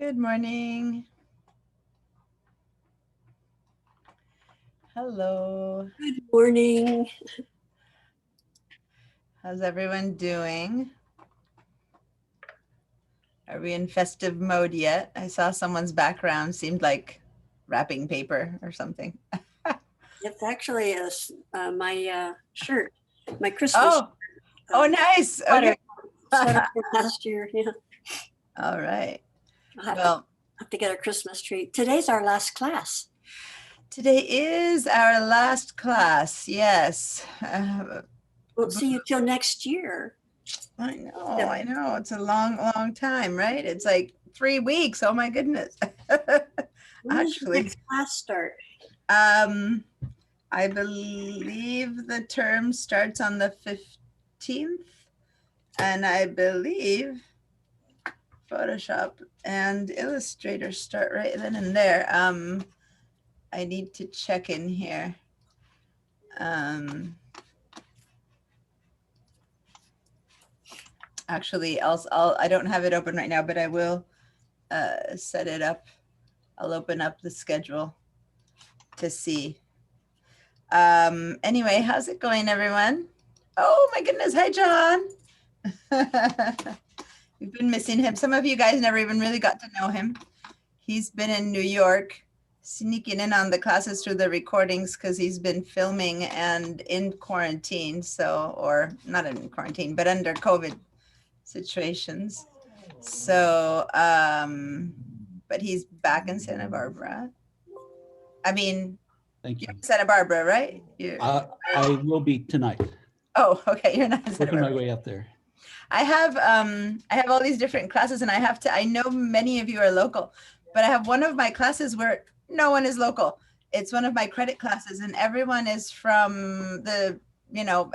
Good morning. Hello. Good morning. How's everyone doing? Are we in festive mode yet? I saw someone's background seemed like wrapping paper or something. It's actually my shirt, my Christmas Oh, oh, nice. sweater, Okay. sweater from last year. Yeah, All right. I'll have to Well, have to get a Christmas tree. Today's our last class. today is our last class. Yes. Won't see you till next year. I know. I know. It's a long, long time, right? It's like 3 weeks. Oh my goodness. When does the Actually, next class start? um, I believe the term starts on the 15th, and I believe Photoshop and Illustrator start right then and there. I need to check in here. Um, Actually, I don't have it open right now, but I will set it up. I'll open up the schedule to see. Anyway, how's it going, everyone? Oh my goodness. Hi, John. We've been missing him. Some of you guys never even really got to know him. He's been in New York, sneaking in on the classes through the recordings because he's been filming and in quarantine. So, or not in quarantine, but under COVID situations. So, but he's back in Santa Barbara. I mean, Thank you're you. in Santa Barbara, right? I will be tonight, Oh, okay. You're not in Santa working my Barbara. way up there. I have all these different classes, and I know many of you are local, but I have one of my classes where no one is local. It's one of my credit classes, and everyone is from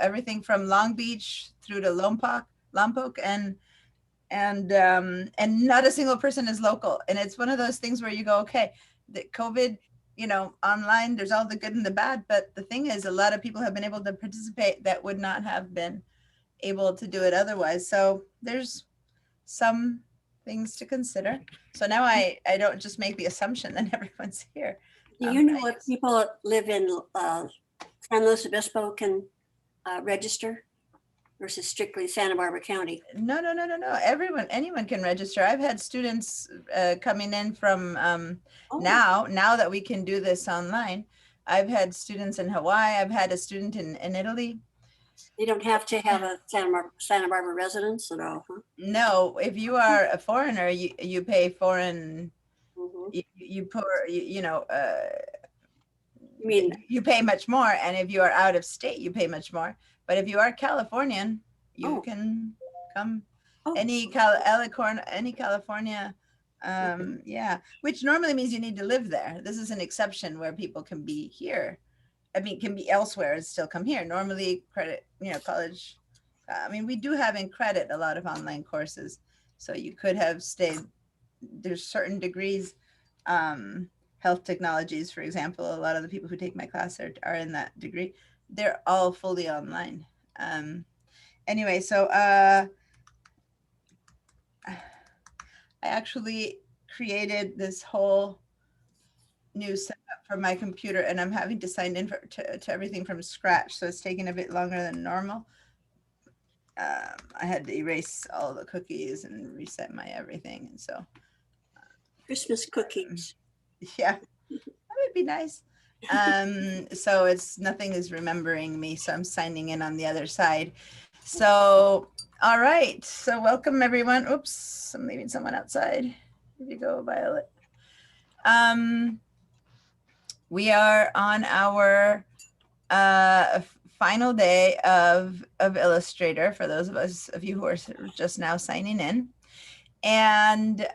everything from Long Beach through to Lompoc, and not a single person is local. And it's one of those things where you go, okay, the COVID, online, there's all the good and the bad, but the thing is, a lot of people have been able to participate that would not have been able to do it otherwise. So there's some things to consider. So now I don't just make the assumption that everyone's here. Do you know if people that live in San Luis Obispo can register versus strictly Santa Barbara County? No. Anyone can register. I've had students coming in from now that we can do this online. I've had students in Hawaii. I've had a student in Italy. You don't have to have a Santa Barbara residence at all, huh? No, if you are a foreigner, you pay foreign. Mhm. You mean you pay much more, and if you are out of state, you pay much more. But if you are Californian, you can come any California. Yeah, which normally means you need to live there. This is an exception where people can be here. I mean, can be elsewhere and still come here. Normally, credit, college. I mean, we do have in credit a lot of online courses, so you could have stayed. There's certain degrees. Health technologies, for example, a lot of the people who take my class are in that degree. They're all fully online. Anyway, so I actually created this whole new setup for my computer, and I'm having to sign in to everything from scratch. So it's taking a bit longer than normal. I had to erase all the cookies and reset my everything. And so Christmas cookies. Yeah, that would be nice. So nothing is remembering me, so I'm signing in on the other side. So, all right. So welcome everyone. Oops, I'm leaving someone outside. Here you go, Violet. We are on our final day of Illustrator for those of you who are just now signing in. And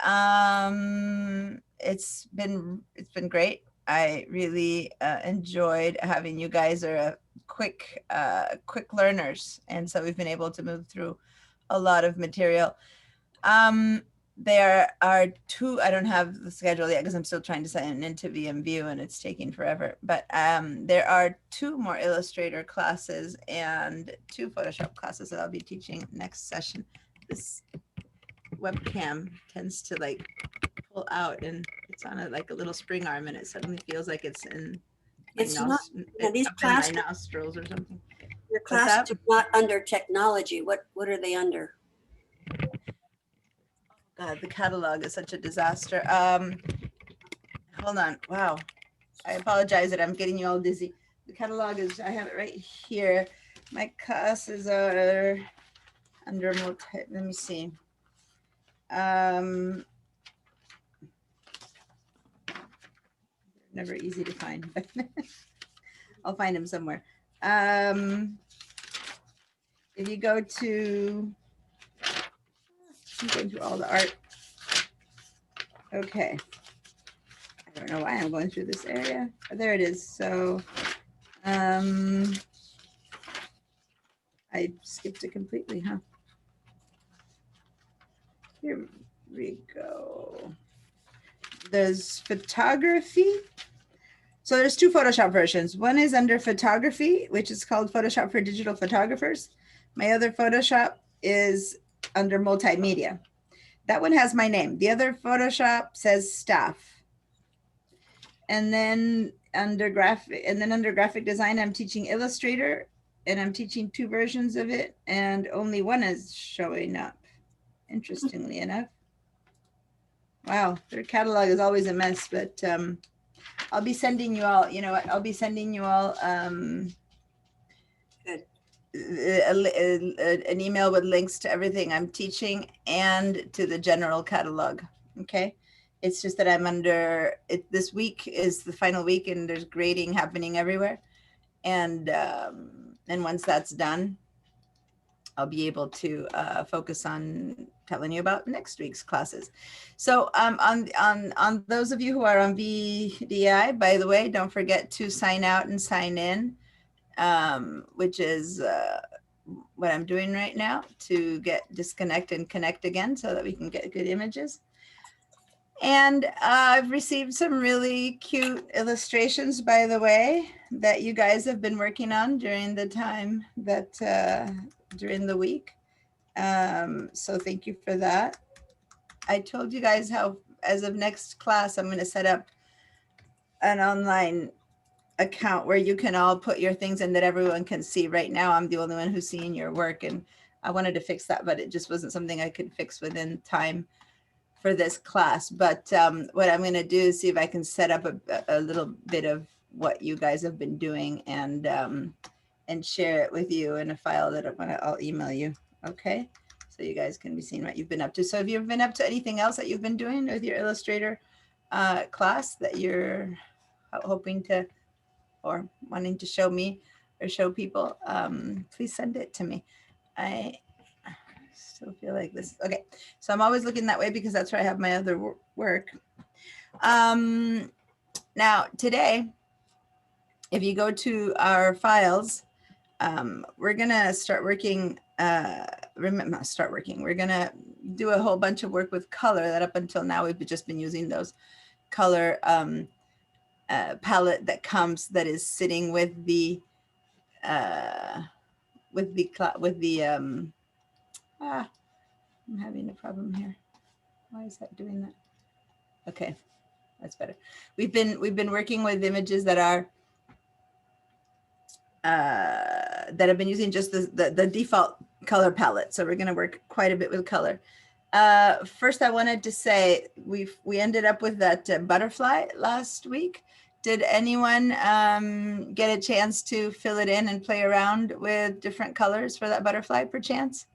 it's been great. I really enjoyed having you guys are quick learners, and so we've been able to move through a lot of material. There are two. I don't have the schedule yet because I'm still trying to sign into VMView and it's taking forever. But there are two more Illustrator classes and two Photoshop classes that I'll be teaching next session. This webcam tends to pull out and it's on like a little spring arm and it suddenly feels like it's in my It's not, these up in my classes, nostrils or something. your What's classes that? are not under technology. What are they under? God, the catalog is such a disaster. Hold on. Wow. I apologize that I'm getting you all dizzy. The catalog is, I have it right here. My classes are under multi, let me see. Never easy to find, but I'll find them somewhere. If you go to, I'm going through all the art. Okay. I don't know why I'm going through this area. Oh, there it is. So I skipped it completely, huh? Here we go. There's photography. So there's two Photoshop versions. One is under photography, which is called Photoshop for Digital Photographers. My other Photoshop is under multimedia. That one has my name. The other Photoshop says staff. And then under graphic design, I'm teaching Illustrator, and I'm teaching two versions of it, and only one is showing up, interestingly enough. Wow, their catalog is always a mess, but I'll be sending you all, you know what, I'll be sending you all Good. an email with links to everything I'm teaching and to the general catalog, okay? It's just that I'm under it. This week is the final week and there's grading happening everywhere. And once that's done, I'll be able to focus on telling you about next week's classes. So on those of you who are on VDI, by the way, don't forget to sign out and sign in, which is what I'm doing right now to get disconnect and connect again so that we can get good images. And I've received some really cute illustrations, by the way, that you guys have been working on during the time that, during the week. So thank you for that. I told you guys how, as of next class, I'm going to set up an online account where you can all put your things in that everyone can see. Right now, I'm the only one who's seeing your work, and I wanted to fix that, but it just wasn't something I could fix within time for this class. But what I'm going to do is see if I can set up a little bit of what you guys have been doing and share it with you in a file that I'll email you. Okay, so you guys can be seeing what you've been up to. So have you been up to anything else that you've been doing with your Illustrator class that you're hoping to or wanting to show me or show people? Please send it to me. I still feel like this. Okay, so I'm always looking that way because that's where I have my other work. Now today, if you go to our files, we're gonna start working. We're gonna do a whole bunch of work with color that up until now we've just been using those color palette that comes, that is sitting with the I'm having a problem here. Why is that doing that? Okay, that's better. We've been working with images that are that have been using just the default color palette. So we're going to work quite a bit with color. First, I wanted to say we ended up with that butterfly last week. Did anyone get a chance to fill it in and play around with different colors for that butterfly, perchance?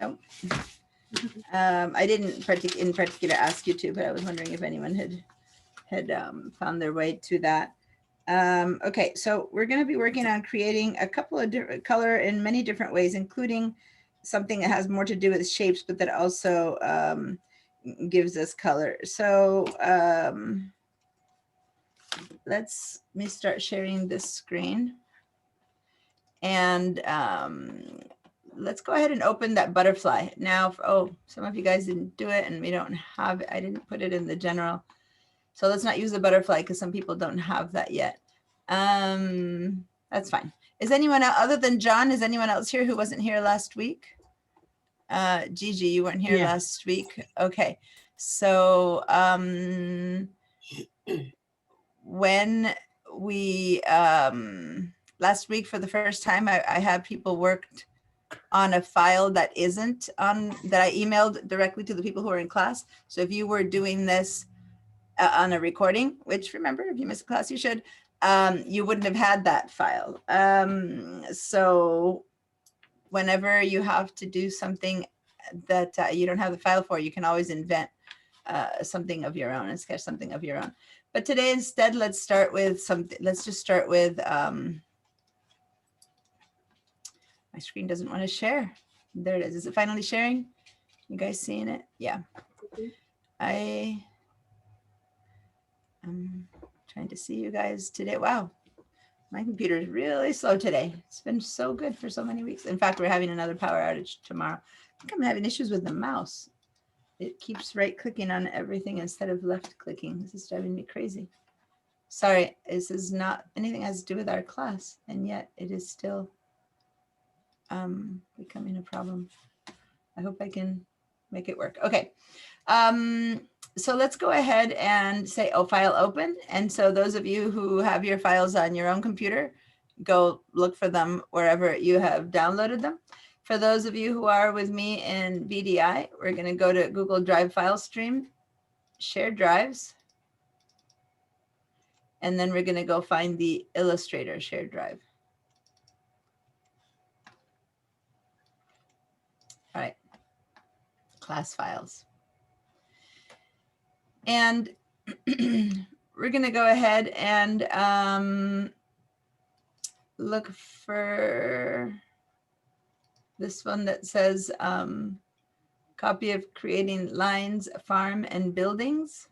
No. I didn't in particular ask you to, but I was wondering if anyone had found their way to that. Okay, so we're going to be working on creating a couple of different color in many different ways, including something that has more to do with shapes, but that also gives us color. So let me start sharing this screen. And let's go ahead and open that butterfly. Now, some of you guys didn't do it and we don't have it. I didn't put it in the general. So let's not use the butterfly because some people don't have that yet. That's fine. Is anyone else, other than John, is anyone else here who wasn't here last week? Gigi, you weren't here Yeah. last week. Okay. So when we last week for the first time, I had people worked on a file that isn't on that I emailed directly to the people who are in class. So if you were doing this on a recording, which remember, if you missed a class, you should, you wouldn't have had that file. So whenever you have to do something that you don't have the file for, you can always invent something of your own and sketch something of your own. But today instead, let's start with something. Let's just start with, my screen doesn't want to share. There it is. Is it finally sharing? You guys seeing it? Yeah. I am trying to see you guys today. Wow. My computer is really slow today. It's been so good for so many weeks. In fact, we're having another power outage tomorrow. I think I'm having issues with the mouse. It keeps right clicking on everything instead of left clicking. This is driving me crazy. Sorry, this is not anything has to do with our class, and yet it is still becoming a problem. I hope I can make it work. Okay. So let's go ahead and say, oh, file open. And so those of you who have your files on your own computer, go look for them wherever you have downloaded them. For those of you who are with me in VDI, we're going to go to Google Drive file stream, share drives, and then we're going to go find the Illustrator shared drive. All right, class files. And we're going to go ahead and look for this one that says copy of creating lines, farm, and buildings,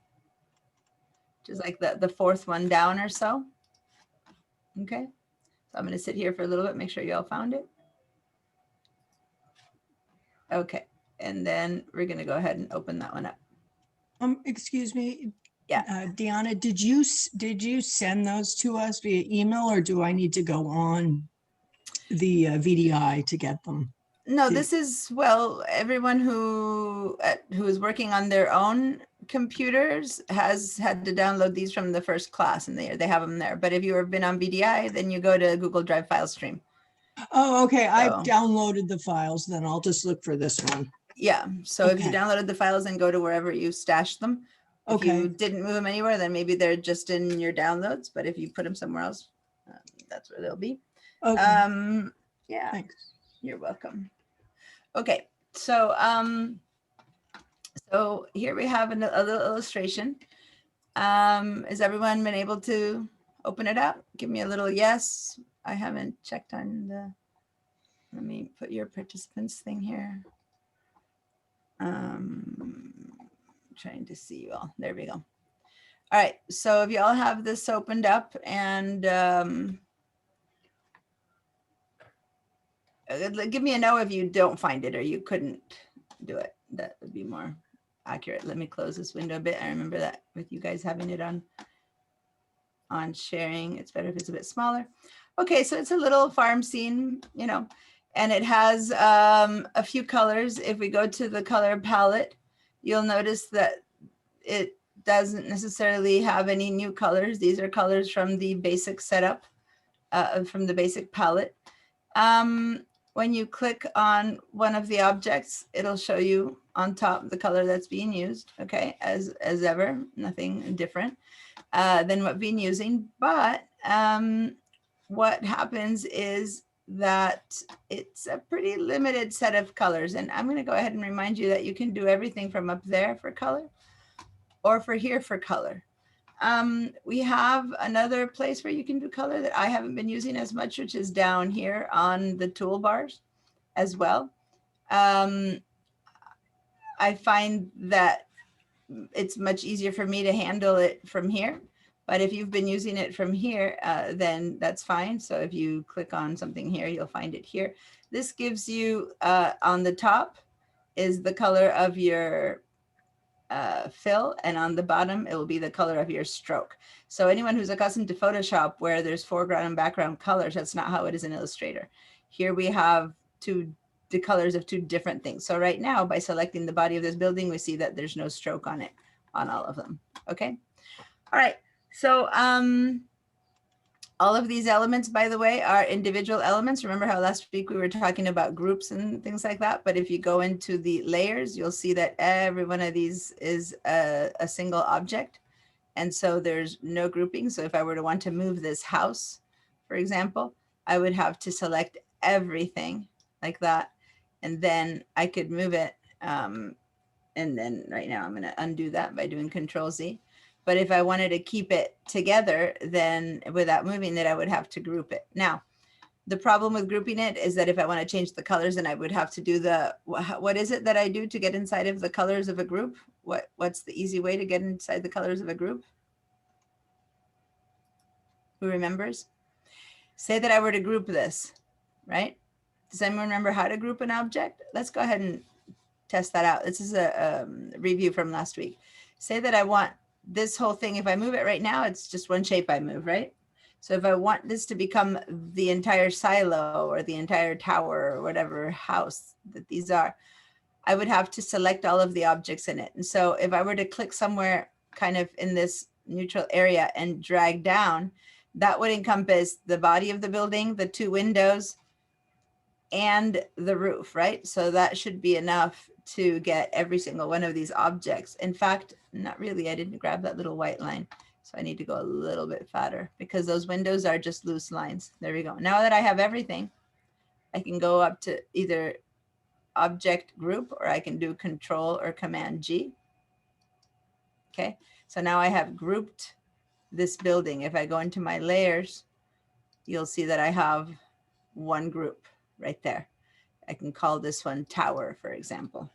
which is like the fourth one down or so. Okay, so I'm going to sit here for a little bit, make sure you all found it. Okay, and then we're going to go ahead and open that one up. Excuse me. Yeah. Deanna, did you send those to us via email, or do I need to go on the VDI to get them? No, this is, well, everyone who is working on their own computers has had to download these from the first class, and they have them there. But if you have been on VDI, then you go to Google Drive file stream. Oh, okay. I've So- downloaded the files. Then I'll just look for this one. Yeah, so if you Okay. downloaded the files and go to wherever you stashed them, if you Okay. didn't move them anywhere, then maybe they're just in your downloads. But if you put them somewhere else, that's where they'll be. Okay. Yeah, Thanks. you're welcome. Okay, so so here we have a little illustration. Has everyone been able to open it up? Give me a little yes. I haven't checked on the, let me put your participants thing here. Trying to see you all. There we go. All right, so if you all have this opened up, and give me a no if you don't find it or you couldn't do it. That would be more accurate. Let me close this window a bit. I remember that with you guys having it on sharing. It's better if it's a bit smaller. Okay, so it's a little farm scene, you know, and it has a few colors. If we go to the color palette, you'll notice that it doesn't necessarily have any new colors. These are colors from the basic setup, from the basic palette. When you click on one of the objects, it'll show you on top the color that's being used, okay, as ever, nothing different than what being using. But what happens is that it's a pretty limited set of colors. And I'm going to go ahead and remind you that you can do everything from up there for color or for here for color. We have another place where you can do color that I haven't been using as much, which is down here on the toolbars as well. I find that it's much easier for me to handle it from here. But if you've been using it from here, then that's fine. So if you click on something here, you'll find it here. This gives you on the top is the color of your fill, and on the bottom it will be the color of your stroke. So anyone who's accustomed to Photoshop where there's foreground and background colors, that's not how it is in Illustrator. Here we have two the colors of two different things. So right now, by selecting the body of this building, we see that there's no stroke on it, on all of them. Okay. All right. So all of these elements, by the way, are individual elements. Remember how last week we were talking about groups and things like that? But if you go into the layers, you'll see that every one of these is a single object. And so there's no grouping. So if I were to want to move this house, for example, I would have to select everything like that. And then I could move it. And then right now I'm going to undo that by doing Control Z. But if I wanted to keep it together, then without moving it, I would have to group it. Now, the problem with grouping it is that if I want to change the colors, then I would have to do the, what is it that I do to get inside of the colors of a group? What's the easy way to get inside the colors of a group? Who remembers? Say that I were to group this, right? Does anyone remember how to group an object? Let's go ahead and test that out. This is a review from last week. Say that I want this whole thing, if I move it right now, it's just one shape I move, right? So if I want this to become the entire silo or the entire tower or whatever house that these are, I would have to select all of the objects in it. And so if I were to click somewhere kind of in this neutral area and drag down, that would encompass the body of the building, the two windows, and the roof, right? So that should be enough to get every single one of these objects. In fact, not really, I didn't grab that little white line. So I need to go a little bit fatter because those windows are just loose lines. There we go. Now that I have everything, I can go up to either object group or I can do Control or Command G. Okay, so now I have grouped this building. If I go into my layers, you'll see that I have one group right there. I can call this one tower, for example.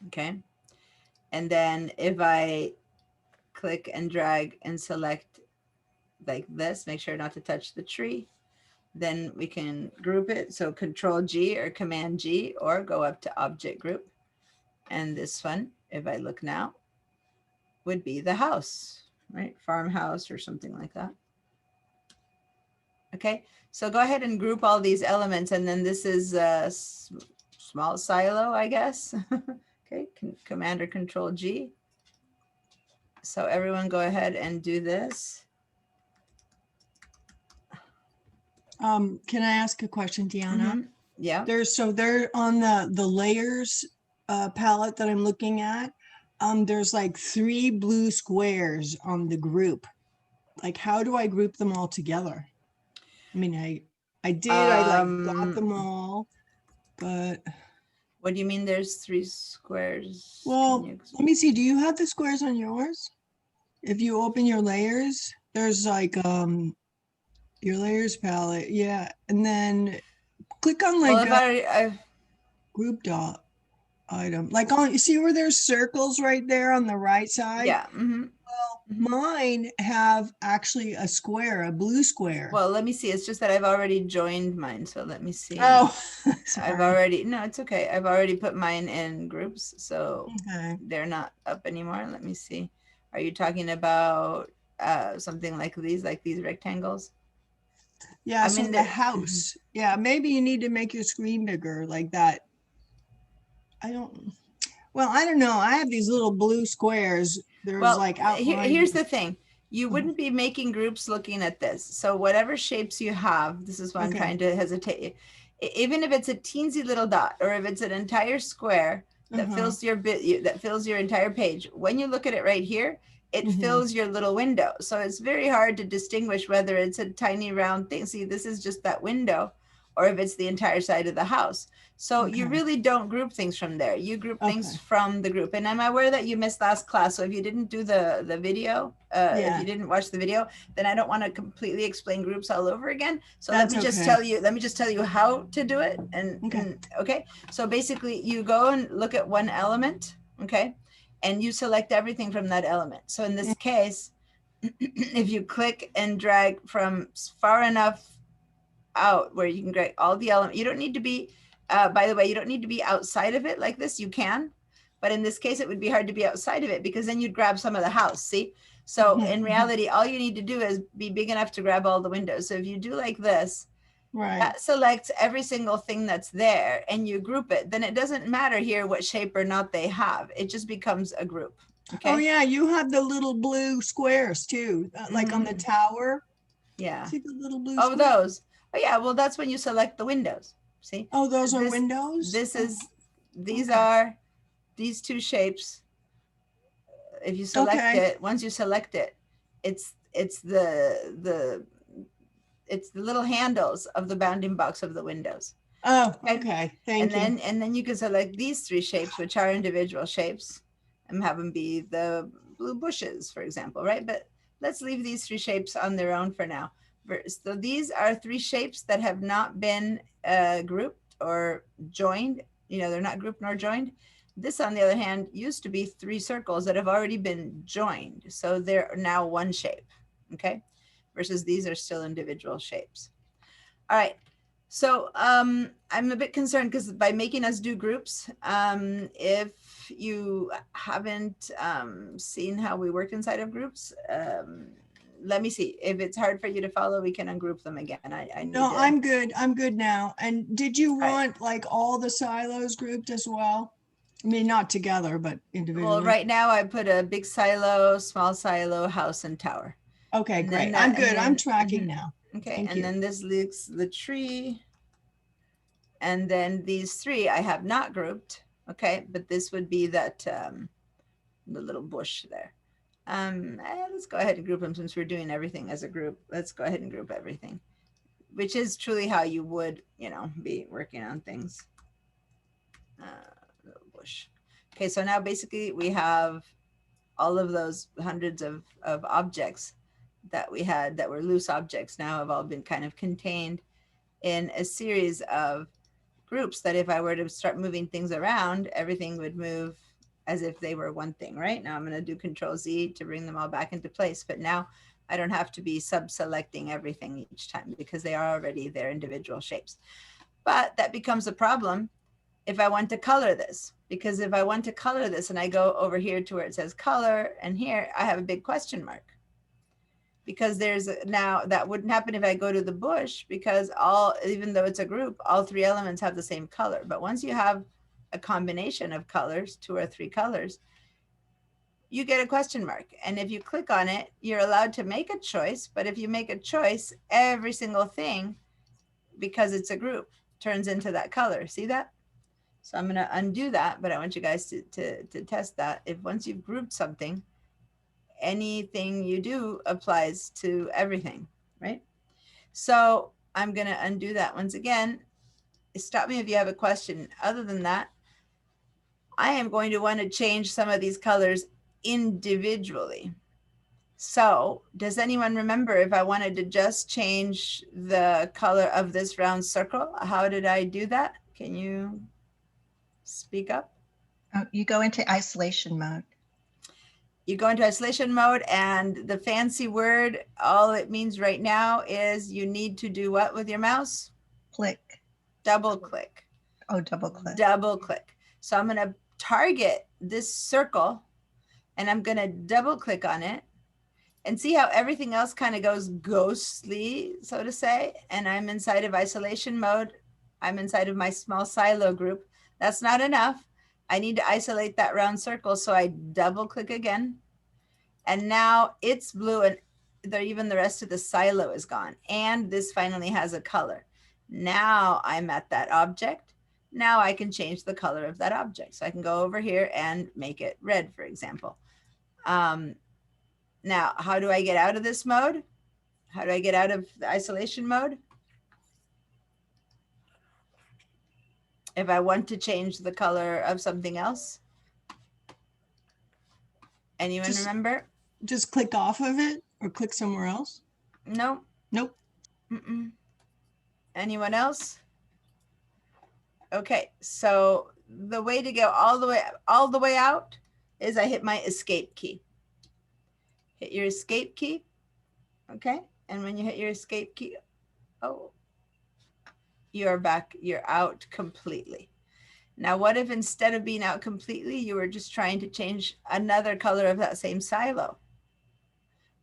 Okay. And then if I click and drag and select like this, make sure not to touch the tree, then we can group it. So Control G or Command G, or go up to Object Group. And this one, if I look now, would be the house, right? Farmhouse or something like that. Okay, so go ahead and group all these elements. And then this is a small silo, I guess. Okay, Command or Control G. So everyone go ahead and do this. Can I ask a question, Deanna? Mhm. Yeah. They're on the layers palette that I'm looking at. There's like 3 blue squares on the group. Like, how do I group them all together? I mean, I did, I like got them all, but. What do you mean there's 3 squares? Well, let me see. Do you have the squares on yours? If you open your layers, there's like your layers palette. Yeah. And then click on like group dot item. Like on, you see where there's circles right there on the right side? Yeah. Mm-hmm. Well, mine have actually a square, a blue square. Well, let me see. It's just that I've already joined mine. So let me see. Oh, I've already, no, it's okay. I've already put mine in groups. So okay. they're not up anymore. Let me see. Are you talking about something like these rectangles? Yeah, I so mean, the house. Yeah, maybe you need to make your screen bigger like that. I don't know. I have these little blue squares. There's well, like outlined. here's the thing. You wouldn't be making groups looking at this. So whatever shapes you have, this is why I'm trying to hesitate. Even if it's a teensy little dot, or if it's an entire square that fills your that fills your entire page, when you look at it right here, it fills your little window. So it's very hard to distinguish whether it's a tiny round thing. See, this is just that window, or if it's the entire side of the house. So you really don't group things from there. You group things from the group. And I'm aware that you missed last class. So if you didn't do the video, if you didn't watch the video, then I don't want to completely explain groups all over again. So let me just tell you how to do it. And okay. So basically you go and look at one element, okay? And you select everything from that element. So in this case, if you click and drag from far enough out where you can drag all the elements, you don't need to be, by the way, you don't need to be outside of it like this. You can, but in this case, it would be hard to be outside of it because then you'd grab some of the house, see? So in reality, all you need to do is be big enough to grab all the windows. So if you do like this, Right. That selects every single thing that's there and you group it. Then it doesn't matter here what shape or not they have. It just becomes a group. Okay. Oh yeah, you have the little blue squares too, like on the tower. Yeah. See the little blue Oh, squares? those. Oh, yeah. Well, that's when you select the windows. See? Oh, those are This- windows? This Oh, is, these okay. are these two shapes. If you select Okay. it, once you select it, it's the it's the little handles of the bounding box of the windows. Oh, Okay. okay. Thank you. And then you can select these three shapes, which are individual shapes, and have them be the blue bushes, for example, right? But let's leave these three shapes on their own for now. So these are three shapes that have not been grouped or joined. You know, they're not grouped nor joined. This, on the other hand, used to be three circles that have already been joined. So they're now one shape, okay? Versus these are still individual shapes. All right. So I'm a bit concerned because by making us do groups, if you haven't seen how we work inside of groups, let me see. If it's hard for you to follow, we can ungroup them again. I need No, to. I'm good. I'm good now. And did you right. want like all the silos grouped as well? I mean, not together, but individually. Well, right now I put a big silo, small silo, house, and tower. Okay, And great. then, I'm and good. I'm then- tracking now. Okay, Thank and you. then this leaves the tree. And then these three I have not grouped. Okay, but this would be that the little bush there. Let's go ahead and group them since we're doing everything as a group. Let's go ahead and group everything, which is truly how you would, you know, be working on things. Little bush. Okay, so now basically we have all of those hundreds of objects that we had that were loose objects now have all been kind of contained in a series of groups that if I were to start moving things around, everything would move as if they were one thing, right? Now I'm going to do Control Z to bring them all back into place. But now I don't have to be sub-selecting everything each time because they are already their individual shapes. But that becomes a problem if I want to color this, because if I want to color this and I go over here to where it says color and here I have a big question mark. Because there's now that wouldn't happen if I go to the bush because even though it's a group, all three elements have the same color. But once you have a combination of colors, 2 or 3 colors, you get a question mark. And if you click on it, you're allowed to make a choice. But if you make a choice, every single thing, because it's a group, turns into that color. See that? So I'm going to undo that, but I want you guys to test that. If once you've grouped something, anything you do applies to everything, right? So I'm going to undo that once again. Stop me if you have a question. Other than that, I am going to want to change some of these colors individually. So does anyone remember if I wanted to just change the color of this round circle? How did I do that? Can you speak up? You go into isolation mode. You go into isolation mode and the fancy word, all it means right now is you need to do what with your mouse? Click. Double click. Oh, double click. Double click. So I'm going to target this circle and I'm going to double click on it and see how everything else kind of goes ghostly, so to say. And I'm inside of isolation mode. I'm inside of my small silo group. That's not enough. I need to isolate that round circle. So I double click again. And now it's blue and even the rest of the silo is gone. And this finally has a color. Now I'm at that object. Now I can change the color of that object. So I can go over here and make it red, for example. Now, how do I get out of this mode? How do I get out of the isolation mode? If I want to change the color of something else. Anyone remember? Just click off of it or click somewhere else? No. Nope. Mm-mm. Anyone else? Okay, so the way to go all the way out is I hit my escape key. Hit your escape key. Okay, and when you hit your escape key, oh, you're back, you're out completely. Now, what if instead of being out completely, you were just trying to change another color of that same silo?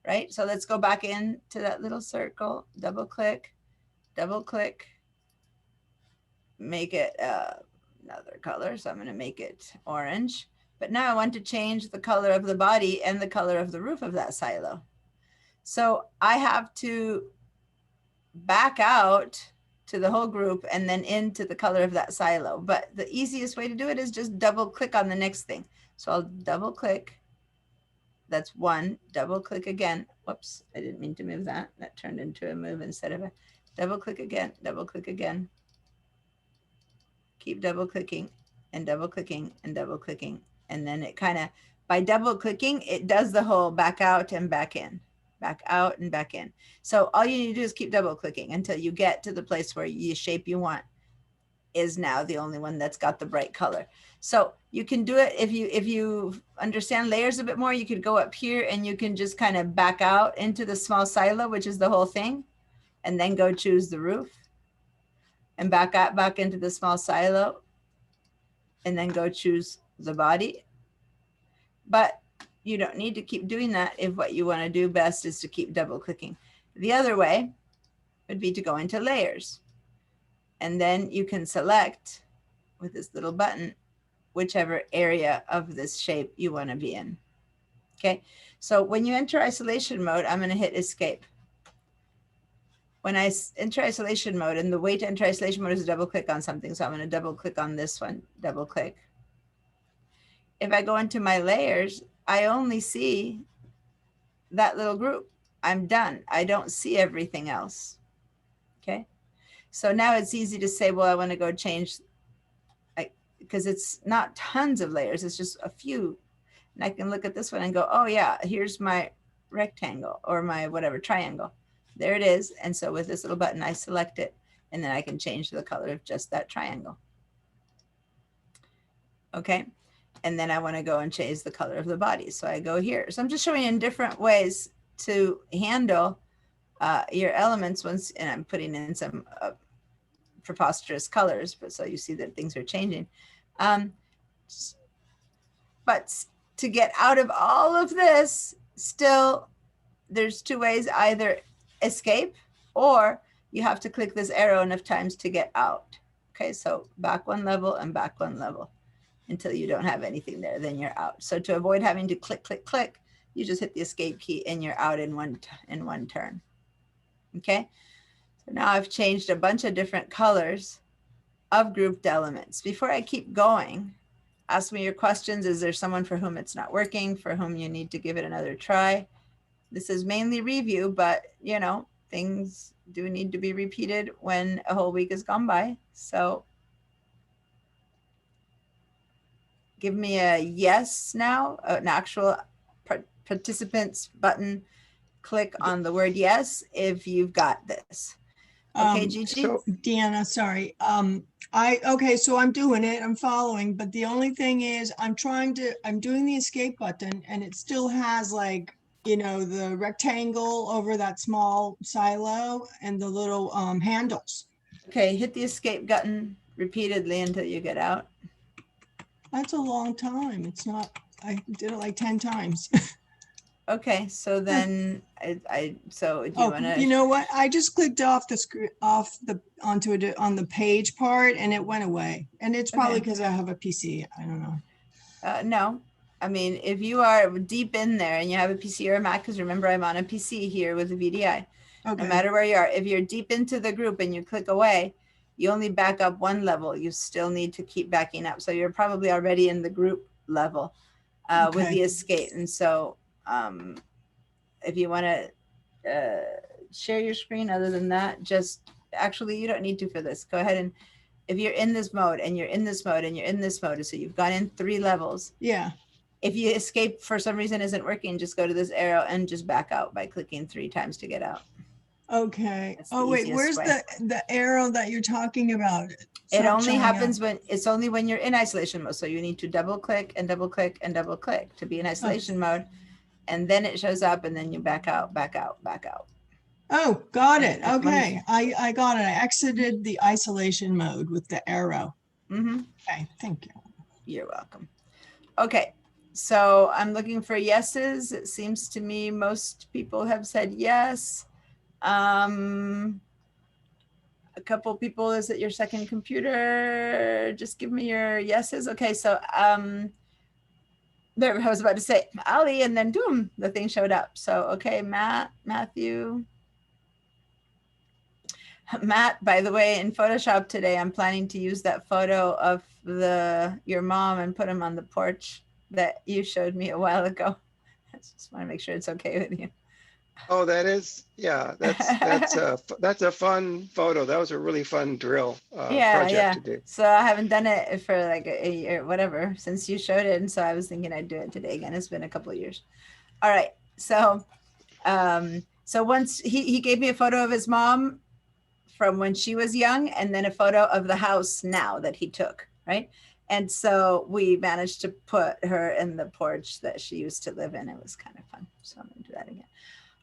Right? So let's go back into that little circle, double click, double click, make it another color. So I'm going to make it orange. But now I want to change the color of the body and the color of the roof of that silo. So I have to back out to the whole group and then into the color of that silo. But the easiest way to do it is just double click on the next thing. So I'll double click. That's one. Double click again. Whoops, I didn't mean to move that. That turned into a move instead of a double click again, double click again. Keep double clicking and double clicking and double clicking. And then it kind of, by double clicking, it does the whole back out and back in, back out and back in. So all you need to do is keep double clicking until you get to the place where the shape you want is now the only one that's got the bright color. So you can do it if you understand layers a bit more. You could go up here and you can just kind of back out into the small silo, which is the whole thing, and then go choose the roof and back out back into the small silo and then go choose the body. But you don't need to keep doing that if what you want to do best is to keep double clicking. The other way would be to go into layers, and then you can select with this little button whichever area of this shape you want to be in. Okay, so when you enter isolation mode, I'm going to hit escape. When I enter isolation mode, and the way to enter isolation mode is to double click on something. So I'm going to double click on this one, double click. If I go into my layers, I only see that little group. I'm done. I don't see everything else. Okay. So now it's easy to say, well, I want to go change, because it's not tons of layers. It's just a few. And I can look at this one and go, oh yeah, here's my rectangle or my whatever triangle. There it is. And so with this little button, I select it, and then I can change the color of just that triangle. Okay. And then I want to go and change the color of the body. So I go here. So I'm just showing you in different ways to handle your elements once, and I'm putting in some preposterous colors, but so you see that things are changing. But to get out of all of this, still, there's two ways: either escape, or you have to click this arrow enough times to get out. Okay, so back one level and back one level until you don't have anything there, then you're out. So to avoid having to click, click, click, you just hit the escape key and you're out in one turn. Okay, so now I've changed a bunch of different colors of grouped elements. Before I keep going, ask me your questions. Is there someone for whom it's not working, for whom you need to give it another try? This is mainly review, but you know, things do need to be repeated when a whole week has gone by. So give me a yes now, an actual participants button. Click on the word yes if you've got this. Okay, Gigi? So Deanna, sorry. Okay, so I'm doing it, I'm following, but the only thing is I'm doing the escape button and it still has, like, you know, the rectangle over that small silo and the little handles. Okay, hit the escape button repeatedly until you get out. That's a long time. It's not, I did it like 10 times. Okay, so then so do you Oh, want to? you know what? I just clicked off the screen, onto it on the page part, and it went away. And it's probably Okay. because I have a PC. I don't know. No, I mean, if you are deep in there and you have a PC or a Mac, because remember I'm on a PC here with a VDI. Okay. No matter where you are, if you're deep into the group and you click away, you only back up one level. You still need to keep backing up. So you're probably already in the group level with Okay. the escape. And so if you want to share your screen, other than that, just actually, you don't need to for this. Go ahead, and if you're in this mode and you're in this mode and you're in this mode, so you've gone in 3 levels. Yeah. If you escape for some reason isn't working, just go to this arrow and just back out by clicking 3 times to get out. Okay. That's the Oh, wait, easiest where's way. the arrow that you're talking about? It Stop only showing happens up. it's only when you're in isolation mode. So you need to double click and double click and double click to be in isolation mode. And then it shows up and then you back out, back out, back out. Oh, got it. And when- Okay. I got it. I exited the isolation mode with the arrow. Mhm. Okay, thank you. You're welcome. Okay, so I'm looking for yeses. It seems to me most people have said yes. A couple people, is it your second computer? Just give me your yeses. Okay, so there, I was about to say Ali, and then boom, the thing showed up. So okay, Matthew. Matt, by the way, in Photoshop today, I'm planning to use that photo of your mom and put him on the porch that you showed me a while ago. I just want to make sure it's okay with you. Oh, that is, yeah, that's a fun photo. That was a really fun drill project to do. So I haven't done it for like a year, whatever, since you showed it, and so I was thinking I'd do it today again. It's been a couple of years. All right, so so once he gave me a photo of his mom from when she was young, and then a photo of the house now that he took, right? And so we managed to put her in the porch that she used to live in. It was kind of fun. So I'm gonna do that again.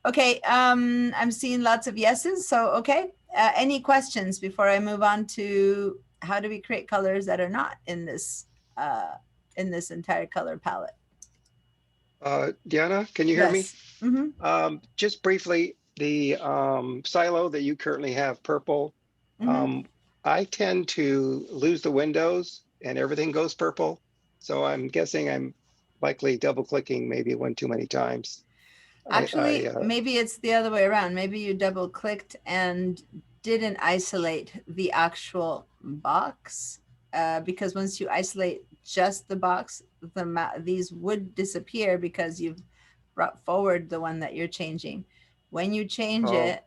Okay, I'm seeing lots of yeses. So, okay, any questions before I move on to how do we create colors that are not in this entire color palette? Diana, can you hear me? Yes. Mm-hmm. Just briefly, the silo that you currently have, purple, I tend to lose the windows and everything goes purple. So I'm guessing I'm likely double clicking maybe one too many times. Actually, maybe it's the other way around. Maybe you double clicked and didn't isolate the actual box because once you isolate just the box, these would disappear because you've brought forward the one that you're changing. When you change it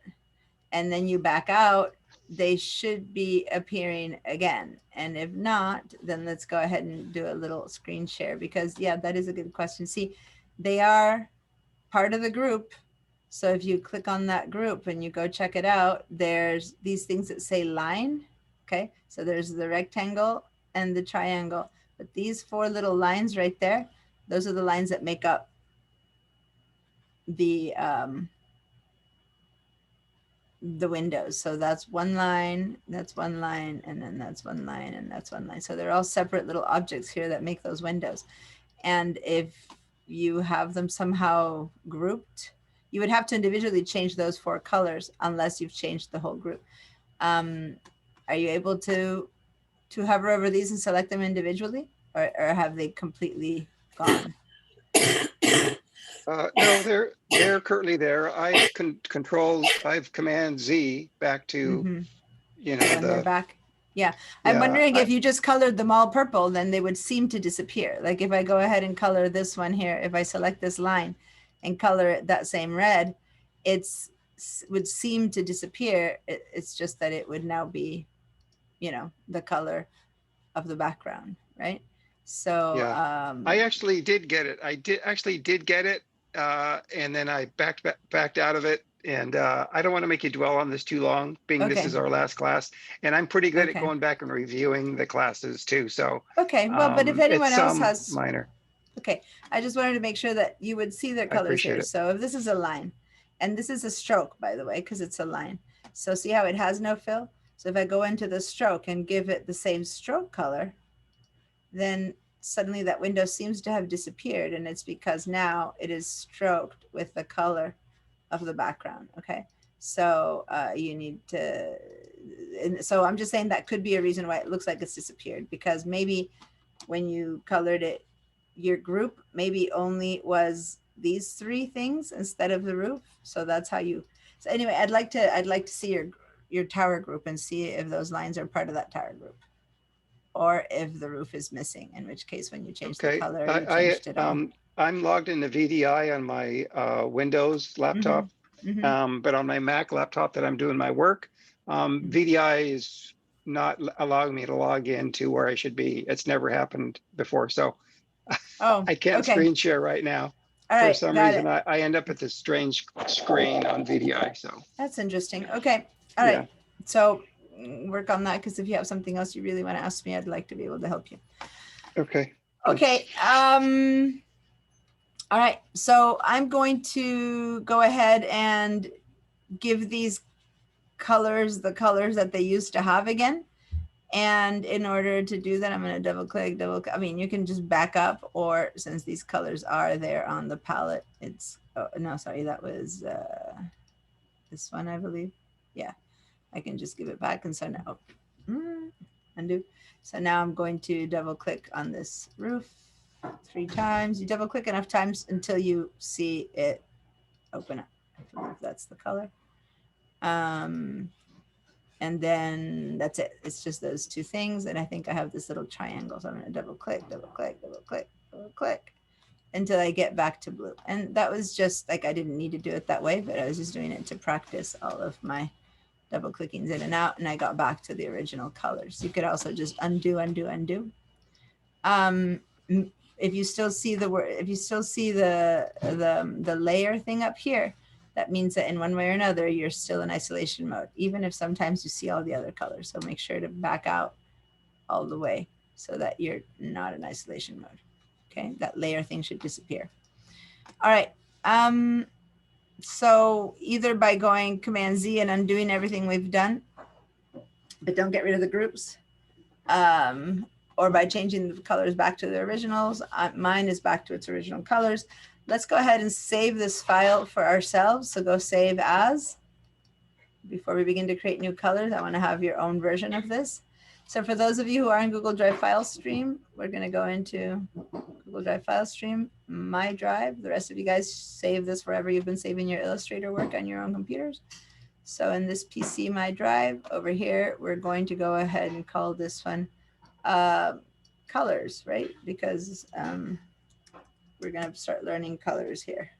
and then you back out, they should be appearing again. And if not, then let's go ahead and do a little screen share because yeah, that is a good question. See, they are part of the group. So if you click on that group and you go check it out, there's these things that say line. Okay, so there's the rectangle and the triangle, but these four little lines right there, those are the lines that make up the windows. So that's one line, and then that's one line, and that's one line. So they're all separate little objects here that make those windows. And if you have them somehow grouped, you would have to individually change those four colors unless you've changed the whole group. Are you able to hover over these and select them individually, or have they completely gone? No, they're currently there. I've Command Z back to, you know, when they're back. Yeah, I'm wondering if you just colored them all purple, then they would seem to disappear. Like if I go ahead and color this one here, if I select this line and color it that same red, would seem to disappear. It's just that it would now be, you know, the color of the background, right? So I actually did get it. I did get it, and then I backed out of it. And I don't want to make you dwell on this too long, being this is our last class. And I'm pretty good at going back and reviewing the classes too. So well, but if anyone else has minor. Okay, I just wanted to make sure that you would see their colors here. So if this is a line, and this is a stroke, by the way, because it's a line. So see how it has no fill? So if I go into the stroke and give it the same stroke color, then suddenly that window seems to have disappeared, and it's because now it is stroked with the color of the background. Okay, so you need to, and so I'm just saying that could be a reason why it looks like it's disappeared, because maybe when you colored it, your group maybe only was these three things instead of the roof. So that's how you, so anyway, I'd like to see your tower group and see if those lines are part of that tower group, or if the roof is missing, in which case when you change the color, you changed it all. I'm logged into VDI on my Windows laptop, but on my Mac laptop that I'm doing my work, VDI is not allowing me to log in to where I should be. It's never happened before. So I can't screen share right now. For some reason, I end up at this strange screen on VDI. So that's interesting. Okay. All right. So work on that, because if you have something else you really want to ask me, I'd like to be able to help you. Okay. Okay. All right. So I'm going to go ahead and give these colors the colors that they used to have again. And in order to do that, I'm going to double click. I mean, you can just back up, or since these colors are there on the palette, it's, oh, no, sorry, that was this one, I believe. Yeah. I can just give it back. And so now, undo. So now I'm going to double click on this roof 3 times. You double click enough times until you see it open up. I believe that's the color. And then that's it. It's just those 2 things. And I think I have this little triangle. So I'm going to double click, double click, double click, double click until I get back to blue. And that was just like, I didn't need to do it that way, but I was just doing it to practice all of my double clickings in and out. And I got back to the original colors. You could also just undo, undo, undo. If you still see the word, if you still see the layer thing up here, that means that in one way or another, you're still in isolation mode, even if sometimes you see all the other colors. So make sure to back out all the way so that you're not in isolation mode. Okay, that layer thing should disappear. All right. So either by going Command Z and undoing everything we've done, but don't get rid of the groups, or by changing the colors back to the originals. Mine is back to its original colors. Let's go ahead and save this file for ourselves. So go save as. Before we begin to create new colors, I want to have your own version of this. So for those of you who are in Google Drive file stream, we're going to go into Google Drive file stream, my drive. The rest of you guys save this wherever you've been saving your Illustrator work on your own computers. So in this PC, my drive over here, we're going to go ahead and call this one colors, right? Because we're going to start learning colors here.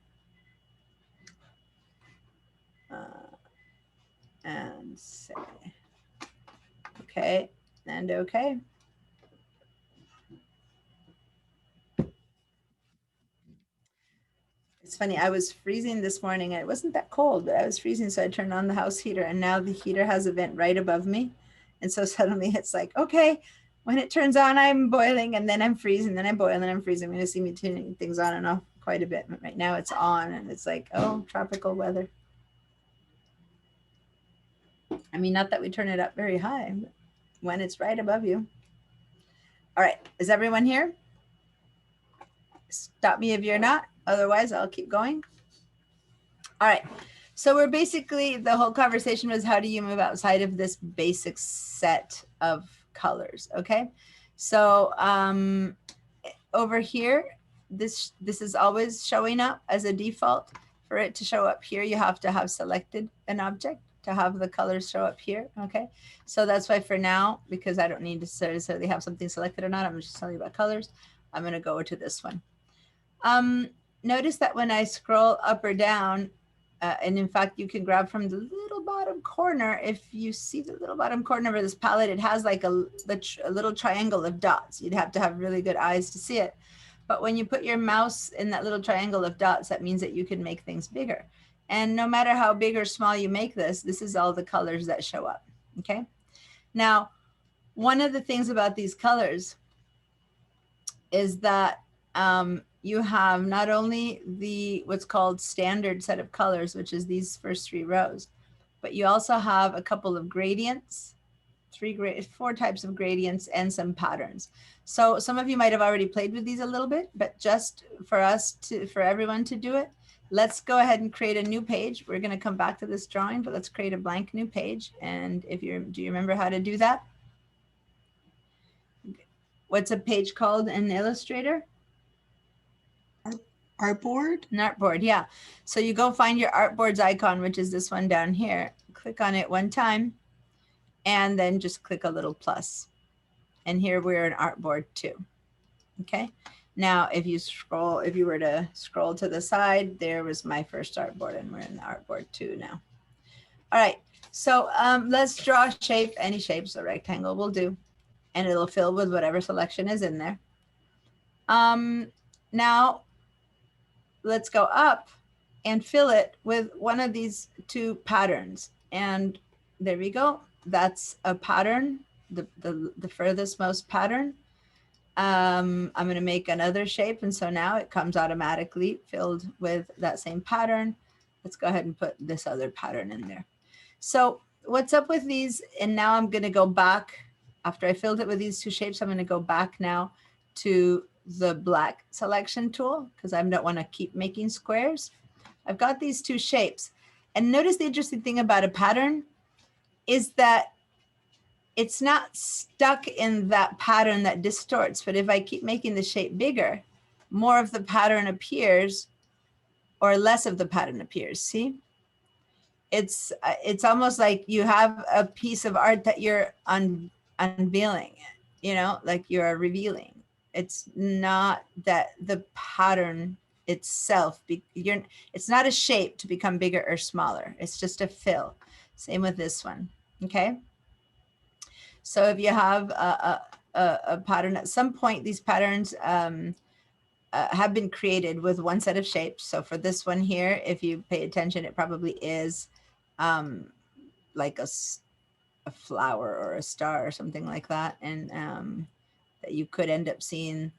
And say, okay, and okay. It's funny, I was freezing this morning and it wasn't that cold, but I was freezing. So I turned on the house heater and now the heater has a vent right above me. And so suddenly it's like, okay, when it turns on, I'm boiling and then I'm freezing, then I boil and then I'm freezing. I'm going to see me tuning things on and off quite a bit. But right now it's on and it's like, oh, tropical weather. I mean, not that we turn it up very high, but when it's right above you. All right, is everyone here? Stop me if you're not. Otherwise, I'll keep going. All right. So we're basically, the whole conversation was how do you move outside of this basic set of colors? Okay. So over here, this is always showing up as a default. For it to show up here, you have to have selected an object to have the colors show up here. Okay. So that's why for now, because I don't need to necessarily have something selected or not, I'm just telling you about colors. I'm going to go to this one. Notice that when I scroll up or down, and in fact, you can grab from the little bottom corner. If you see the little bottom corner of this palette, it has like a little triangle of dots. You'd have to have really good eyes to see it. But when you put your mouse in that little triangle of dots, that means that you can make things bigger. And no matter how big or small you make this is all the colors that show up. Okay. Now, one of the things about these colors is that you have not only the what's called standard set of colors, which is these first 3 rows, but you also have a couple of gradients, 4 types of gradients and some patterns. So some of you might have already played with these a little bit, but just for everyone to do it, let's go ahead and create a new page. We're going to come back to this drawing, but let's create a blank new page. And do you remember how to do that? What's a page called in Illustrator? Artboard? An artboard, yeah. So you go find your artboard's icon, which is this one down here. Click on it one time, and then just click a little plus. And here we're an artboard 2. Okay. Now, if you were to scroll to the side, there was my first artboard, and we're in the artboard 2 now. All right. So let's draw a shape. Any shape, so rectangle will do, and it'll fill with whatever selection is in there. Now, let's go up and fill it with one of these 2 patterns. And there we go. That's a pattern, the furthest most pattern. I'm going to make another shape. And so now it comes automatically filled with that same pattern. Let's go ahead and put this other pattern in there. So what's up with these? And now I'm going to go back after I filled it with these 2 shapes. I'm going to go back now to the black selection tool because I don't want to keep making squares. I've got these 2 shapes, and notice the interesting thing about a pattern is that it's not stuck in that pattern that distorts, but if I keep making the shape bigger, more of the pattern appears or less of the pattern appears. See? It's almost like you have a piece of art that you're unveiling, you know, like you're revealing. It's not that the pattern itself, it's not a shape to become bigger or smaller. It's just a fill. Same with this one. Okay. So if you have a pattern, at some point, these patterns have been created with one set of shapes. So for this one here, if you pay attention, it probably is like a flower or a star or something like that. And that you could end up seeing,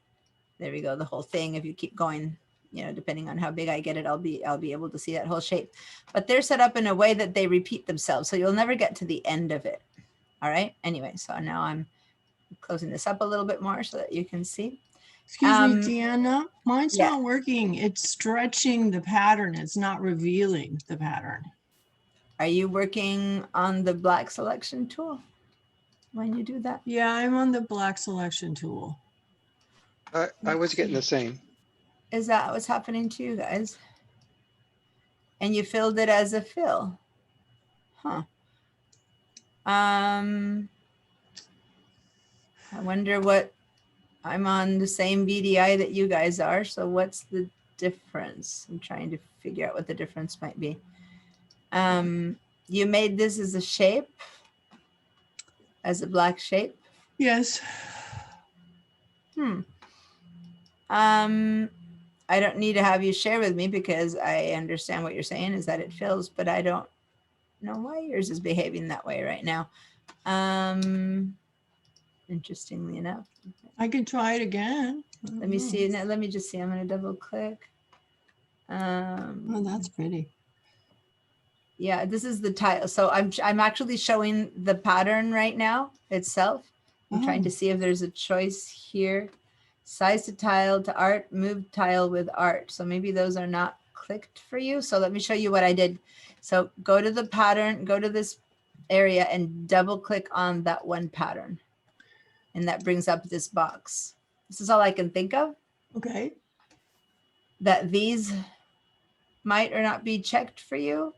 there we go, the whole thing. If you keep going, you know, depending on how big I get it, I'll be able to see that whole shape. But they're set up in a way that they repeat themselves. So you'll never get to the end of it. All right. Anyway, so now I'm closing this up a little bit more so that you can see. Excuse me, Deanna, mine's yeah. not working. It's stretching the pattern. It's not revealing the pattern. Are you working on the black selection tool when you do that? Yeah, I'm on the black selection tool. I was getting the same. Is that what's happening to you guys? And you filled it as a fill. Huh. I wonder what, I'm on the same VDI that you guys are. So what's the difference? I'm trying to figure out what the difference might be. You made this as a shape, as a black shape. Yes. I don't need to have you share with me because I understand what you're saying is that it fills, but I don't know why yours is behaving that way right now. Interestingly enough. I can try it again. Let me see. Let me just see. I'm going to double click. Oh, that's pretty. Yeah, this is the tile. So I'm actually showing the pattern right now itself. I'm trying to see if there's a choice here. Size to tile to art, move tile with art. So maybe those are not clicked for you. So let me show you what I did. So go to the pattern, go to this area and double click on that one pattern. And that brings up this box. This is all I can think of. Okay. That these might or not be checked for you.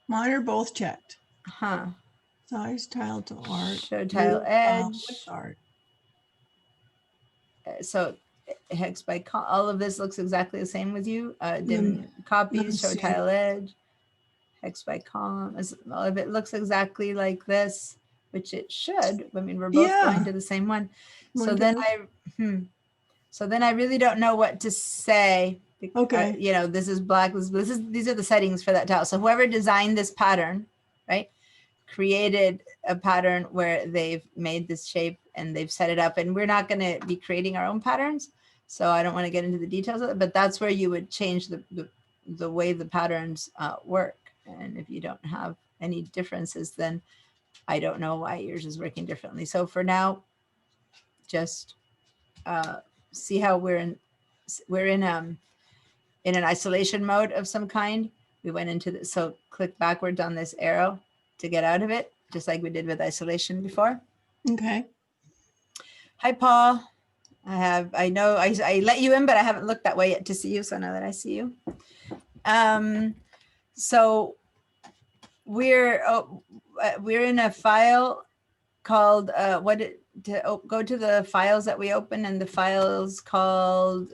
Mine are both checked. Huh. Size tile to art. Show tile move edge. with art. So hex by all of this looks exactly the same with you. Dim let copies, me show see. tile edge, hex by column. All of it looks exactly like this, which it should. I mean, we're both going to the same one. So then so then I really don't know what to say. Okay. You know, this is black. These are the settings for that tile. So whoever designed this pattern, right, created a pattern where they've made this shape and they've set it up, and we're not going to be creating our own patterns. So I don't want to get into the details of it, but that's where you would change the way the patterns work. And if you don't have any differences, then I don't know why yours is working differently. So for now, just see how we're in an isolation mode of some kind. We went into the, so click backwards on this arrow to get out of it, just like we did with isolation before. Okay. Hi, Paul. I know I let you in, but I haven't looked that way yet to see you. So now that I see you. So we're in a file called, go to the files that we open, and the file's called,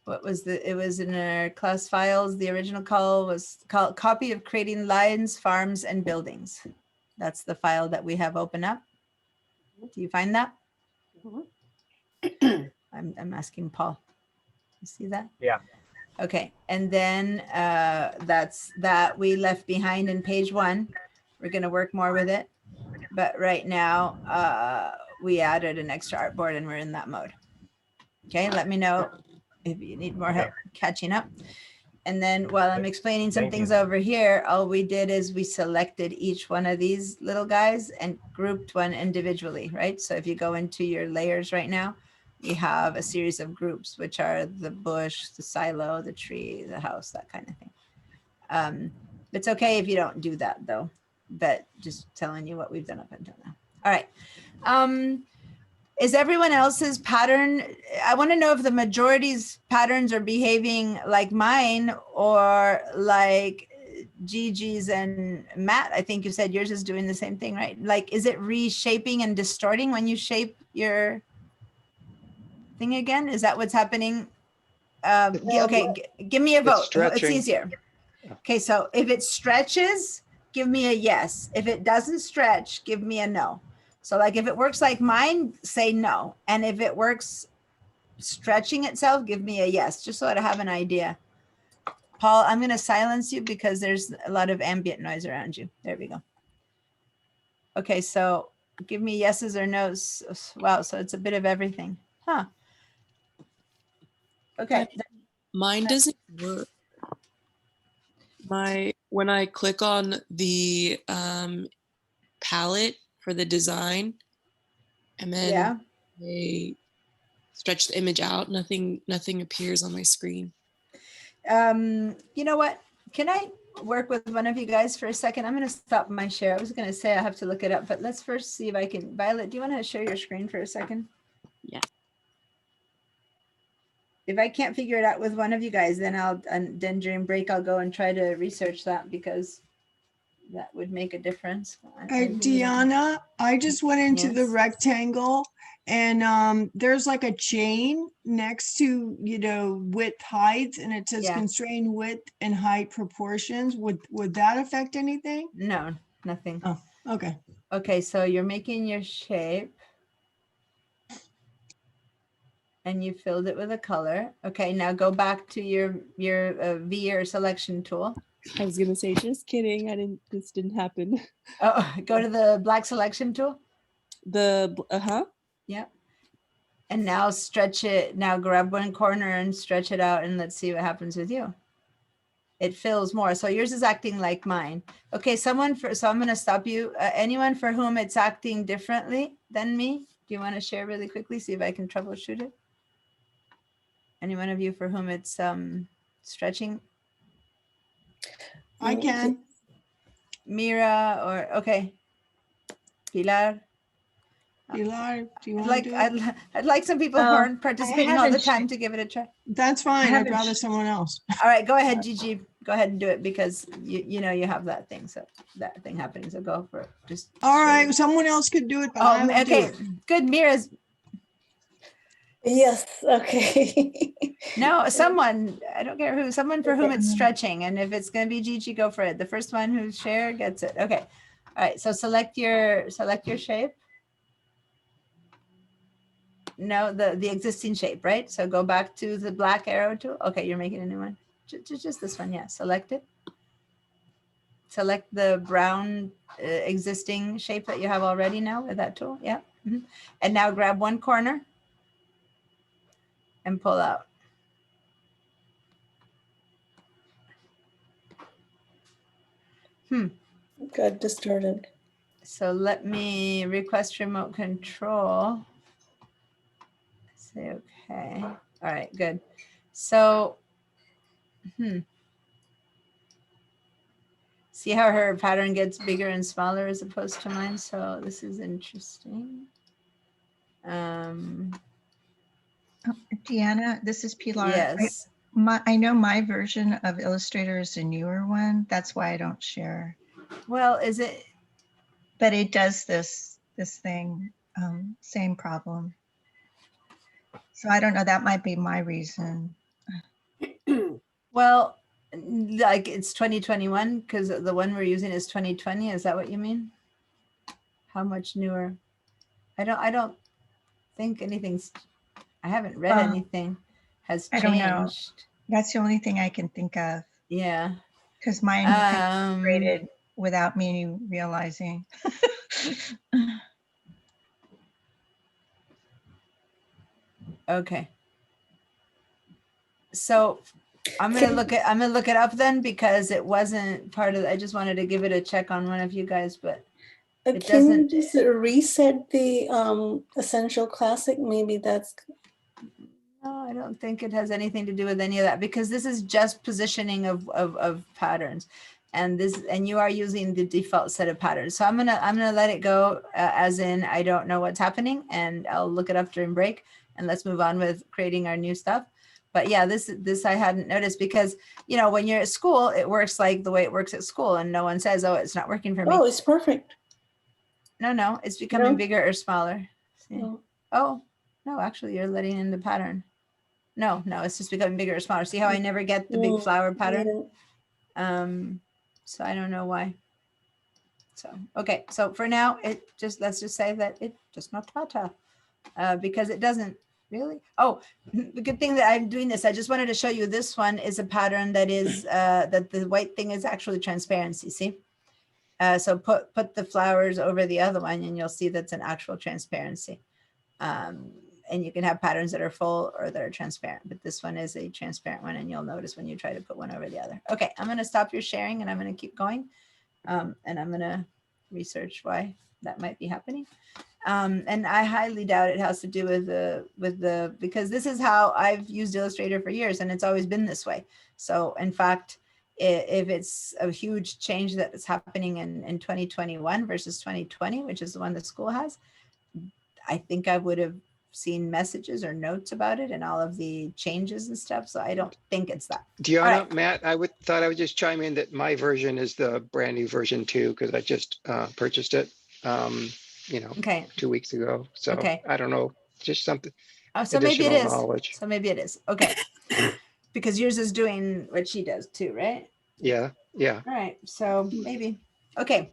it was in our class files. The original call was called copy of creating lines, farms, and buildings. That's the file that we have open up. Do you find that? I'm asking Paul. You see that? Yeah. Okay. And then that's that we left behind in page 1. We're going to work more with it. But right now we added an extra artboard and we're in that mode. Okay. Let me know if you need more help catching up. And then while I'm explaining some things over here, all we did is we selected each one of these little guys and grouped one individually, right? So if you go into your layers right now, you have a series of groups, which are the bush, the silo, the tree, the house, that kind of thing. It's okay if you don't do that though, but just telling you what we've done up until now. All right. Is everyone else's pattern? I want to know if the majority's patterns are behaving like mine or like Gigi's and Matt. I think you said yours is doing the same thing, right? Like, is it reshaping and distorting when you shape your thing again? Is that what's happening? Okay, give me a It's vote. It's stretching. easier. Okay, so if it stretches, give me a yes. If it doesn't stretch, give me a no. So like if it works like mine, say no. And if it works stretching itself, give me a yes, just so I have an idea. Paul, I'm going to silence you because there's a lot of ambient noise around you. There we go. Okay, so give me yeses or nos. Wow, so it's a bit of everything. Huh. Okay. Mine doesn't work. When I click on the palette for the design and then Yeah. I stretch the image out, nothing appears on my screen. You know what? Can I work with one of you guys for a second? I'm going to stop my share. I was going to say I have to look it up, but let's first see if I can. Violet, do you want to share your screen for a second? Yeah. If I can't figure it out with one of you guys, then then during break, I'll go and try to research that because that would make a difference. Deanna, I just went into the Yes. rectangle and there's like a chain next to, width height, and it says Yeah. constrain width and height proportions. Would that affect anything? No, nothing. Oh, okay. Okay, so you're making your shape. And you filled it with a color. Okay, now go back to your V or selection tool. I was gonna say, just kidding. This didn't happen. Oh, go to the black selection tool. Yep. And now stretch it. Now grab one corner and stretch it out, and let's see what happens with you. It fills more. So yours is acting like mine. Okay, so I'm going to stop you. Anyone for whom it's acting differently than me? Do you want to share really quickly? See if I can troubleshoot it. Any one of you for whom it's stretching? I can. Mira or okay. Pilar. Pilar, do you want to do it? I'd like some people who aren't participating all the haven't time to give it a try. That's fine. I'd haven't rather someone else. All right, go ahead, Gigi. Go ahead and do it because you have that thing. So that thing happening. So go for it. Just All show right, you. someone else could do it, but I Oh, will do okay. it. Good. Mira's Yes, okay. no, someone, I don't care who, someone for whom Okay. it's stretching. And if it's going to be Gigi, go for it. The first one who's share gets it. Okay. All right. So select your shape. No, the existing shape, right? So go back to the black arrow tool. Okay, you're making a new one. Just this one, yeah. Select it. Select the brown existing shape that you have already now with that tool. Yeah. Mhm. And now grab one corner and pull out. Got distorted. So let me request remote control. Say okay. All right, good. So, see how her pattern gets bigger and smaller as opposed to mine. So this is interesting. Deanna, this is Pilar. Yes. I know my version of Illustrator is a newer one. That's why I don't share. Well, is it? But it does this thing, same problem. So I don't know, that might be my reason. Well, like it's 2021 because the one we're using is 2020. Is that what you mean? How much newer? I don't think anything's. I haven't read anything has I changed. don't know. That's the only thing I can think of. Yeah. Because mine kind of created without me realizing. Okay. So I'm gonna look it up then because it wasn't part of. I just wanted to give it a check on one of you guys, but it Can you doesn't. just reset the Essential Classic? Maybe that's. No, I don't think it has anything to do with any of that because this is just positioning of patterns. and you are using the default set of patterns. So I'm gonna let it go as in I don't know what's happening, and I'll look it up during break, and let's move on with creating our new stuff. But yeah, this I hadn't noticed because, you know, when you're at school, it works like the way it works at school, and no one says, oh, it's not working for me. Oh, it's perfect. No, it's becoming No? bigger or smaller. See? Oh, Oh, no, actually you're letting in the pattern. No, it's just becoming bigger or smaller. See how I never get the big Mm, flower pattern? yeah. So I don't know why. So, okay. So for now, let's just say that it just not pata, because it doesn't really. Oh, the good thing that I'm doing this, I just wanted to show you this one is a pattern that is, that the white thing is actually transparency. See? So put the flowers over the other one and you'll see that's an actual transparency. And you can have patterns that are full or that are transparent, but this one is a transparent one, and you'll notice when you try to put one over the other. Okay, I'm going to stop your sharing and I'm going to keep going. And I'm going to research why that might be happening. And I highly doubt it has to do with the because this is how I've used Illustrator for years, and it's always been this way. So in fact, if it's a huge change that is happening in 2021 versus 2020, which is the one the school has, I think I would have seen messages or notes about it and all of the changes and stuff. So I don't think it's that. Diana, right. Matt, I would just chime in that my version is the brand new version too, because I just purchased it, you know, Okay. 2 weeks ago. So Okay. I don't know, just something Oh, so maybe it additional is. knowledge. So maybe it is. Okay. Because yours is doing what she does too, right? Yeah. All right. So maybe. Okay.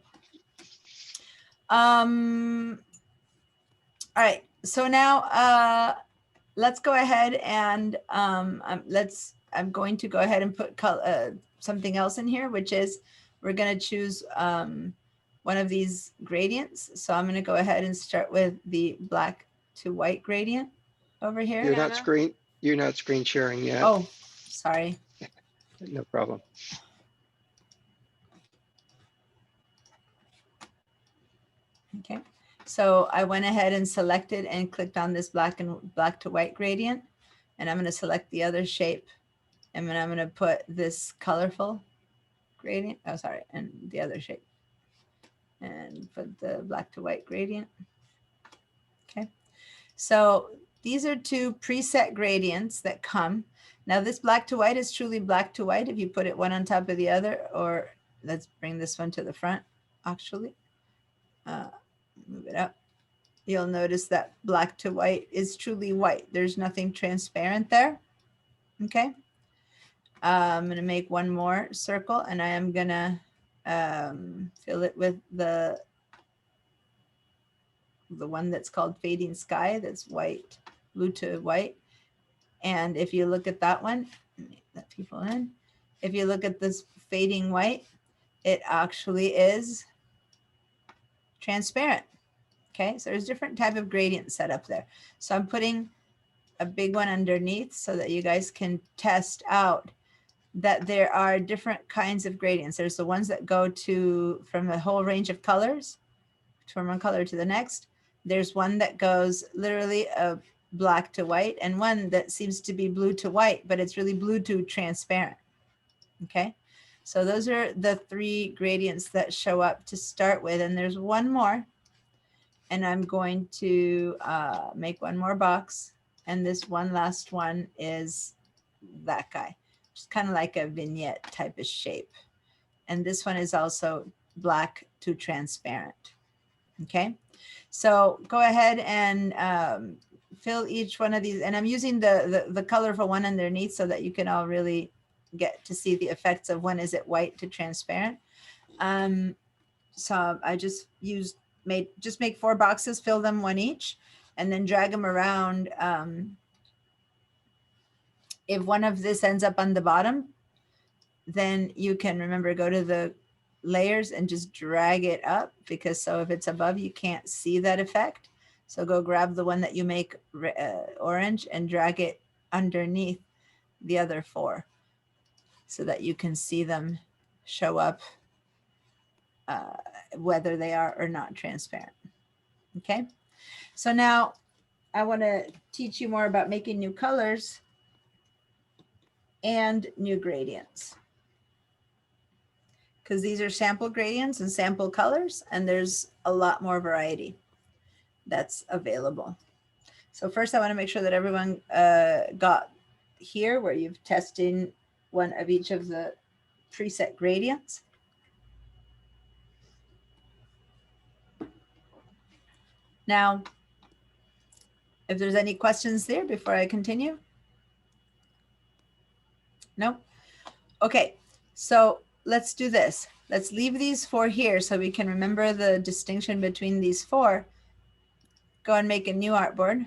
All right. So now let's go ahead and I'm going to go ahead and put something else in here, which is we're going to choose one of these gradients. So I'm going to go ahead and start with the black to white gradient over here. You're not screen sharing yet. Oh, sorry. No problem. Okay. So I went ahead and selected and clicked on this black to white gradient, and I'm going to select the other shape, and then I'm going to put this colorful gradient. Oh, sorry, and the other shape, and put the black to white gradient. Okay. So these are two preset gradients that come. Now this black to white is truly black to white if you put it one on top of the other, or let's bring this one to the front, actually. Move it up. You'll notice that black to white is truly white. There's nothing transparent there. Okay. I'm going to make one more circle, and I am going to fill it with the one that's called fading sky. That's white, blue to white. And if you look at that one, let people in. If you look at this fading white, it actually is transparent. Okay, so there's different type of gradients set up there. So I'm putting a big one underneath so that you guys can test out that there are different kinds of gradients. There's the ones that go to from a whole range of colors, from one color to the next. There's one that goes literally a black to white, and one that seems to be blue to white, but it's really blue to transparent. Okay, so those are the three gradients that show up to start with, and there's one more. And I'm going to make one more box. And this one last one is that guy. It's kind of like a vignette type of shape. And this one is also black to transparent. Okay. So go ahead and fill each one of these. And I'm using the colorful one underneath so that you can all really get to see the effects of when is it white to transparent. So I just make 4 boxes, fill them one each, and then drag them around. If one of this ends up on the bottom, then you can remember, go to the layers and just drag it up, because so if it's above, you can't see that effect. So go grab the one that you make orange and drag it underneath the other 4 so that you can see them show up whether they are or not transparent. Okay, so now I want to teach you more about making new colors and new gradients. because these are sample gradients and sample colors, and there's a lot more variety that's available. So first I want to make sure that everyone got here where you've tested one of each of the preset gradients. Now, if there's any questions there before I continue. No? Okay, so let's do this. Let's leave these 4 here so we can remember the distinction between these 4. Go and make a new artboard.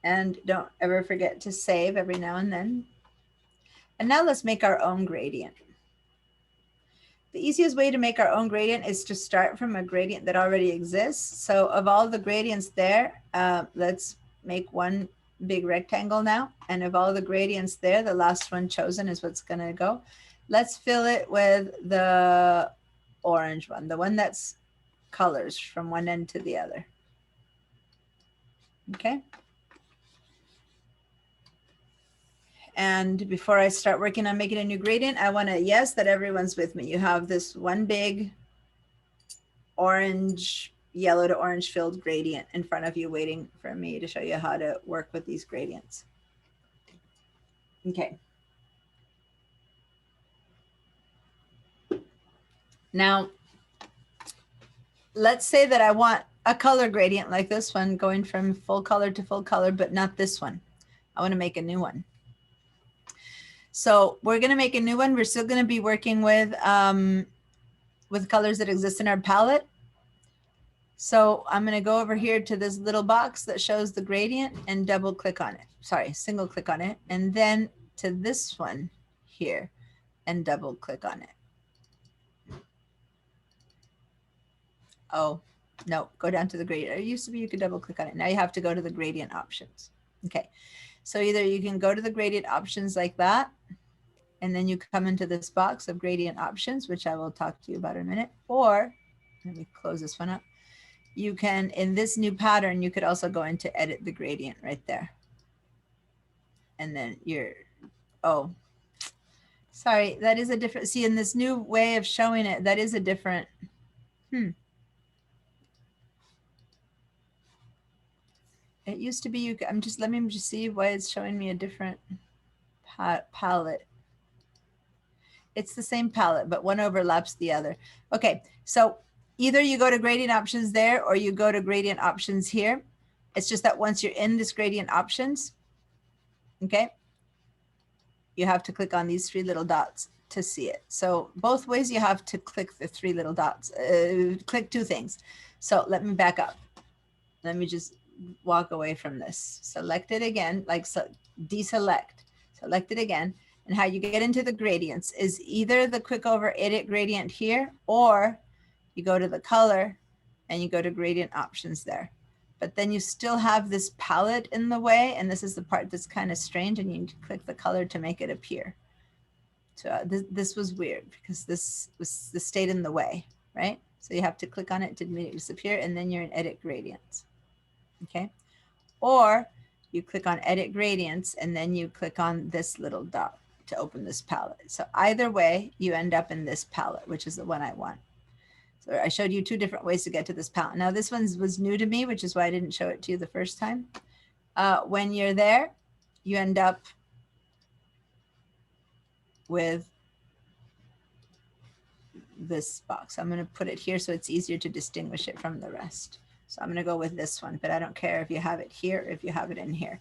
And don't ever forget to save every now and then. And now let's make our own gradient. The easiest way to make our own gradient is to start from a gradient that already exists. So of all the gradients there, let's make one big rectangle now. And of all the gradients there, the last one chosen is what's going to go. Let's fill it with the orange one, the one that's colors from one end to the other. Okay. And before I start working on making a new gradient, I want to, yes, that everyone's with me. You have this one big orange, yellow to orange filled gradient in front of you waiting for me to show you how to work with these gradients. Okay. Now, let's say that I want a color gradient like this one going from full color to full color, but not this one. I want to make a new one. So we're going to make a new one. We're still going to be working with colors that exist in our palette. So I'm going to go over here to this little box that shows the gradient and double click on it. Sorry, single click on it. And then to this one here and double click on it. Oh, no, go down to the gradient. It used to be you could double click on it. Now you have to go to the gradient options. Okay, so either you can go to the gradient options like that, and then you come into this box of gradient options, which I will talk to you about in a minute, or let me close this one up. You can, in this new pattern, you could also go into edit the gradient right there. And then you're, oh, sorry, that is a different, see in this new way of showing it, that is a different, It used to be, you. Let me just see why it's showing me a different palette. It's the same palette, but one overlaps the other. Okay, so either you go to gradient options there or you go to gradient options here. It's just that once you're in this gradient options, okay, you have to click on these 3 little dots to see it. So both ways you have to click the 3 little dots, click 2 things. So let me back up. Let me just walk away from this. Select it again, like so, deselect, select it again. And how you get into the gradients is either the quick over edit gradient here, or you go to the color and you go to gradient options there. But then you still have this palette in the way. And this is the part that's kind of strange. And you need to click the color to make it appear. So this was weird because this stayed in the way, right? So you have to click on it to make it disappear. And then you're in edit gradients. Okay. Or you click on edit gradients and then you click on this little dot to open this palette. So either way, you end up in this palette, which is the one I want. So I showed you 2 different ways to get to this palette. Now this one was new to me, which is why I didn't show it to you the first time. When you're there, you end up with this box. I'm going to put it here so it's easier to distinguish it from the rest. So I'm going to go with this one, but I don't care if you have it here, or if you have it in here.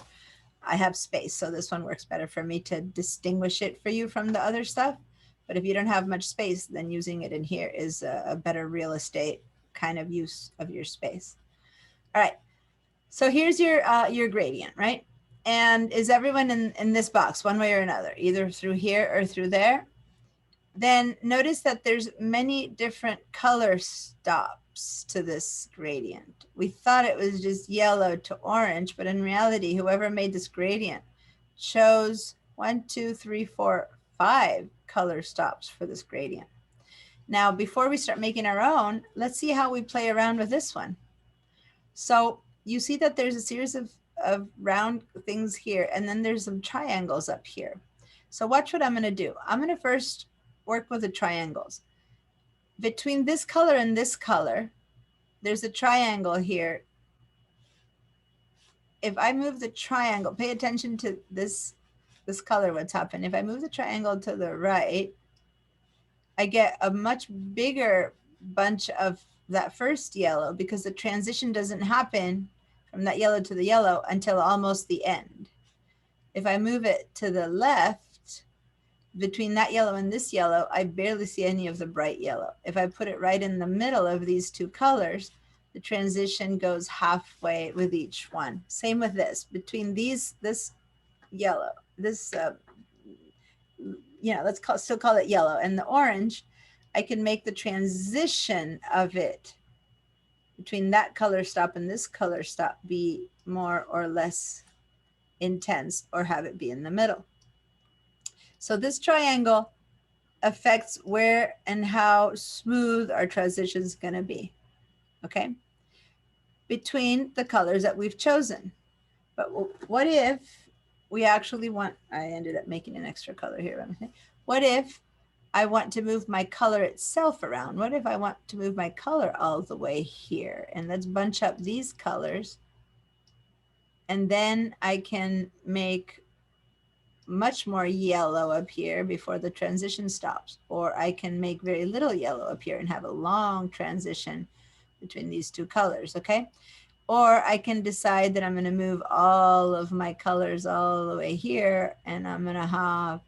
I have space, so this one works better for me to distinguish it for you from the other stuff. But if you don't have much space, then using it in here is a better real estate kind of use of your space. All right, so here's your gradient, right? And is everyone in this box one way or another, either through here or through there? Then notice that there's many different color stops to this gradient. We thought it was just yellow to orange, but in reality, whoever made this gradient chose 1, 2, 3, 4, 5 color stops for this gradient. Now, before we start making our own, let's see how we play around with this one. So you see that there's a series of round things here, and then there's some triangles up here. So watch what I'm going to do. I'm going to first work with the triangles. Between this color and this color, there's a triangle here. If I move the triangle, pay attention to this color, what's happened. If I move the triangle to the right, I get a much bigger bunch of that first yellow because the transition doesn't happen from that yellow to the yellow until almost the end. If I move it to the left, between that yellow and this yellow, I barely see any of the bright yellow. If I put it right in the middle of these two colors, the transition goes halfway with each one. Same with this. Between this yellow, this, still call it yellow, and the orange, I can make the transition of it between that color stop and this color stop be more or less intense, or have it be in the middle. So this triangle affects where and how smooth our transition is going to be, okay, between the colors that we've chosen. But what if we actually want, I ended up making an extra color here. What if I want to move my color itself around? What if I want to move my color all the way here? And let's bunch up these colors. And then I can make much more yellow up here before the transition stops. Or I can make very little yellow up here and have a long transition between these two colors, okay? Or I can decide that I'm going to move all of my colors all the way here, and I'm going to have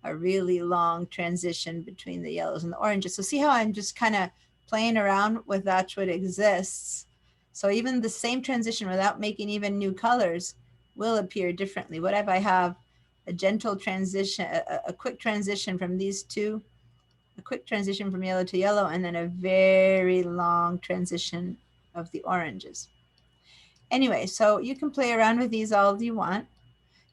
a really long transition between the yellows and the oranges. So see how I'm just kind of playing around with that's what exists. So even the same transition without making even new colors will appear differently. What if I have a gentle transition, a quick transition from these two, a quick transition from yellow to yellow, and then a very long transition of the oranges. Anyway, so you can play around with these all you want.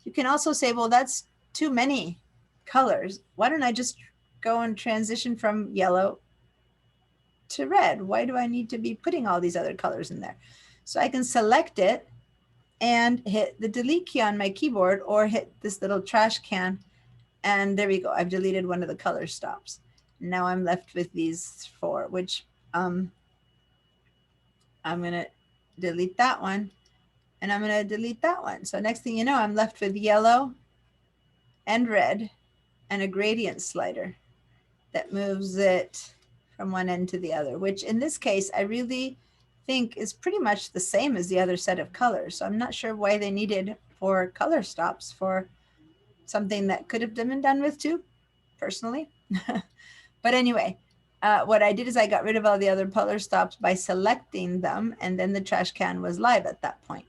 You can also say, well, that's too many colors. Why don't I just go and transition from yellow to red? Why do I need to be putting all these other colors in there? So I can select it and hit the delete key on my keyboard, or hit this little trash can, and there we go. I've deleted one of the color stops. Now I'm left with these four, which I'm going to delete that one, and I'm going to delete that one. So next thing you know, I'm left with yellow and red and a gradient slider that moves it from one end to the other, which in this case, I really think is pretty much the same as the other set of colors. So I'm not sure why they needed 4 color stops for something that could have been done with 2, personally. But anyway, what I did is I got rid of all the other color stops by selecting them, and then the trash can was live at that point.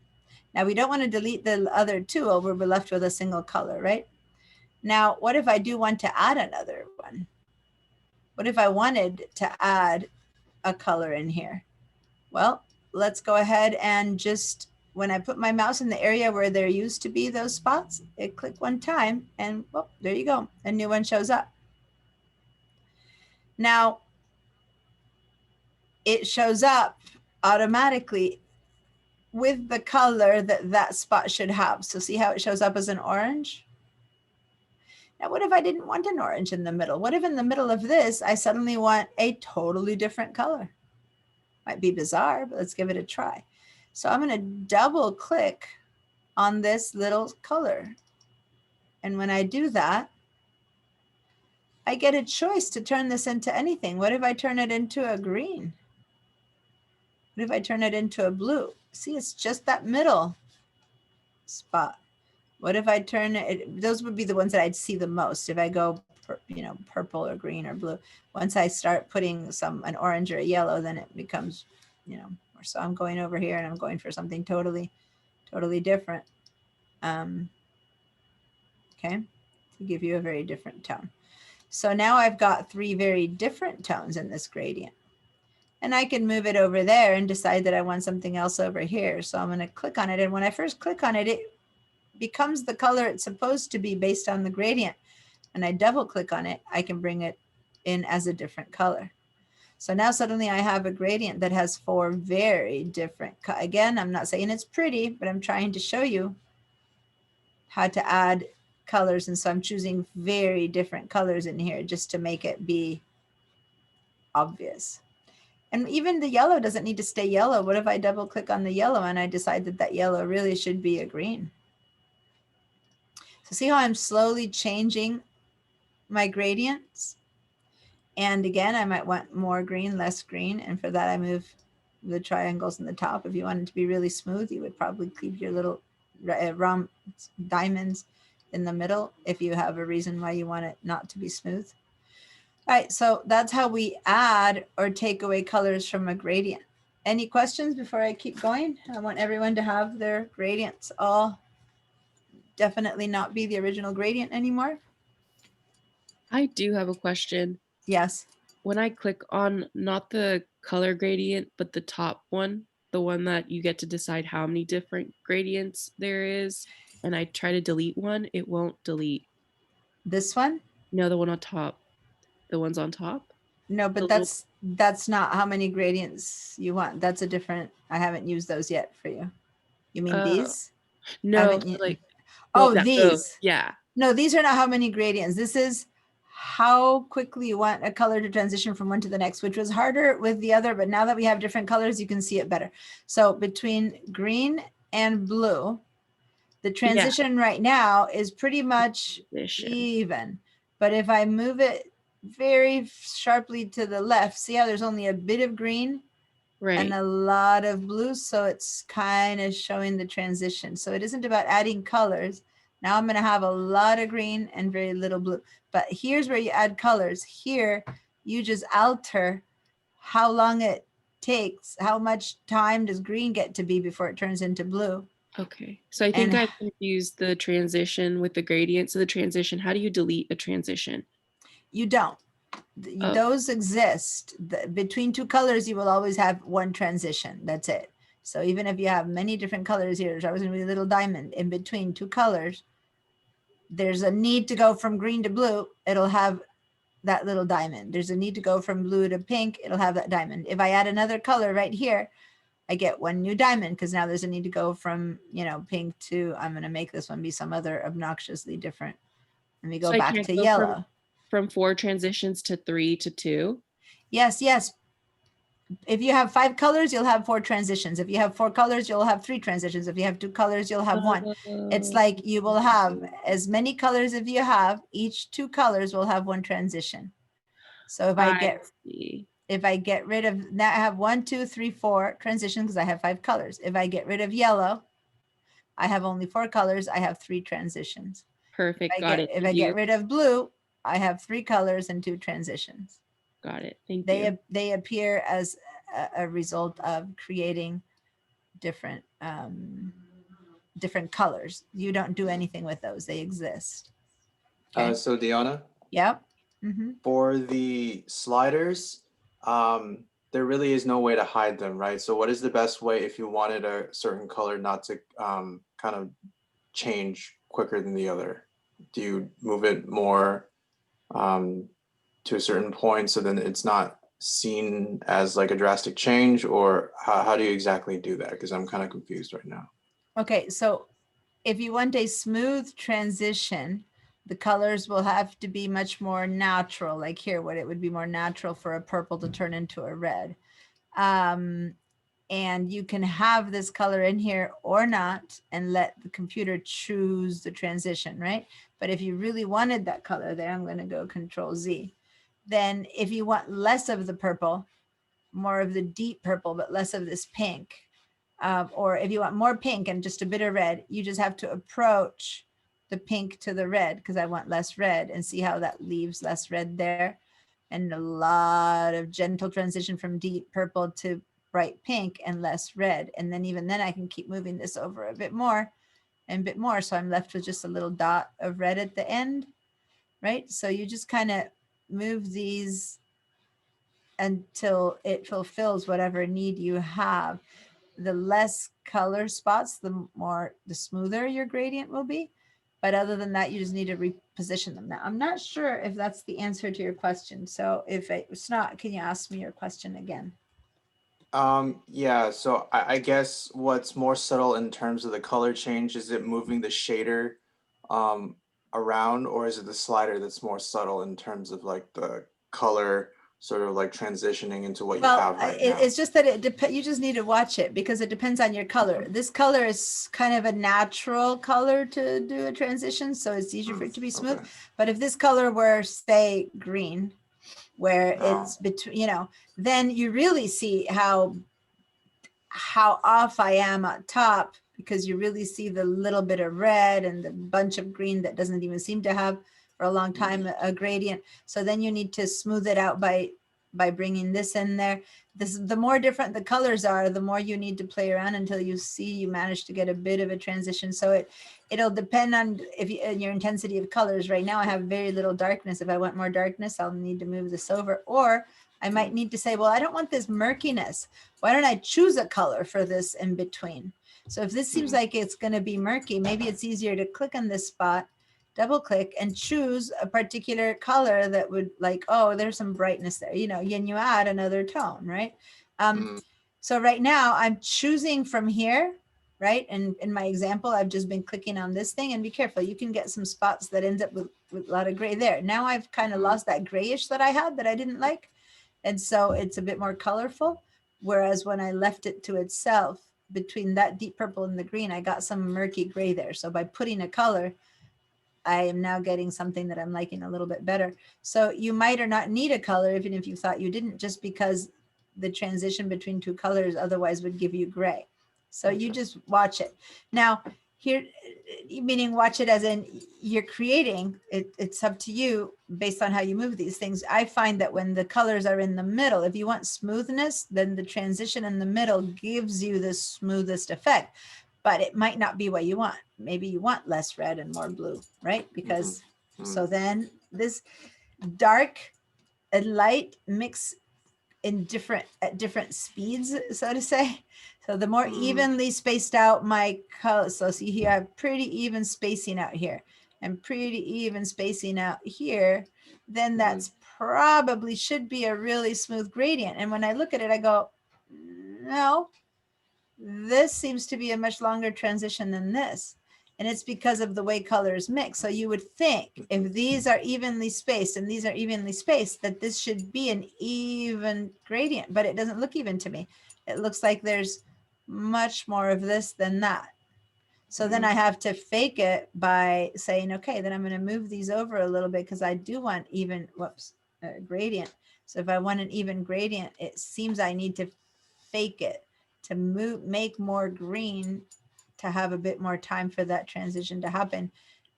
Now we don't want to delete the other 2, or we're left with a single color, right? Now, what if I do want to add another one? What if I wanted to add a color in here? Well, let's go ahead and just, when I put my mouse in the area where there used to be those spots, I click one time and well, there you go. A new one shows up. Now, it shows up automatically with the color that that spot should have. So see how it shows up as an orange? Now, what if I didn't want an orange in the middle? What if in the middle of this, I suddenly want a totally different color? Might be bizarre, but let's give it a try. So I'm going to double click on this little color. And when I do that, I get a choice to turn this into anything. What if I turn it into a green? What if I turn it into a blue? See, it's just that middle spot. What if I turn it, those would be the ones that I'd see the most if I go, purple or green or blue. Once I start putting an orange or a yellow, then it becomes, so I'm going over here and I'm going for something totally different. Okay, to give you a very different tone. So now I've got 3 very different tones in this gradient. And I can move it over there and decide that I want something else over here. So I'm going to click on it. And when I first click on it, it becomes the color it's supposed to be based on the gradient. And I double click on it, I can bring it in as a different color. So now suddenly I have a gradient that has 4 very different, again, I'm not saying it's pretty, but I'm trying to show you how to add colors. And so I'm choosing very different colors in here just to make it be obvious. And even the yellow doesn't need to stay yellow. What if I double click on the yellow and I decide that that yellow really should be a green? So see how I'm slowly changing my gradients? And again, I might want more green, less green. And for that, I move the triangles in the top. If you want it to be really smooth, you would probably keep your little round diamonds in the middle if you have a reason why you want it not to be smooth. All right, so that's how we add or take away colors from a gradient. Any questions before I keep going? I want everyone to have their gradients all definitely not be the original gradient anymore. I do have a question. Yes. When I click on not the color gradient, but the top one, the one that you get to decide how many different gradients there is, and I try to delete one, it won't delete. This one? No, the one on top. The ones on top. No, but The little- that's not how many gradients you want. That's a different, I haven't used those yet for you. You mean these? No, haven't so u- like Oh, yeah, these. yeah. No, these are not how many gradients. This is how quickly you want a color to transition from one to the next, which was harder with the other, but now that we have different colors, you can see it better. So between green and blue, the transition right now is pretty much Transition. even. But if I move it very sharply to the left, see how there's only a bit of green Right. and a lot of blue, so it's kind of showing the transition. So it isn't about adding colors. Now I'm going to have a lot of green and very little blue. But here's where you add colors. Here, you just alter how long it takes. How much time does green get to be before it turns into blue? Okay. So I think And- I confused the transition with the gradient. So the transition, how do you delete a transition? You don't. Oh. Those exist. Between two colors, you will always have one transition. That's it. So even if you have many different colors here, there's always going to be a little diamond in between two colors. There's a need to go from green to blue. It'll have that little diamond. There's a need to go from blue to pink. It'll have that diamond. If I add another color right here, I get one new diamond because now there's a need to go from, pink to, I'm going to make this one be some other obnoxiously different. Let me go So I back can't to go yellow. From 4 transitions to 3 to 2. Yes, yes. If you have 5 colors, you'll have 4 transitions. If you have 4 colors, you'll have 3 transitions. If you have 2 colors, you'll have 1. It's like you will have as many colors as you have. Each 2 colors will have 1 transition. So if I get rid of, now I have 1, 2, 3, 4 transitions because I have 5 colors. If I get rid of yellow, I have only 4 colors. I have 3 transitions. Perfect. If I get rid of blue, I have 3 colors and 2 transitions. Got it. Thank you. They appear as a result of creating different different colors. You don't do anything with those; they exist. Okay. So Deanna, Yep. for the sliders, there really is no way to hide them, right? So what is the best way if you wanted a certain color not to kind of change quicker than the other? Do you move it more to a certain point so then it's not seen as like a drastic change, or how do you exactly do that? Because I'm kind of confused right now. Okay, so if you want a smooth transition, the colors will have to be much more natural, like here, what it would be more natural for a purple to turn into a red. And you can have this color in here or not and let the computer choose the transition, right? But if you really wanted that color there, I'm going to go Control Z. Then if you want less of the purple, more of the deep purple, but less of this pink, or if you want more pink and just a bit of red, you just have to approach the pink to the red because I want less red, and see how that leaves less red there. And a lot of gentle transition from deep purple to bright pink and less red. And then even then I can keep moving this over a bit more and a bit more. So I'm left with just a little dot of red at the end, right? So you just kind of move these until it fulfills whatever need you have. The less color spots, the smoother your gradient will be. But other than that, you just need to reposition them. Now, I'm not sure if that's the answer to your question. So if it's not, can you ask me your question again? Yeah, so I guess what's more subtle in terms of the color change is it moving the shader around, or is it the slider that's more subtle in terms of like the color sort of like transitioning into what you Well, have right now? it's just that you just need to watch it because it depends on your color. This color is kind of a natural color to do a transition, so it's easier for it to be smooth. Okay. But if this color were, say, green, where Oh. it's between, then you really see how off I am at top, because you really see the little bit of red and the bunch of green that doesn't even seem to have for a long time a gradient. So then you need to smooth it out by bringing this in there. The more different the colors are, the more you need to play around until you see you manage to get a bit of a transition. So it'll depend on your intensity of colors. Right now I have very little darkness. If I want more darkness, I'll need to move this over, or I might need to say, well, I don't want this murkiness. Why don't I choose a color for this in between? So if this seems like it's going to be murky, maybe it's easier to click on this spot, double click, and choose a particular color that would, like, oh, there's some brightness there, and you add another tone, right? So right now I'm choosing from here, right? And in my example, I've just been clicking on this thing, and be careful. You can get some spots that end up with a lot of gray there. Now I've kind of lost that grayish that I had that I didn't like. And so it's a bit more colorful. Whereas when I left it to itself, between that deep purple and the green, I got some murky gray there. So by putting a color, I am now getting something that I'm liking a little bit better. So you might or not need a color, even if you thought you didn't, just because the transition between two colors otherwise would give you gray. So you just watch it. Now, here, meaning watch it as in you're creating, it's up to you based on how you move these things. I find that when the colors are in the middle, if you want smoothness, then the transition in the middle gives you the smoothest effect, but it might not be what you want. Maybe you want less red and more blue, right? Because so then this dark and light mix at different speeds, so to say. So the more evenly spaced out my color, so see here, I have pretty even spacing out here and pretty even spacing out here, then that's probably should be a really smooth gradient. And when I look at it, I go, no, this seems to be a much longer transition than this. And it's because of the way colors mix. So you would think if these are evenly spaced and these are evenly spaced, that this should be an even gradient, but it doesn't look even to me. It looks like there's much more of this than that. So then I have to fake it by saying, okay, then I'm going to move these over a little bit because I do want even, gradient. So if I want an even gradient, it seems I need to fake it to make more green, to have a bit more time for that transition to happen,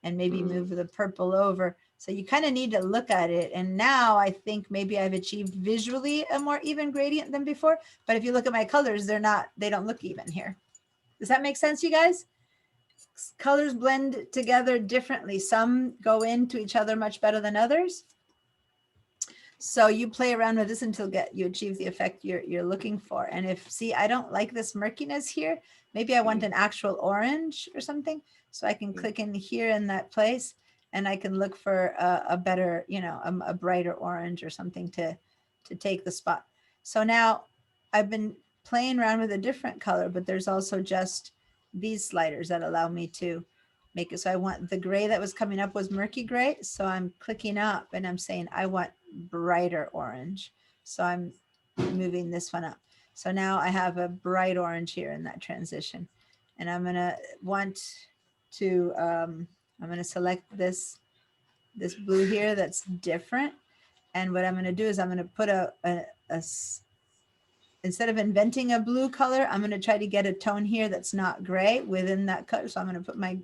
and maybe move the purple over. So you kind of need to look at it. And now I think maybe I've achieved visually a more even gradient than before. But if you look at my colors, they don't look even here. Does that make sense, you guys? Colors blend together differently. Some go into each other much better than others. So you play around with this until you achieve the effect you're looking for. And if, see, I don't like this murkiness here. Maybe I want an actual orange or something. So I can click in here in that place and I can look for a better, a brighter orange or something to take the spot. So now I've been playing around with a different color, but there's also just these sliders that allow me to make it. So I want the gray that was coming up was murky gray. So I'm clicking up and I'm saying, I want brighter orange. So I'm moving this one up. So now I have a bright orange here in that transition. And I'm going to want to, I'm going to select this blue here that's different. And what I'm going to do is I'm going to put instead of inventing a blue color, I'm going to try to get a tone here that's not gray within that color. So I'm going to put my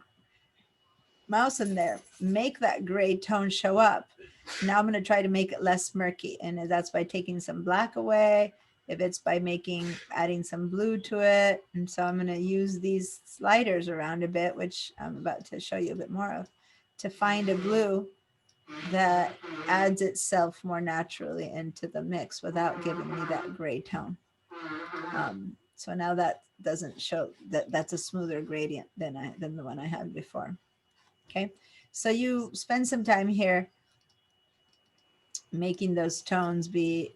mouse in there, make that gray tone show up. Now I'm going to try to make it less murky. And that's by taking some black away. If it's by adding some blue to it. And so I'm going to use these sliders around a bit, which I'm about to show you a bit more of, to find a blue that adds itself more naturally into the mix without giving me that gray tone. So now that doesn't show that's a smoother gradient than the one I had before. Okay, so you spend some time here making those tones be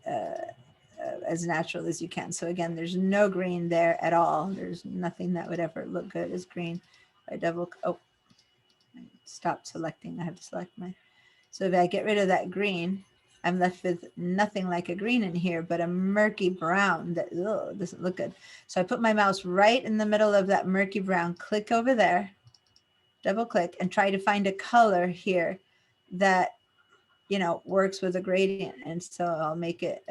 as natural as you can. So again, there's no green there at all. There's nothing that would ever look good as green. I stopped selecting. I have to select my, so if I get rid of that green, I'm left with nothing like a green in here, but a murky brown that doesn't look good. So I put my mouse right in the middle of that murky brown, click over there, double click, and try to find a color here that, you know, works with a gradient. And so I'll make it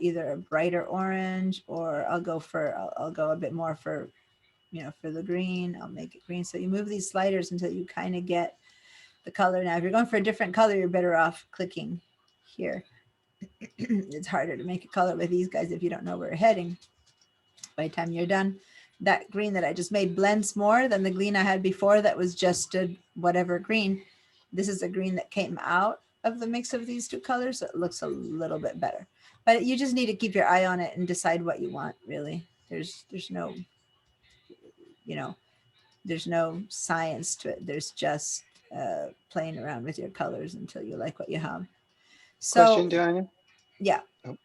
either a brighter orange, or I'll go a bit more for, you know, for the green. I'll make it green. So you move these sliders until you kind of get the color. Now, if you're going for a different color, you're better off clicking here. It's harder to make a color with these guys if you don't know where you're heading. By the time you're done, that green that I just made blends more than the green I had before that was just a whatever green. This is a green that came out of the mix of these two colors, so it looks a little bit better. But you just need to keep your eye on it and decide what you want, really. There's no, you know, there's no science to it. There's just playing around with your colors until you like what you have. So, Question, Diana? yeah. Oh.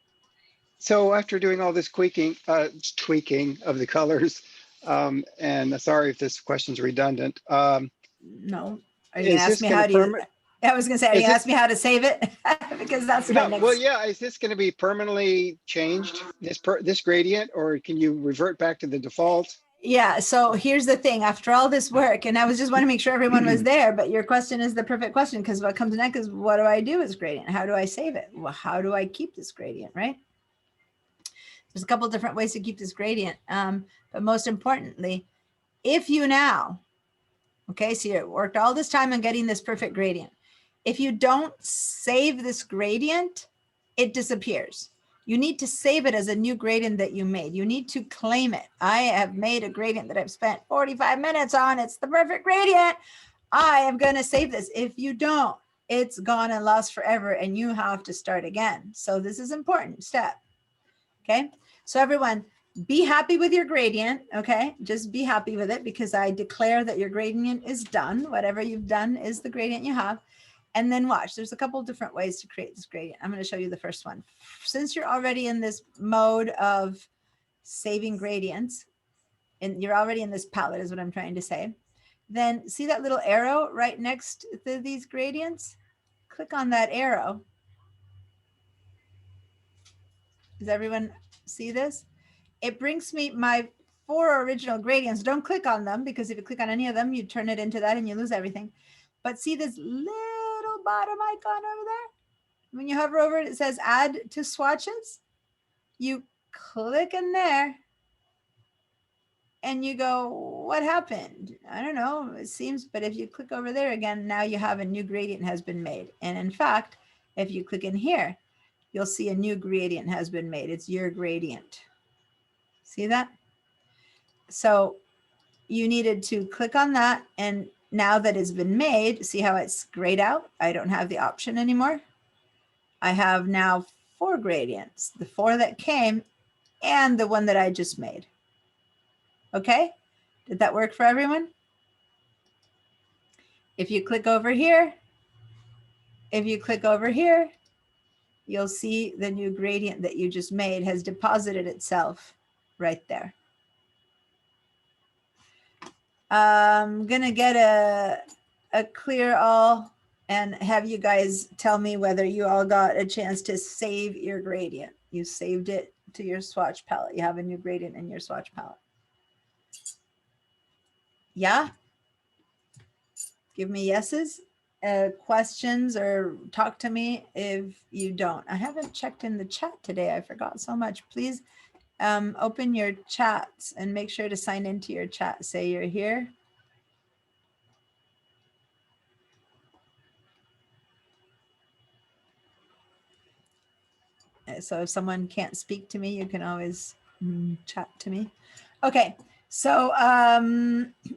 So after doing all this tweaking of the colors, and sorry if this question's redundant. No. Are you going Is to ask this me going how to do you, I was going to say, are you is going to this ask me how to save it? Because that's my no, next. well, yeah, is this going to be permanently changed, this gradient, or can you revert back to the default? Yeah. So here's the thing, after all this work, and I was just want to make sure everyone was there, but your question is the perfect question, because what comes next is, what do I do with this gradient? How do I save it? Well, how do I keep this gradient, right? There's a couple of different ways to keep this gradient. But most importantly, if you now, okay, so you worked all this time on getting this perfect gradient. If you don't save this gradient, it disappears. You need to save it as a new gradient that you made. You need to claim it. I have made a gradient that I've spent 45 minutes on. It's the perfect gradient. I am going to save this. If you don't, it's gone and lost forever, and you have to start again. So this is an important step. Okay. So everyone, be happy with your gradient. Okay. Just be happy with it, because I declare that your gradient is done. Whatever you've done is the gradient you have. And then watch, there's a couple different ways to create this gradient. I'm going to show you the first one. Since you're already in this mode of saving gradients, and you're already in this palette is what I'm trying to say, then see that little arrow right next to these gradients? Click on that arrow. Does everyone see this? It brings me my 4 original gradients. Don't click on them, because if you click on any of them, you turn it into that and you lose everything. But see this little bottom icon over there? When you hover over it, it says add to swatches. You click in there and you go, what happened? I don't know, it seems, but if you click over there again, now you have a new gradient has been made. And in fact, if you click in here, you'll see a new gradient has been made. It's your gradient. See that? So you needed to click on that, and now that it's been made, see how it's grayed out? I don't have the option anymore. I have now 4 gradients, the 4 that came and the one that I just made. Okay, did that work for everyone? If you click over here, you'll see the new gradient that you just made has deposited itself right there. I'm gonna get a clear all and have you guys tell me whether you all got a chance to save your gradient. You saved it to your swatch palette. You have a new gradient in your swatch palette. Yeah? Give me yeses, questions, or talk to me if you don't. I haven't checked in the chat today. I forgot so much. Please open your chats and make sure to sign into your chat. Say you're here. So if someone can't speak to me, you can always chat to me. Okay, so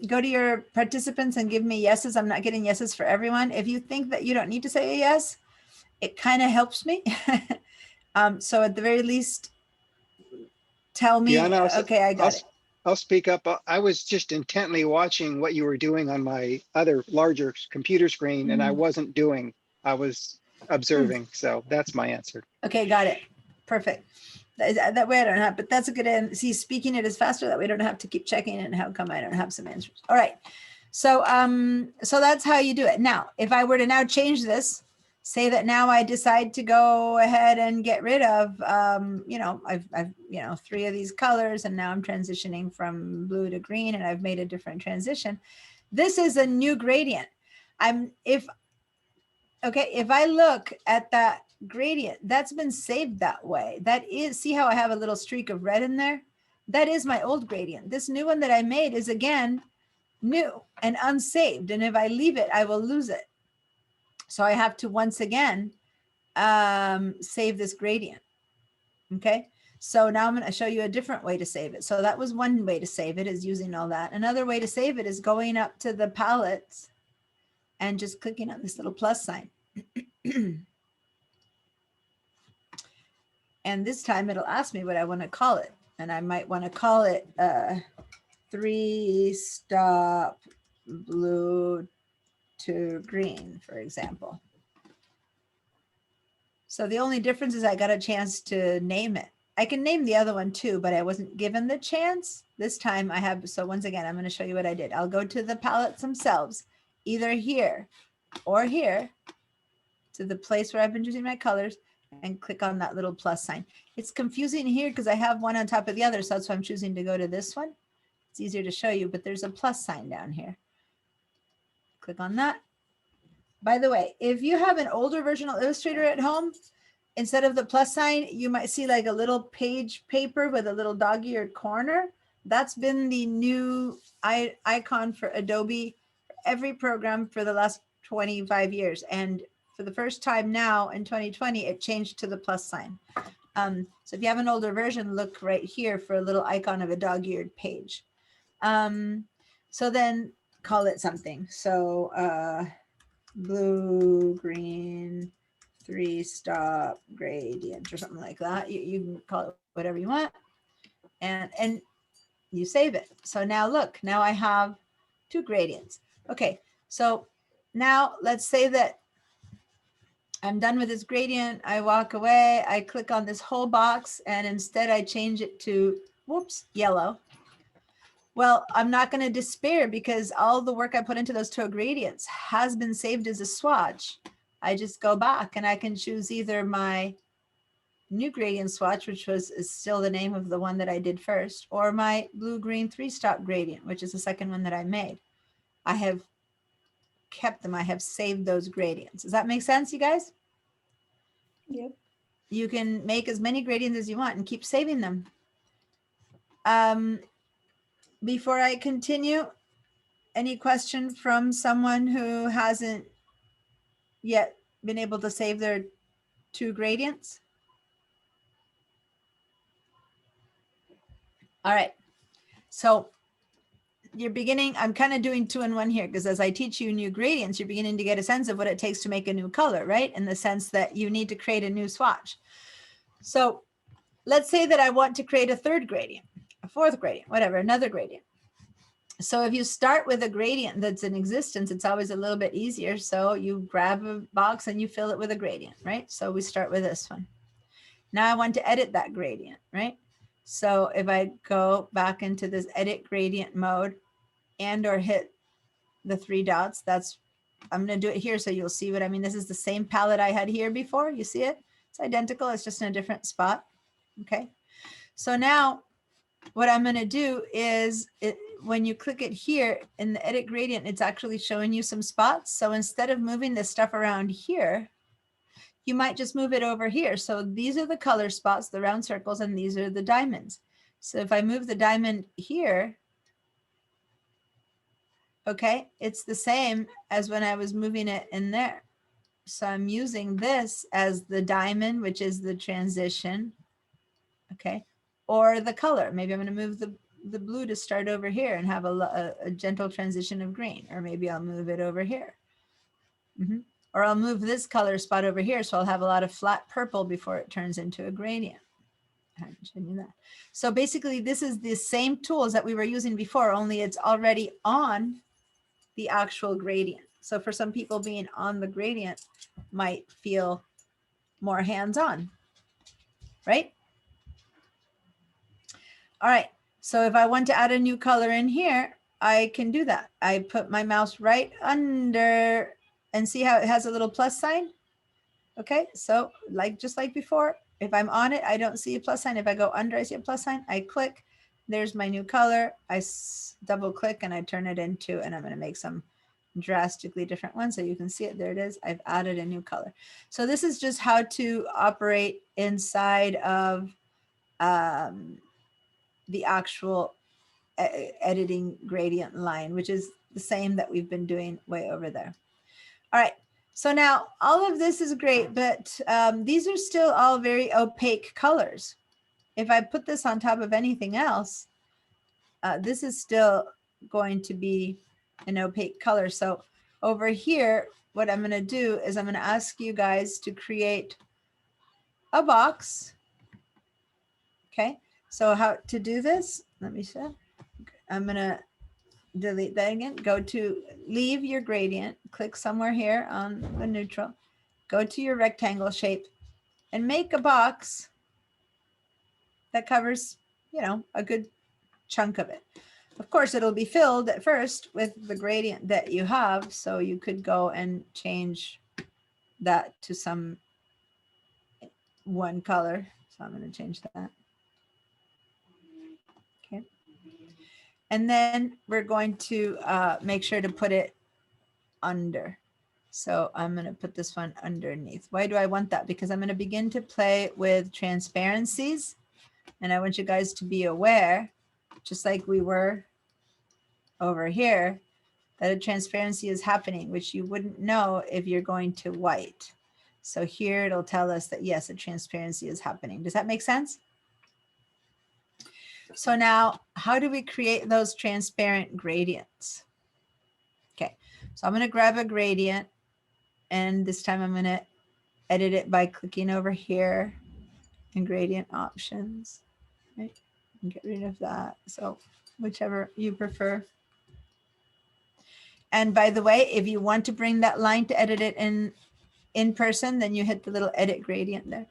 go to your participants and give me yeses. I'm not getting yeses for everyone. If you think that you don't need to say a yes, it kind of helps me. So at the very least, tell me, Diana, okay, I got it. I'll speak up. I was just intently watching what you were doing on my other larger computer screen, and I wasn't doing, I was observing. So that's my answer. Okay, got it. Perfect. That way I don't have, but that's a good end. See, speaking it is faster. That way I don't have to keep checking and how come I don't have some answers. All right. So that's how you do it. Now, if I were to now change this, say that now I decide to go ahead and get rid of, I've 3 of these colors, and now I'm transitioning from blue to green, and I've made a different transition. This is a new gradient. If I look at that gradient, that's been saved that way. That is, see how I have a little streak of red in there? That is my old gradient. This new one that I made is again new and unsaved. And if I leave it, I will lose it. So I have to once again save this gradient. Okay. So now I'm going to show you a different way to save it. So that was one way to save it, is using all that. Another way to save it is going up to the palettes and just clicking on this little plus sign. And this time it'll ask me what I want to call it. And I might want to call it 3-stop blue to green, for example. So the only difference is I got a chance to name it. I can name the other one too, but I wasn't given the chance. This time I have, so once again, I'm going to show you what I did. I'll go to the palettes themselves, either here or here, to the place where I've been using my colors, and click on that little plus sign. It's confusing here because I have one on top of the other, so that's why I'm choosing to go to this one. It's easier to show you, but there's a plus sign down here. Click on that. By the way, if you have an older version of Illustrator at home, instead of the plus sign, you might see like a little page paper with a little dog-eared corner. That's been the new icon for Adobe, every program for the last 25 years. And for the first time now in 2020, it changed to the plus sign. So if you have an older version, look right here for a little icon of a dog-eared page. So then call it something. So blue, green, 3-stop gradient or something like that. You can call it whatever you want, and you save it. So now look, now I have 2 gradients. Okay, so now let's say that I'm done with this gradient. I walk away, I click on this whole box, and instead I change it to, whoops, yellow. Well, I'm not going to despair because all the work I put into those 2 gradients has been saved as a swatch. I just go back and I can choose either my new gradient swatch, which is still the name of the one that I did first, or my blue-green 3-stop gradient, which is the second one that I made. I have kept them. I have saved those gradients. Does that make sense, you guys? Yep. You can make as many gradients as you want and keep saving them. Before I continue, any question from someone who hasn't yet been able to save their 2 gradients? All right. So you're beginning, I'm kind of doing 2 in 1 here, because as I teach you new gradients, you're beginning to get a sense of what it takes to make a new color, right? In the sense that you need to create a new swatch. So let's say that I want to create a 3rd gradient, a 4th gradient, whatever, another gradient. So if you start with a gradient that's in existence, it's always a little bit easier. So you grab a box and you fill it with a gradient, right? So we start with this one. Now I want to edit that gradient, right? So if I go back into this edit gradient mode and or hit the 3 dots, I'm going to do it here so you'll see what I mean. This is the same palette I had here before. You see it? It's identical. It's just in a different spot. Okay. So now what I'm going to do is when you click it here in the edit gradient, it's actually showing you some spots. So instead of moving this stuff around here, you might just move it over here. So these are the color spots, the round circles, and these are the diamonds. So if I move the diamond here, okay, it's the same as when I was moving it in there. So I'm using this as the diamond, which is the transition, okay, or the color. Maybe I'm going to move the blue to start over here and have a gentle transition of green, or maybe I'll move it over here. Or I'll move this color spot over here, so I'll have a lot of flat purple before it turns into a gradient. I haven't shown you that. So basically, this is the same tools that we were using before, only it's already on the actual gradient. So for some people, being on the gradient might feel more hands-on, right? All right. So if I want to add a new color in here, I can do that. I put my mouse right under and see how it has a little plus sign. Okay, so just like before, if I'm on it, I don't see a plus sign. If I go under, I see a plus sign. I click, there's my new color. I double click and I turn it into, and I'm going to make some drastically different ones so you can see it. There it is. I've added a new color. So this is just how to operate inside of the actual editing gradient line, which is the same that we've been doing way over there. All right. So now all of this is great, but these are still all very opaque colors. If I put this on top of anything else, this is still going to be an opaque color. So over here, what I'm going to do is I'm going to ask you guys to create a box. Okay. So how to do this? Let me show. I'm going to delete that again. Go to leave your gradient, click somewhere here on the neutral, go to your rectangle shape and make a box that covers, a good chunk of it. Of course, it'll be filled at first with the gradient that you have. So you could go and change that to some one color. So I'm going to change that. Okay. And then we're going to make sure to put it under. So I'm going to put this one underneath. Why do I want that? Because I'm going to begin to play with transparencies. And I want you guys to be aware, just like we were over here, that a transparency is happening, which you wouldn't know if you're going to white. So here it'll tell us that, yes, a transparency is happening. Does that make sense? So now, how do we create those transparent gradients? Okay, so I'm going to grab a gradient, and this time I'm going to edit it by clicking over here in gradient options. Right? And get rid of that. So whichever you prefer. And by the way, if you want to bring that line to edit it in person, then you hit the little edit gradient there.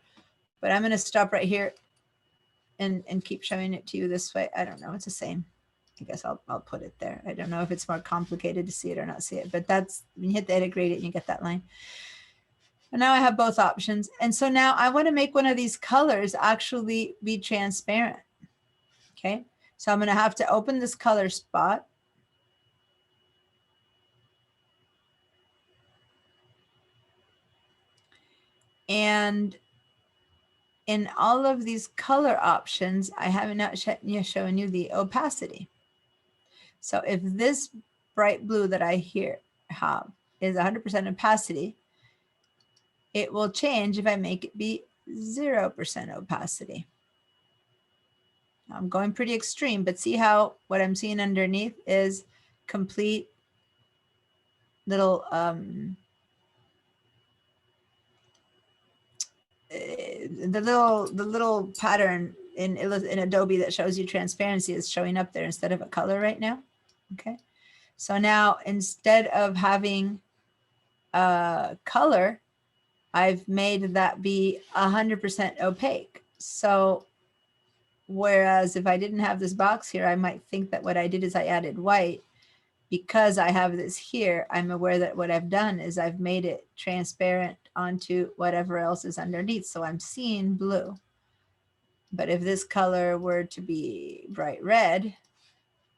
But I'm going to stop right here and keep showing it to you this way. I don't know. It's the same. I guess I'll put it there. I don't know if it's more complicated to see it or not see it, but that's when you hit the edit gradient, you get that line. And now I have both options. And so now I want to make one of these colors actually be transparent. Okay. So I'm going to have to open this color spot. And in all of these color options, I have not shown you the opacity. So if this bright blue that I have is 100% opacity, it will change if I make it be 0% opacity. I'm going pretty extreme, but see how what I'm seeing underneath is complete little the little pattern in Adobe that shows you transparency is showing up there instead of a color right now. Okay, so now instead of having a color, I've made that be 100% opaque. So whereas if I didn't have this box here, I might think that what I did is I added white. Because I have this here, I'm aware that what I've done is I've made it transparent onto whatever else is underneath. So I'm seeing blue. But if this color were to be bright red,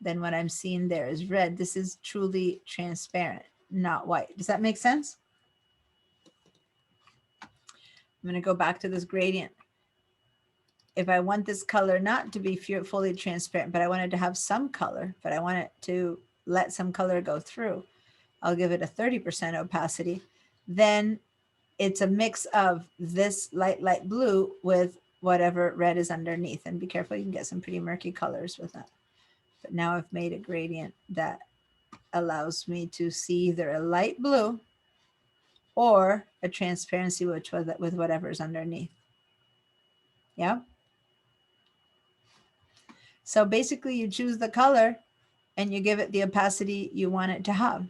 then what I'm seeing there is red. This is truly transparent, not white. Does that make sense? I'm going to go back to this gradient. If I want this color not to be fully transparent, but I want it to have some color, but I want it to let some color go through, I'll give it a 30% opacity. Then it's a mix of this light blue with whatever red is underneath. And be careful, you can get some pretty murky colors with that. But now I've made a gradient that allows me to see either a light blue or a transparency with whatever is underneath. Yeah. So basically you choose the color and you give it the opacity you want it to have.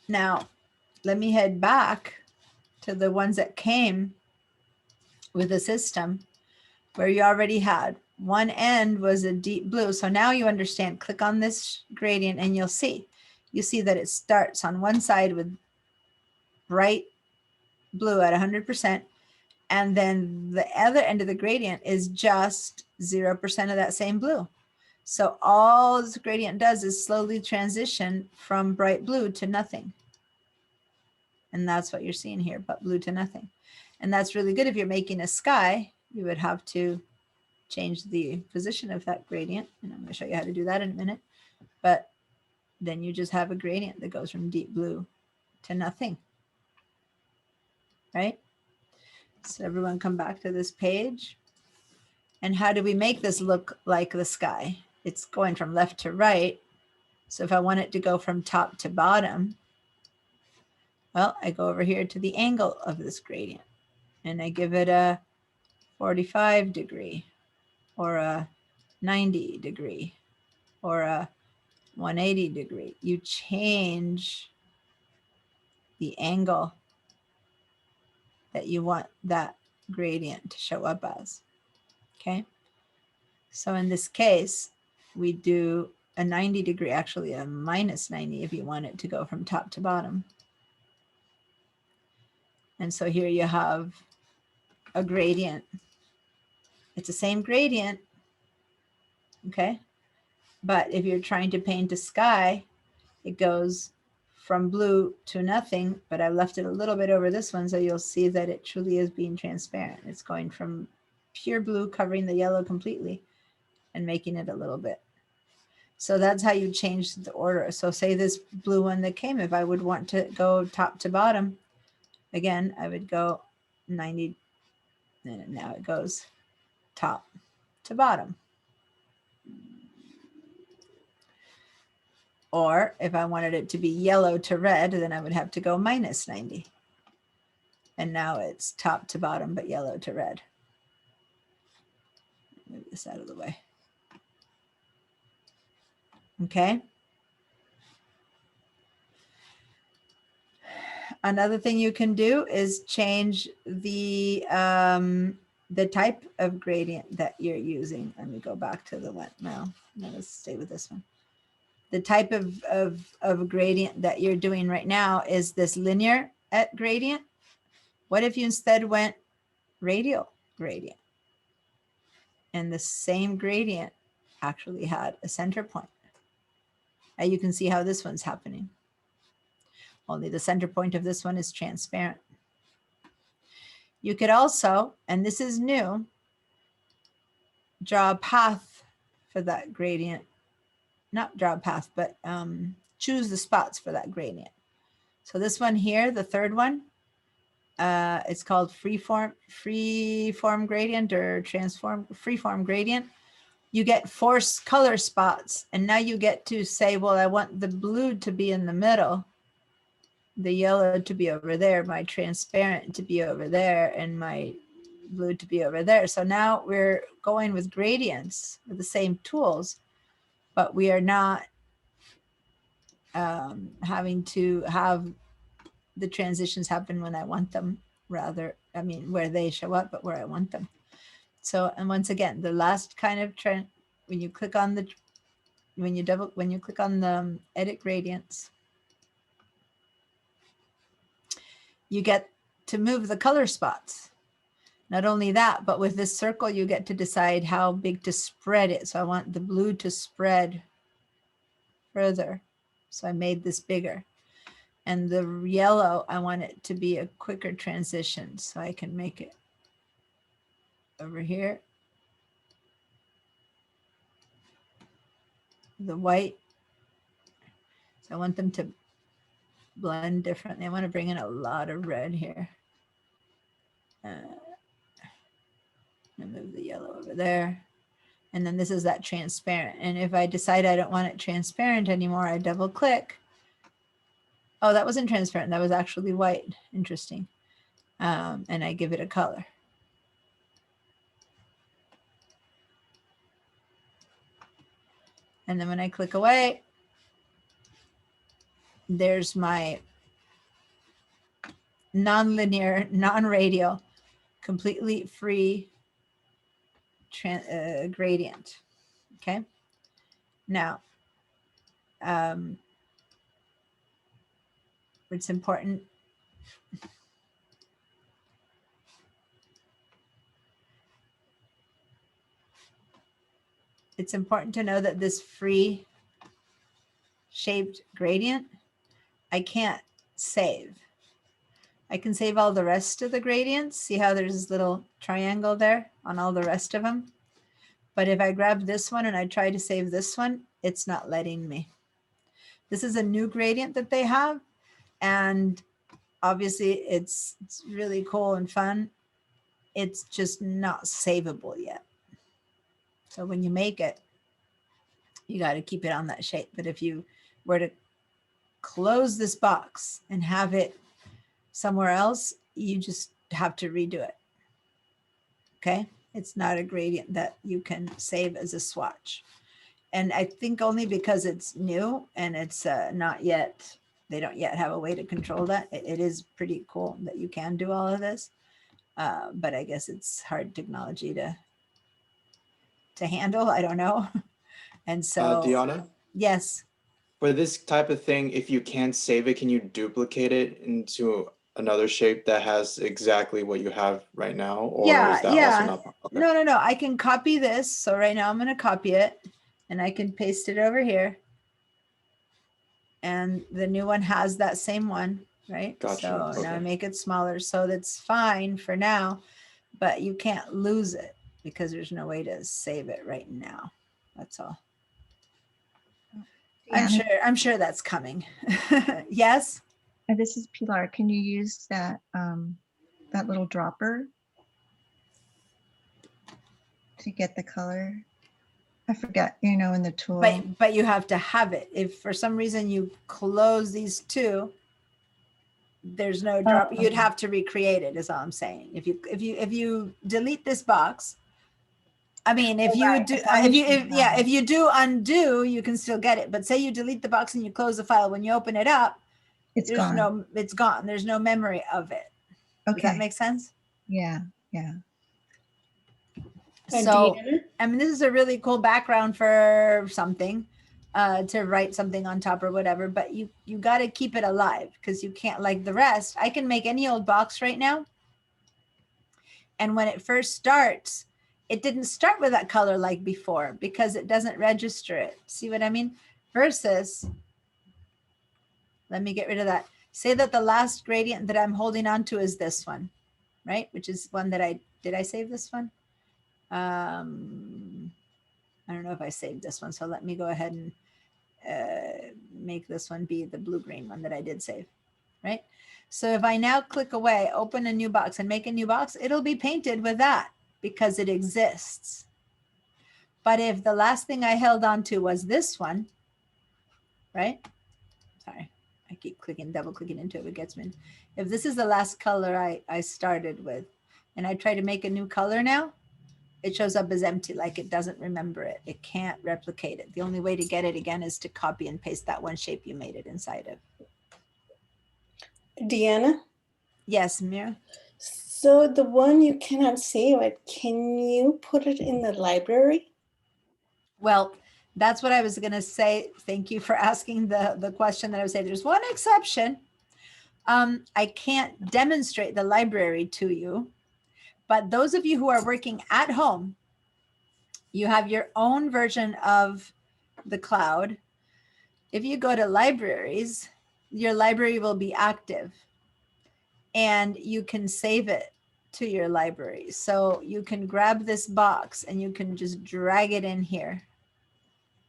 Now, let me head back to the ones that came with the system. where you already had one end was a deep blue. So now you understand, click on this gradient and you'll see that it starts on one side with bright blue at 100%. And then the other end of the gradient is just 0% of that same blue. So all this gradient does is slowly transition from bright blue to nothing. And that's what you're seeing here, but blue to nothing. And that's really good. If you're making a sky, you would have to change the position of that gradient. And I'm going to show you how to do that in a minute. But then you just have a gradient that goes from deep blue to nothing. Right? So everyone come back to this page. And how do we make this look like the sky? It's going from left to right. So if I want it to go from top to bottom, well, I go over here to the angle of this gradient and I give it a 45 degree or a 90 degree or a 180 degree. You change the angle that you want that gradient to show up as. Okay. So in this case, we do a 90 degree, actually a minus 90 if you want it to go from top to bottom. And so here you have a gradient. It's the same gradient, okay? But if you're trying to paint a sky, it goes from blue to nothing, but I left it a little bit over this one, so you'll see that it truly is being transparent. It's going from pure blue, covering the yellow completely, and making it a little bit. So that's how you change the order. So say this blue one that came, if I would want to go top to bottom, again, I would go 90, and now it goes top to bottom. Or if I wanted it to be yellow to red, then I would have to go minus 90. And now it's top to bottom, but yellow to red. Move this out of the way. Okay. Another thing you can do is change the type of gradient that you're using. Let me go back to the one now. Let's stay with this one. The type of gradient that you're doing right now is this linear gradient. What if you instead went radial gradient? And the same gradient actually had a center point. And you can see how this one's happening. Only the center point of this one is transparent. You could also, and this is new, draw a path for that gradient. Not draw a path, but choose the spots for that gradient. So this one here, the third one, it's called freeform gradient or freeform gradient. You get 4 color spots, and now you get to say, well, I want the blue to be in the middle, the yellow to be over there, my transparent to be over there, and my blue to be over there. So now we're going with gradients with the same tools, but we are not having to have the transitions happen when I want them, rather, I mean, where they show up, but where I want them. So, and once again, the last kind of trend, when you click on the, when you click on the edit gradients, you get to move the color spots. Not only that, but with this circle, you get to decide how big to spread it. So I want the blue to spread further. So I made this bigger. And the yellow, I want it to be a quicker transition. So I can make it over here. The white. So I want them to blend differently. I want to bring in a lot of red here. And move the yellow over there. And then this is that transparent. And if I decide I don't want it transparent anymore, I double click. Oh, that wasn't transparent. That was actually white. Interesting. And I give it a color. And then when I click away, there's my non-linear, non-radial, completely free gradient. Okay. Now, it's important. It's important to know that this free shaped gradient, I can't save. I can save all the rest of the gradients. See how there's this little triangle there on all the rest of them? But if I grab this one and I try to save this one, it's not letting me. This is a new gradient that they have. And obviously it's really cool and fun. It's just not savable yet. So when you make it, you got to keep it on that shape. But if you were to close this box and have it somewhere else, you just have to redo it. Okay. It's not a gradient that you can save as a swatch. And I think only because it's new and it's not yet, they don't yet have a way to control that. It is pretty cool that you can do all of this. But I guess it's hard technology to handle. I don't know. And so, Deanna, yes. for this type of thing, if you can't save it, can you duplicate it into another shape that has exactly what you have right now? Or is that also not? Okay. No. I can copy this. So right now I'm going to copy it and I can paste it over here. And the new one has that same one, right? Gotcha. So Okay. now I make it smaller. So that's fine for now, but you can't lose it because there's no way to save it right now. That's all. I'm sure that's coming. Yes. This is Pilar. Can you use that that little dropper to get the color? I forget, you know, in the tool. But you have to have it. If for some reason you close these two, there's no drop. You'd have to recreate it. Is all I'm saying. If you delete this box, I mean, if you do, if you do undo, you can still get it. But say you delete the box and you close the file. When you open it up, it's gone. It's gone. There's no memory of it. Okay. Does that make sense? Yeah. So, I mean, this is a really cool background for something, to write something on top or whatever, but you got to keep it alive because you can't, like the rest. I can make any old box right now. And when it first starts, it didn't start with that color like before because it doesn't register it. See what I mean? Versus, let me get rid of that. Say that the last gradient that I'm holding on to is this one, right? Which is one that did I save this one? I don't know if I saved this one. So let me go ahead and make this one be the blue-green one that I did save, right? So if I now click away, open a new box and make a new box, it'll be painted with that because it exists. But if the last thing I held on to was this one, right? Sorry, I keep double clicking into it, it gets me. If this is the last color I started with and I try to make a new color now, it shows up as empty, like it doesn't remember it. It can't replicate it. The only way to get it again is to copy and paste that one shape you made it inside of. Deanna? Yes, Mira? So the one you cannot save it, can you put it in the library? Well, that's what I was going to say. Thank you for asking the question that I was saying. There's one exception. I can't demonstrate the library to you, but those of you who are working at home, you have your own version of the cloud. If you go to libraries, your library will be active and you can save it to your library. So you can grab this box and you can just drag it in here,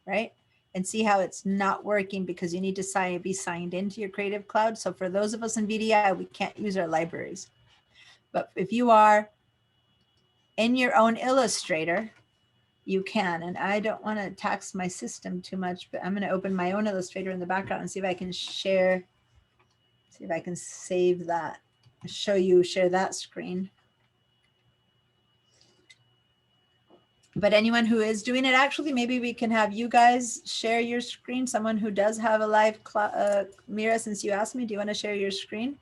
right? And see how it's not working because you need to be signed into your Creative Cloud. So for those of us in VDI, we can't use our libraries. But if you are in your own Illustrator, you can. And I don't want to tax my system too much, but I'm going to open my own Illustrator in the background and see if I can share, see if I can save that, share that screen. But anyone who is doing it, actually, maybe we can have you guys share your screen. Someone who does have a live, Mira, since you asked me, do you want to share your screen?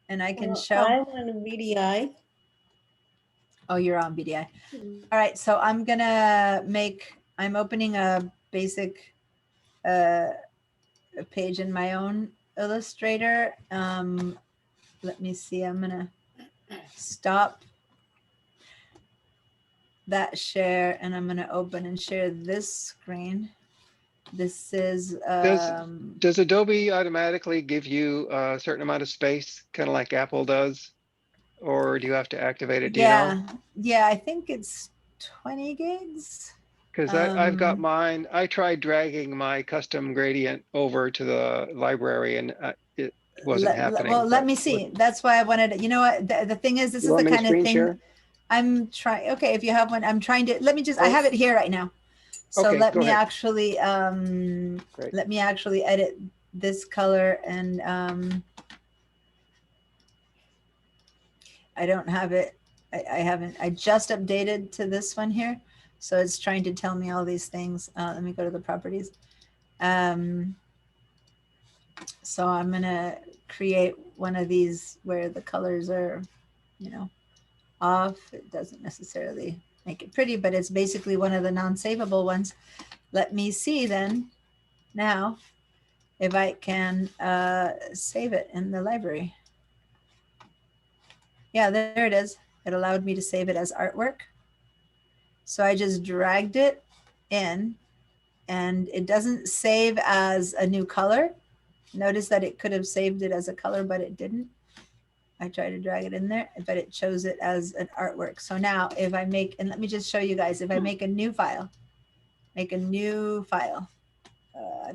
And I can show. I'm on VDI. Oh, you're on BDI. All right, so I'm opening a basic a page in my own Illustrator. Let me see, I'm gonna stop that share and I'm gonna open and share this screen. This is, Does Adobe automatically give you a certain amount of space, kind of like Apple does? Or do you have to activate it? Do you know? yeah, I think it's 20 gigs. Because I've got Um, mine. I tried dragging my custom gradient over to the library and it wasn't happening. Let But me see. That's why I wanted, you know what, the thing is, this you is want the me to kind of screen thing share? I'm trying. Okay, if you have one, I'm trying to, let me just, I Oh, have it here right now. So okay, go ahead. Great. let me actually edit this color and I don't have it. I haven't, I just updated to this one here. So it's trying to tell me all these things. Let me go to the properties. So I'm gonna create one of these where the colors are, you know, off. It doesn't necessarily make it pretty, but it's basically one of the non-savable ones. Let me see then now if I can save it in the library. Yeah, there it is. It allowed me to save it as artwork. So I just dragged it in and it doesn't save as a new color. Notice that it could have saved it as a color, but it didn't. I tried to drag it in there, but it chose it as an artwork. So now if I make, and let me just show you guys, if I make a new file, I've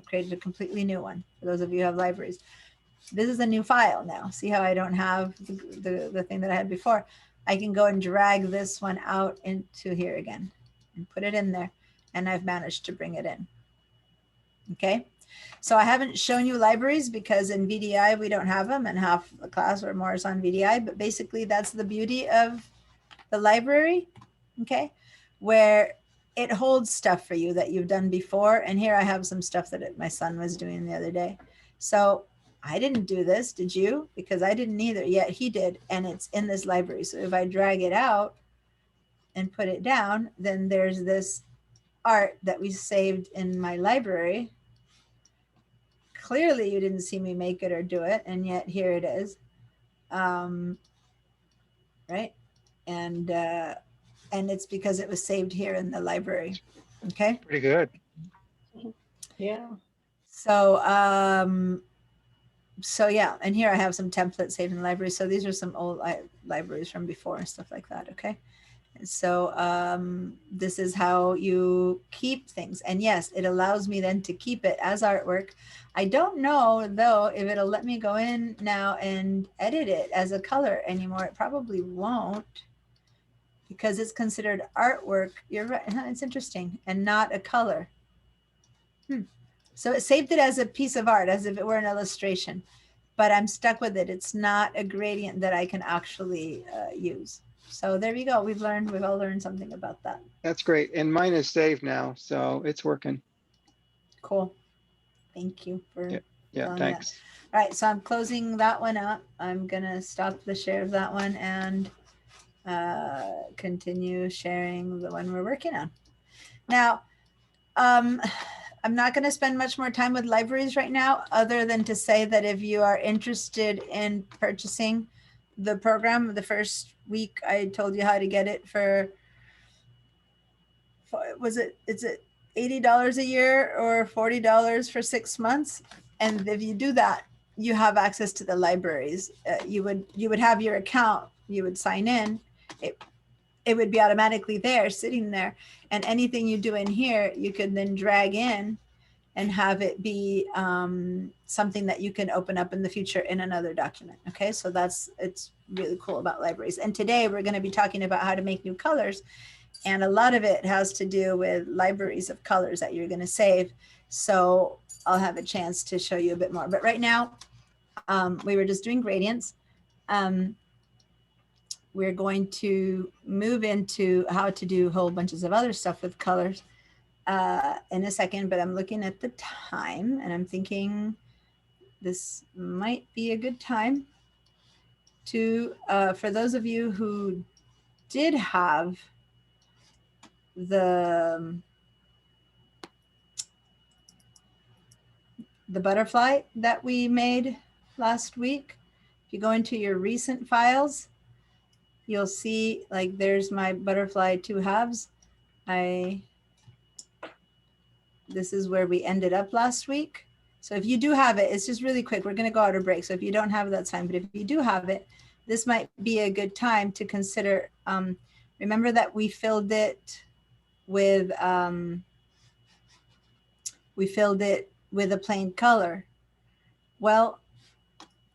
created a completely new one for those of you who have libraries. This is a new file now. See how I don't have the thing that I had before? I can go and drag this one out into here again and put it in there. And I've managed to bring it in. Okay. So I haven't shown you libraries because in VDI we don't have them and half the class or more is on VDI, but basically that's the beauty of the library, okay, where it holds stuff for you that you've done before. And here I have some stuff that my son was doing the other day. So I didn't do this, did you? Because I didn't either, yet he did, and it's in this library. So if I drag it out and put it down, then there's this art that we saved in my library. Clearly you didn't see me make it or do it, and yet here it is. Right? And it's because it was saved here in the library. Okay. Pretty good. Yeah. So so yeah, and here I have some templates saved in the library. So these are some old libraries from before and stuff like that. Okay. And so this is how you keep things. And yes, it allows me then to keep it as artwork. I don't know though if it'll let me go in now and edit it as a color anymore. It probably won't because it's considered artwork. You're right. It's interesting, and not a color. So it saved it as a piece of art, as if it were an illustration, but I'm stuck with it. It's not a gradient that I can actually use. So there you go. We've all learned something about that. That's great. And mine is saved now, so it's working. Cool. Thank you for Yeah, telling me thanks. that. All right, so I'm closing that one up. I'm gonna stop the share of that one and continue sharing the one we're working on. Now, I'm not going to spend much more time with libraries right now, other than to say that if you are interested in purchasing the program, the first week I told you how to get it for is it $80 a year or $40 for 6 months? And if you do that, you have access to the libraries. You would have your account, you would sign in, it would be automatically there, sitting there, and anything you do in here, you could then drag in and have it be something that you can open up in the future in another document. Okay, so it's really cool about libraries. And today we're going to be talking about how to make new colors. And a lot of it has to do with libraries of colors that you're going to save. So I'll have a chance to show you a bit more. But right now, we were just doing gradients. We're going to move into how to do whole bunches of other stuff with colors in a second, but I'm looking at the time and I'm thinking this might be a good time to, for those of you who did have the butterfly that we made last week. If you go into your recent files, you'll see like there's my butterfly 2 halves. This is where we ended up last week. So if you do have it, it's just really quick. We're going to go out of break. So if you don't have it, that's fine. But if you do have it, this might be a good time to consider. Remember that we filled it with a plain color. Well,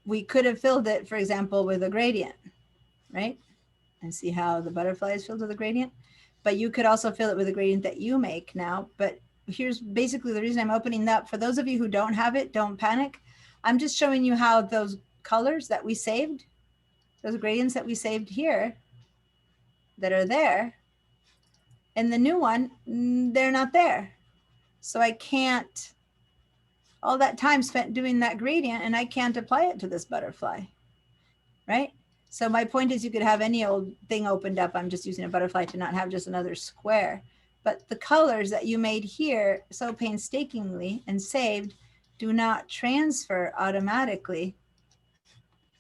we could have filled it, for example, with a gradient, right? And see how the butterfly is filled with a gradient. But you could also fill it with a gradient that you make now. But here's basically the reason I'm opening that. For those of you who don't have it, don't panic. I'm just showing you how those colors that we saved, those gradients that we saved here that are there, in the new one, they're not there. So I can't, all that time spent doing that gradient, and I can't apply it to this butterfly, right? So my point is you could have any old thing opened up. I'm just using a butterfly to not have just another square. But the colors that you made here so painstakingly and saved do not transfer automatically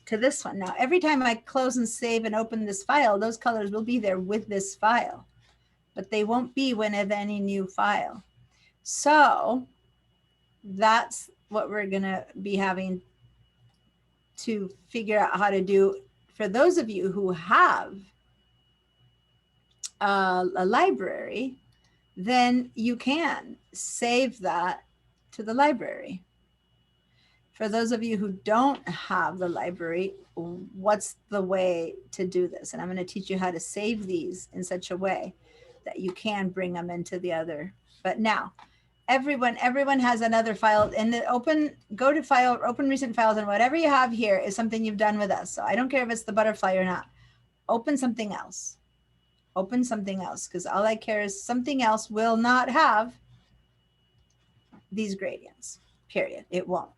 to this one. Now, every time I close and save and open this file, those colors will be there with this file, but they won't be whenever any new file. So that's what we're gonna be having to figure out how to do. For those of you who have a library, then you can save that to the library. For those of you who don't have the library, what's the way to do this? And I'm going to teach you how to save these in such a way that you can bring them into the other. But now, everyone has another file. And go to file, open recent files, and whatever you have here is something you've done with us. So I don't care if it's the butterfly or not. Open something else. Open something else, because all I care is something else will not have these gradients, period. It won't.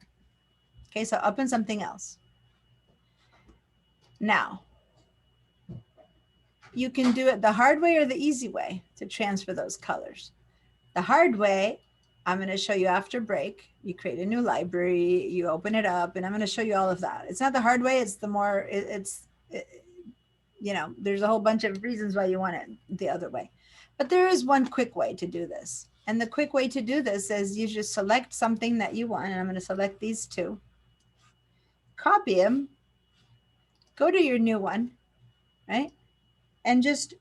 Okay, so open something else. Now, you can do it the hard way or the easy way to transfer those colors. The hard way, I'm going to show you after break. You create a new library, you open it up, and I'm going to show you all of that. It's not the hard way, it's the more, you know, there's a whole bunch of reasons why you want it the other way. But there is one quick way to do this. And the quick way to do this is you just select something that you want. And I'm going to select these two. Copy them. Go to your new one, right? And just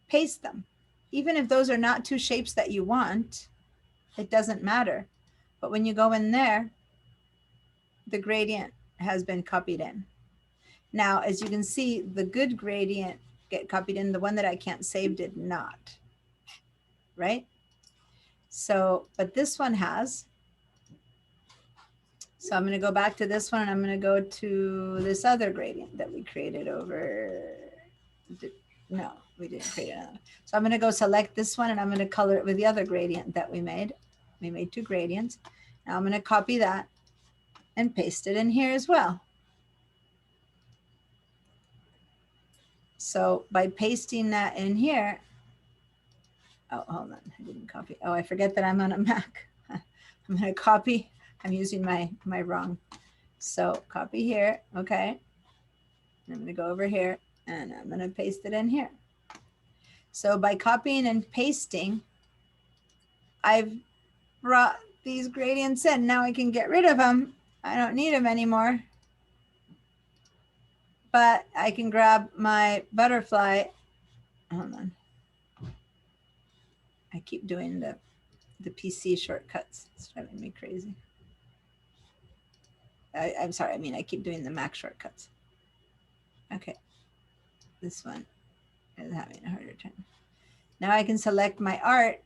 paste them. Even if those are not two shapes that you want, it doesn't matter. But when you go in there, the gradient has been copied in. Now, as you can see, the good gradient get copied in. The one that I can't save did not, right? So, but this one has. So I'm going to go back to this one, and I'm going to go to this other gradient that we created over. No, we didn't create another. So I'm going to go select this one, and I'm going to color it with the other gradient that we made. We made two gradients. Now I'm going to copy that and paste it in here as well. So by pasting that in here, oh, hold on, I didn't copy. Oh, I forget that I'm on a Mac. I'm going to copy. I'm using my wrong. So copy here, okay. I'm going to go over here, and I'm going to paste it in here. So by copying and pasting, I've brought these gradients in. Now I can get rid of them. I don't need them anymore. But I can grab my butterfly. Hold on. I keep doing the PC shortcuts. It's driving me crazy. I'm sorry. I mean, I keep doing the Mac shortcuts. Okay. This one is having a harder time. Now I can select my art.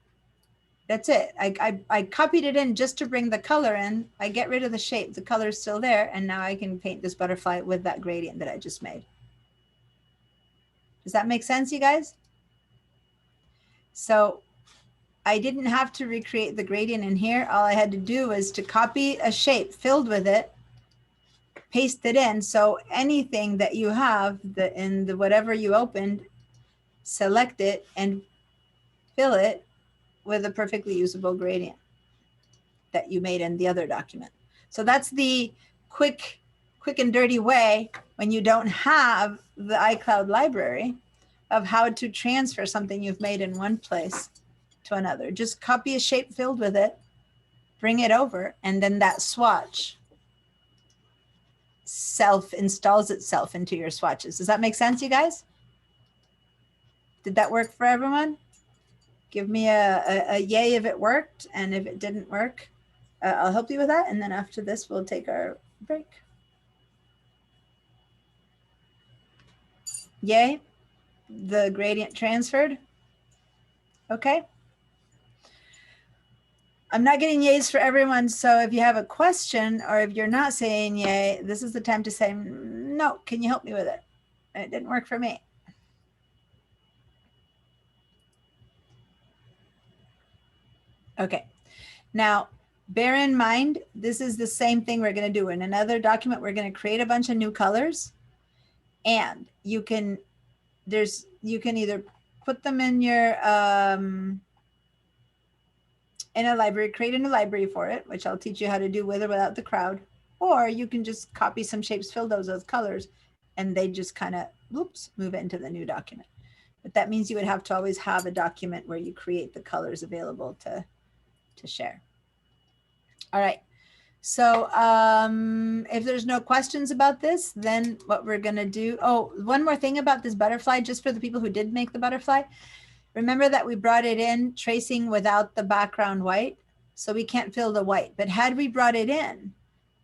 That's it. I copied it in just to bring the color in. I get rid of the shape. The color is still there. And now I can paint this butterfly with that gradient that I just made. Does that make sense, you guys? So I didn't have to recreate the gradient in here. All I had to do was to copy a shape filled with it, paste it in. So anything that you have in the whatever you opened select it, and fill it with a perfectly usable gradient that you made in the other document. So that's the quick and dirty way when you don't have the iCloud library of how to transfer something you've made in one place to another. Just copy a shape filled with it, bring it over, and then that swatch self-installs itself into your swatches. Does that make sense, you guys? Did that work for everyone? Give me a yay if it worked, and if it didn't work, I'll help you with that. And then after this, we'll take our break. Yay, the gradient transferred. Okay. I'm not getting yays for everyone. So if you have a question or if you're not saying yay, this is the time to say, no, can you help me with it? It didn't work for me. Okay. Now, bear in mind, this is the same thing we're going to do in another document. We're going to create a bunch of new colors, and you can either put them in your in a library, create a new library for it, which I'll teach you how to do with or without the crowd, or you can just copy some shapes, fill those with colors, and they just kind of, whoops, move it into the new document. But that means you would have to always have a document where you create the colors available to share. All right. So if there's no questions about this, then what we're going to do, oh, one more thing about this butterfly, just for the people who did make the butterfly. Remember that we brought it in tracing without the background white, so we can't fill the white. But had we brought it in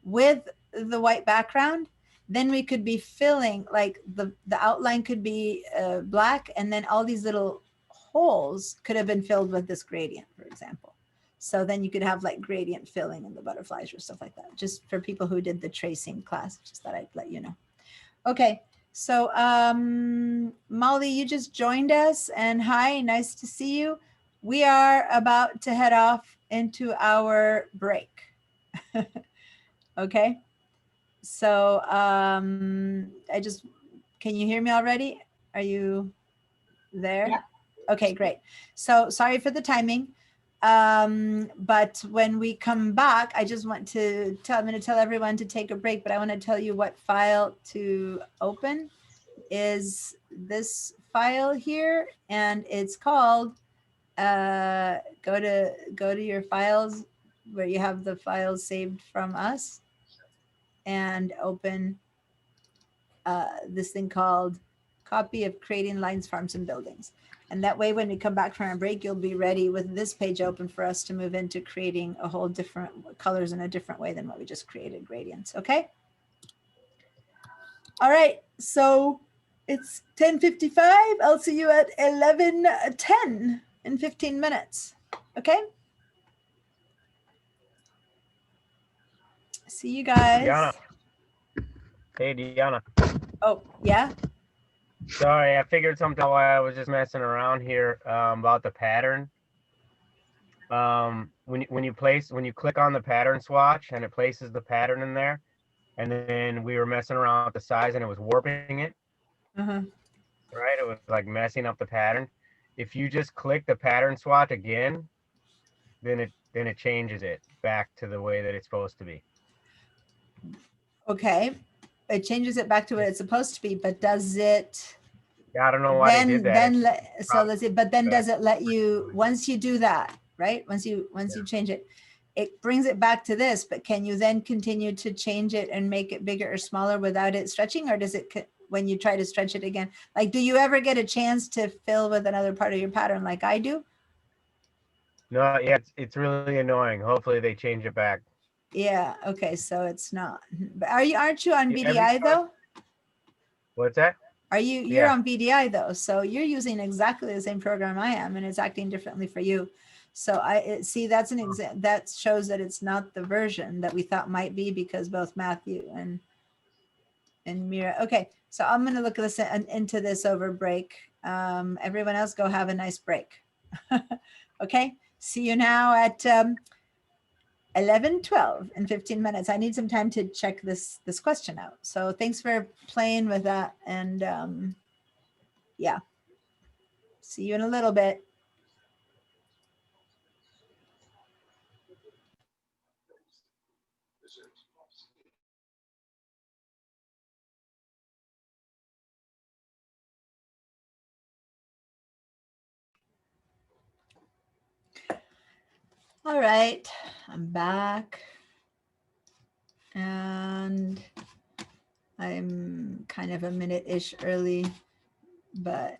with the white background, then we could be filling, like the outline could be black, and then all these little holes could have been filled with this gradient, for example. So then you could have like gradient filling in the butterflies or stuff like that, just for people who did the tracing class, just thought I'd let you know. Okay. So Molly, you just joined us, and hi, nice to see you. We are about to head off into our break. Okay. So can you hear me already? Are you there? Yeah. Okay, great. So sorry for the timing. But when we come back, I just want to I'm going to tell everyone to take a break, but I want to tell you what file to open is this file here, and it's called, go to your files where you have the files saved from us, and open this thing called Copy of Creating Lines, Farms, and Buildings. And that way, when we come back from our break, you'll be ready with this page open for us to move into creating a whole different colors in a different way than what we just created, gradients. Okay. All right. So it's 10:55. I'll see you at 11:10 in 15 minutes. Okay. See you guys. Diana. Hey, Diana. Oh, yeah. Sorry, I figured something while I was just messing around here about the pattern. When you click on the pattern swatch and it places the pattern in there, and then we were messing around with the size and it was warping it. Right, it was like messing up the pattern. If you just click the pattern swatch again, then it changes it back to the way that it's supposed to be. Okay. It changes it back to what it's supposed to be, but does it? Yeah, I don't know why they did that. So let's see. But then does it let you, once you do that, right? Once you change it, it brings it back to this. But can you then continue to change it and make it bigger or smaller without it stretching, or does it, when you try to stretch it again, like, do you ever get a chance to fill with another part of your pattern like I do? No, yeah, it's really annoying. Hopefully they change it back. Yeah. Okay. So it's not. But aren't you on VDI though? What's that? You're on VDI though, so you're using exactly the same program I am, and it's acting differently for you. So see that's an example that shows that it's not the version that we thought might be, because both Matthew and Mira. Okay, so I'm going to look at this into this over break. Everyone else, go have a nice break. Okay, see you now at 11:12 in 15 minutes. I need some time to check this question out. So thanks for playing with that, and yeah. See you in a little bit. All right, I'm back. And I'm kind of a minute-ish early, but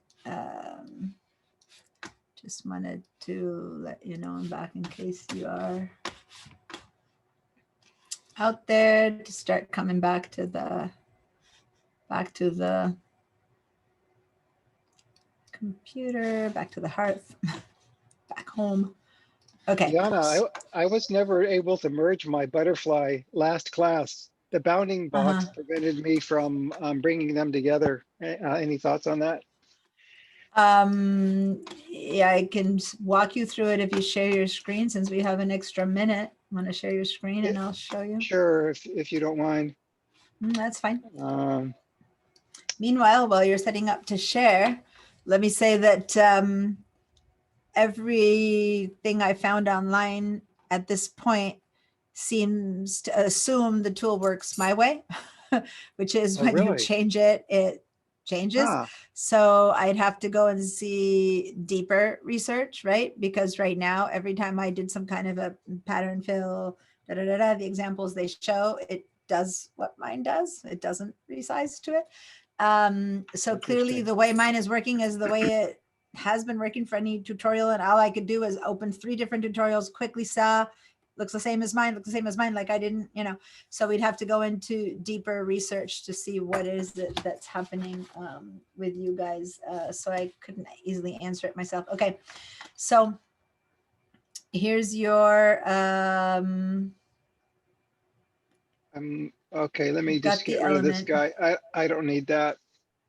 just wanted to let you know I'm back in case you are out there to start coming back to the computer, back to the hearth, back home. Okay. Yana, I was never able to merge my butterfly last class. The bounding box prevented me from bringing them together. Any thoughts on that? Yeah, I can walk you through it if you share your screen, since we have an extra minute. Want to share your screen and I'll show you? Sure, if you don't mind. That's fine. Meanwhile, while you're setting up to share, let me say that everything I found online at this point seems to assume the tool works my way, which is when you change it, it changes. So I'd have to go and see deeper research, right? Because right now, every time I did some kind of a pattern fill, the examples they show, it does what mine does. It doesn't resize to it. So clearly the way mine is working is the way it has been working for any tutorial, and all I could do is open 3 different tutorials, quickly saw, looks the same as mine, like I didn't, so we'd have to go into deeper research to see what is it that's happening with you guys. So I couldn't easily answer it myself. Okay, so here's your, okay, let me just get rid of this guy. I don't need that.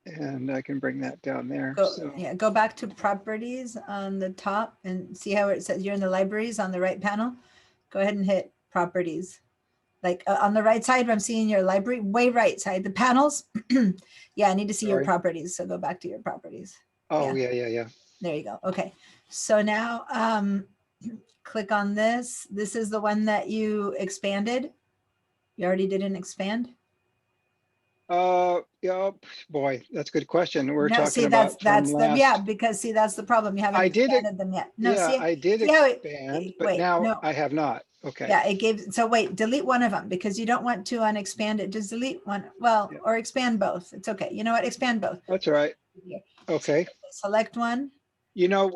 And I can bring that down there. Yeah, go back to properties on the top and see how it says you're in the libraries on the right panel. Go ahead and hit properties. Like on the right side, I'm seeing your library, way right side, the panels. Yeah, I need to see your properties. So go back to your properties. Oh, yeah. There you go. Okay. So now click on this. This is the one that you expanded. You already did an expand. Yeah, boy, that's a good question. We're no, talking see, about that's the, yeah, because see, that's the problem. You haven't expanded them yet. No, yeah, see, I did see how expand, but now I have not. Okay. Yeah, it gave, so wait, delete one of them because you don't want to unexpand it. Just delete one, well, or expand both. It's okay. You know what? Expand both. That's all right. Okay. Select one.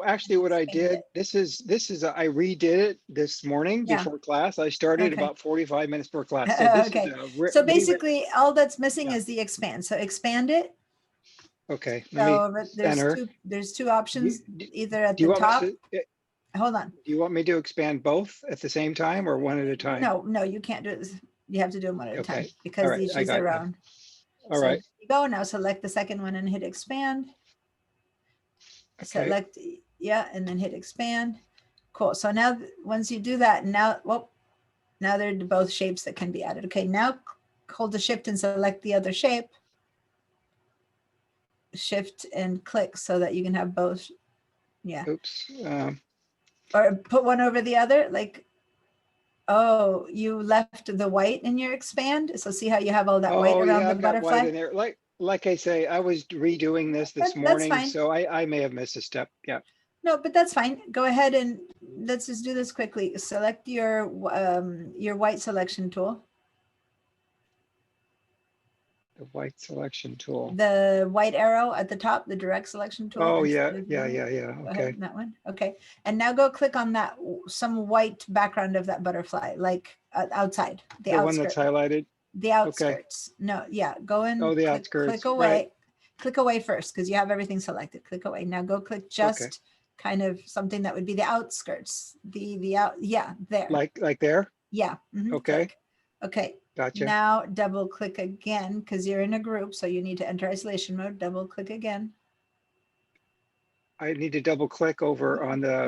Actually what I did, this is I redid it this morning before class. I started about 45 minutes before class. So this okay. is so basically all that's missing is the expand. So expand it. Okay. So there's two options, either at the top. Hold on. Do you want me to expand both at the same time or one at a time? No, you can't do it. You have to do them one at a time because these are their own. All right. You go now, select the second one and hit expand. Select, and then hit expand. Cool. So now once you do that, now they're both shapes that can be added. Okay, now hold the shift and select the other shape. Shift and click so that you can have both. Yeah. Oops. Or put one over the other, like, oh, you left the white in your expand. So see how you have all that white around the butterfly? White in there. Like I say, I was redoing this morning, so I may have missed a step. Yeah. No, but that's fine. Go ahead and let's just do this quickly. Select your white selection tool. The white selection tool. The white arrow at the top, the direct selection tool. Oh, yeah. Okay. That one. Okay. And now go click on that, some white background of that butterfly, like outside, the outskirts. One that's highlighted? The outskirts. Okay. No, yeah. Go in. Oh, the outskirts. Click away. Right. Click away first because you have everything selected. Click away. Now go click just kind of something that would be the outskirts. The out. Yeah, there. Like there? Yeah. Okay. Click. Okay. Gotcha. Now double click again because you're in a group, so you need to enter isolation mode. Double click again. I need to double click over on the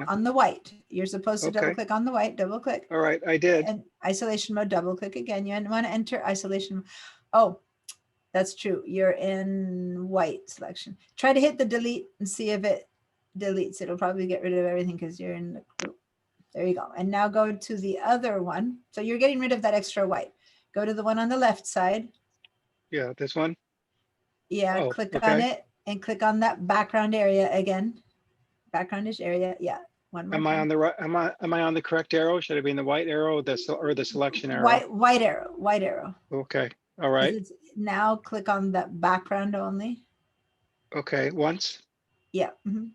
on the white. You're supposed to double click on the white. Double click. All right, I did. And isolation mode. Double click again. You want to enter isolation. Oh, That's true. You're in white selection. Try to hit the delete and see if it deletes. It'll probably get rid of everything because you're in the group. There you go. And now go to the other one. So you're getting rid of that extra white. Go to the one on the left side. Yeah, this one. Yeah, Oh, click okay. on it and click on that background area again. Backgroundish area. Yeah. One more Am I time. on the right? Am I on the correct arrow? Should I be in the white arrow, or the selection arrow? White arrow. White arrow. Okay. All 'Cause right. it's- now click on that background only. Okay. Once. Yeah. Mhm.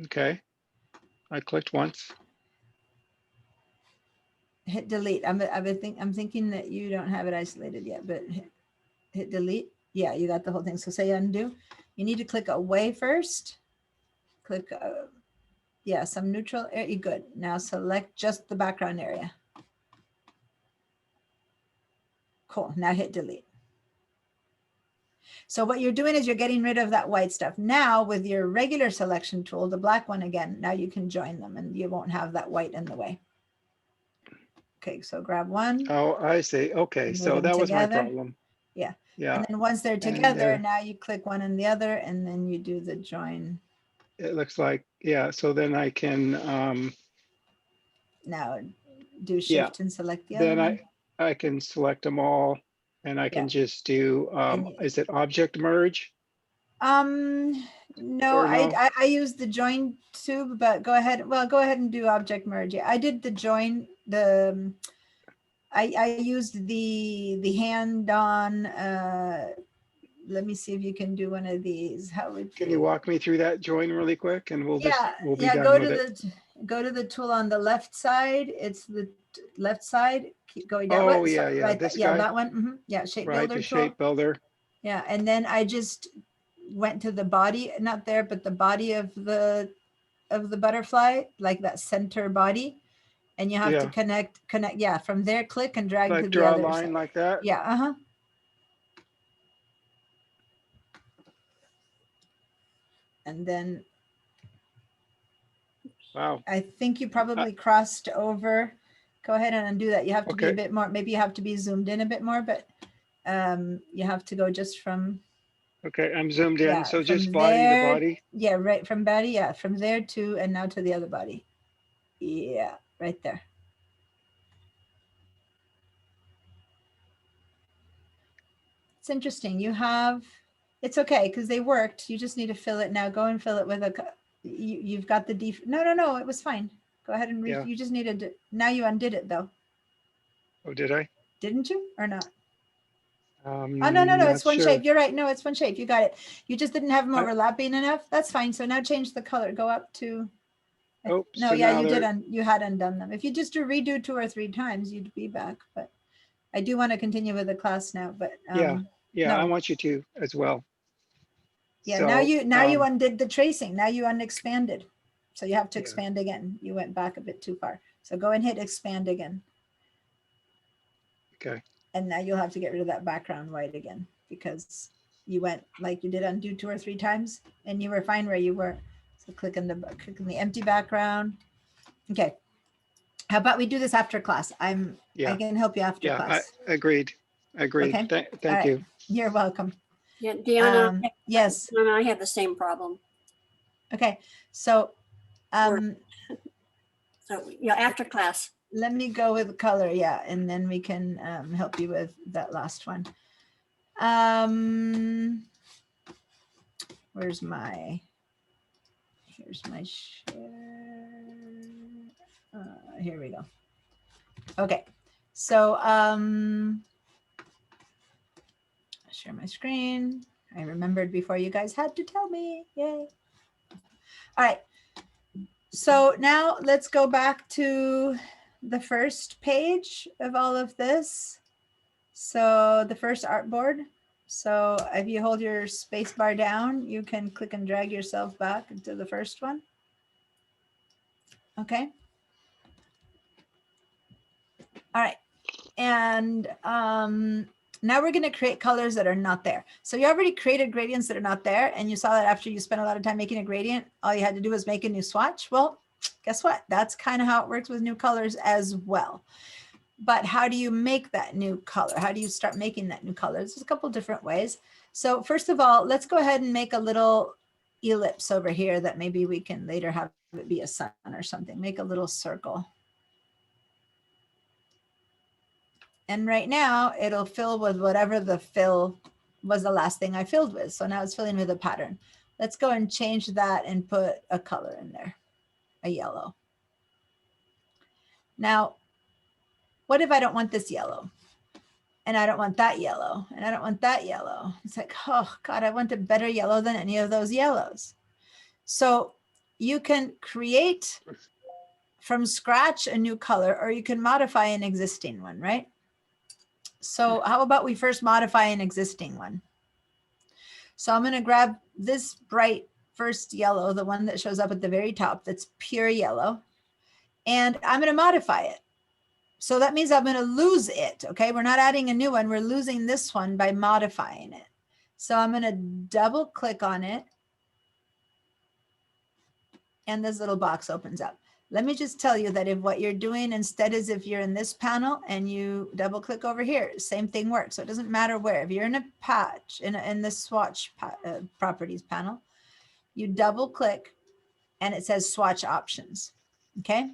Okay. I clicked once. Hit delete. I'm thinking that you don't have it isolated yet, but hit delete. Yeah, you got the whole thing. So say undo. You need to click away first. Click, yeah, some neutral area. Good. Now select just the background area. Cool. Now hit delete. So what you're doing is you're getting rid of that white stuff. Now with your regular selection tool, the black one again, now you can join them and you won't have that white in the way. Okay, so grab one. Oh, I see. Okay. Move So them that was my together. problem. Yeah. Yeah. And then once they're And together, there- now you click one and the other, and then you do the join. It looks like, yeah. So then I can, Now do Yeah. shift and select the other then one. I can select them all and I can just do, is it object merge? No, Or no? I use the join tube, but go ahead. Well, go ahead and do object merge. Yeah, I did the join. I used the hand on. Let me see if you can do one of these. How would Can you walk me through that join really quick and we'll be yeah, done go with to it. go to the tool on the left side. It's the left side. Keep going down. Oh, What? yeah, yeah, Right. this Yeah, guy. that one. Mhm. Yeah, shape Right, builder the tool. shape builder. Yeah, and then I just went to the body, not there, but the body of the butterfly, like that center body, and you have to Yeah. connect. Yeah, from there, click and drag to Like the draw a other line side. like that. Yeah. Uh-huh. And then Wow. I think you probably crossed over. Go ahead and undo that. You have to be a Okay. bit more, maybe you have to be zoomed in a bit more, but you have to go just from, Okay, I'm zoomed in. yeah, So from just body to there. body. Yeah, right from body. Yeah, from there to, and now to the other body. Yeah, right there. It's interesting. You have, it's okay because they worked. You just need to fill it now. Go and fill it with you've got the no, it was fine. Go ahead and Yeah. you just needed to, now you undid it though. Oh, did I? Didn't you or not? Oh, no, Not it's one sure. shape. You're right. No, it's one shape. You got it. You just didn't have them I- overlapping enough. That's fine. So now change the color. Go up to, Oh, no, so yeah, now you did. they're- You had undone them. If you just redo 2 or 3 times, you'd be back. But I do want to continue with the class now, but Yeah, no. I want you to as well. Yeah, So, now you undid the tracing. Now you unexpanded. So you have to Yeah. expand again. You went back a bit too far. So go and hit expand again. Okay. And now you'll have to get rid of that background white again because you went like you did undo 2 or 3 times and you were fine where you were. So click on the empty background. Okay. How about we do this after class? I can help you after Yeah, class. agreed. Okay. Thank All right. you. You're welcome. Yeah, Deanna, Yes. Deanna, I have the same problem. Okay. So So, yeah, after class. let me go with color, yeah, and then we can help you with that last one. Here's my share. Here we go. Okay, so share my screen. I remembered before you guys had to tell me. Yay. All right. So now let's go back to the first page of all of this. So the first artboard. So if you hold your space bar down, you can click and drag yourself back into the first one. Okay. All right. And now we're going to create colors that are not there. So you already created gradients that are not there. And you saw that after you spent a lot of time making a gradient, all you had to do was make a new swatch. Well, guess what? That's kind of how it works with new colors as well. But how do you make that new color? How do you start making that new color? There's a couple different ways. So first of all, let's go ahead and make a little ellipse over here that maybe we can later have it be a sun or something. Make a little circle. And right now it'll fill with whatever the fill was the last thing I filled with. So now it's filling with a pattern. Let's go and change that and put a color in there, a yellow. Now, what if I don't want this yellow? And I don't want that yellow, and I don't want that yellow. It's like, oh God, I want a better yellow than any of those yellows. So you can create from scratch a new color, or you can modify an existing one, right? So how about we first modify an existing one? So I'm going to grab this bright first yellow, the one that shows up at the very top, that's pure yellow, and I'm going to modify it. So that means I'm going to lose it. Okay, we're not adding a new one. We're losing this one by modifying it. So I'm going to double click on it. And this little box opens up. Let me just tell you that if what you're doing instead is if you're in this panel and you double click over here, same thing works. So it doesn't matter where. If you're in a patch, in the swatch properties panel, you double click and it says swatch options. Okay.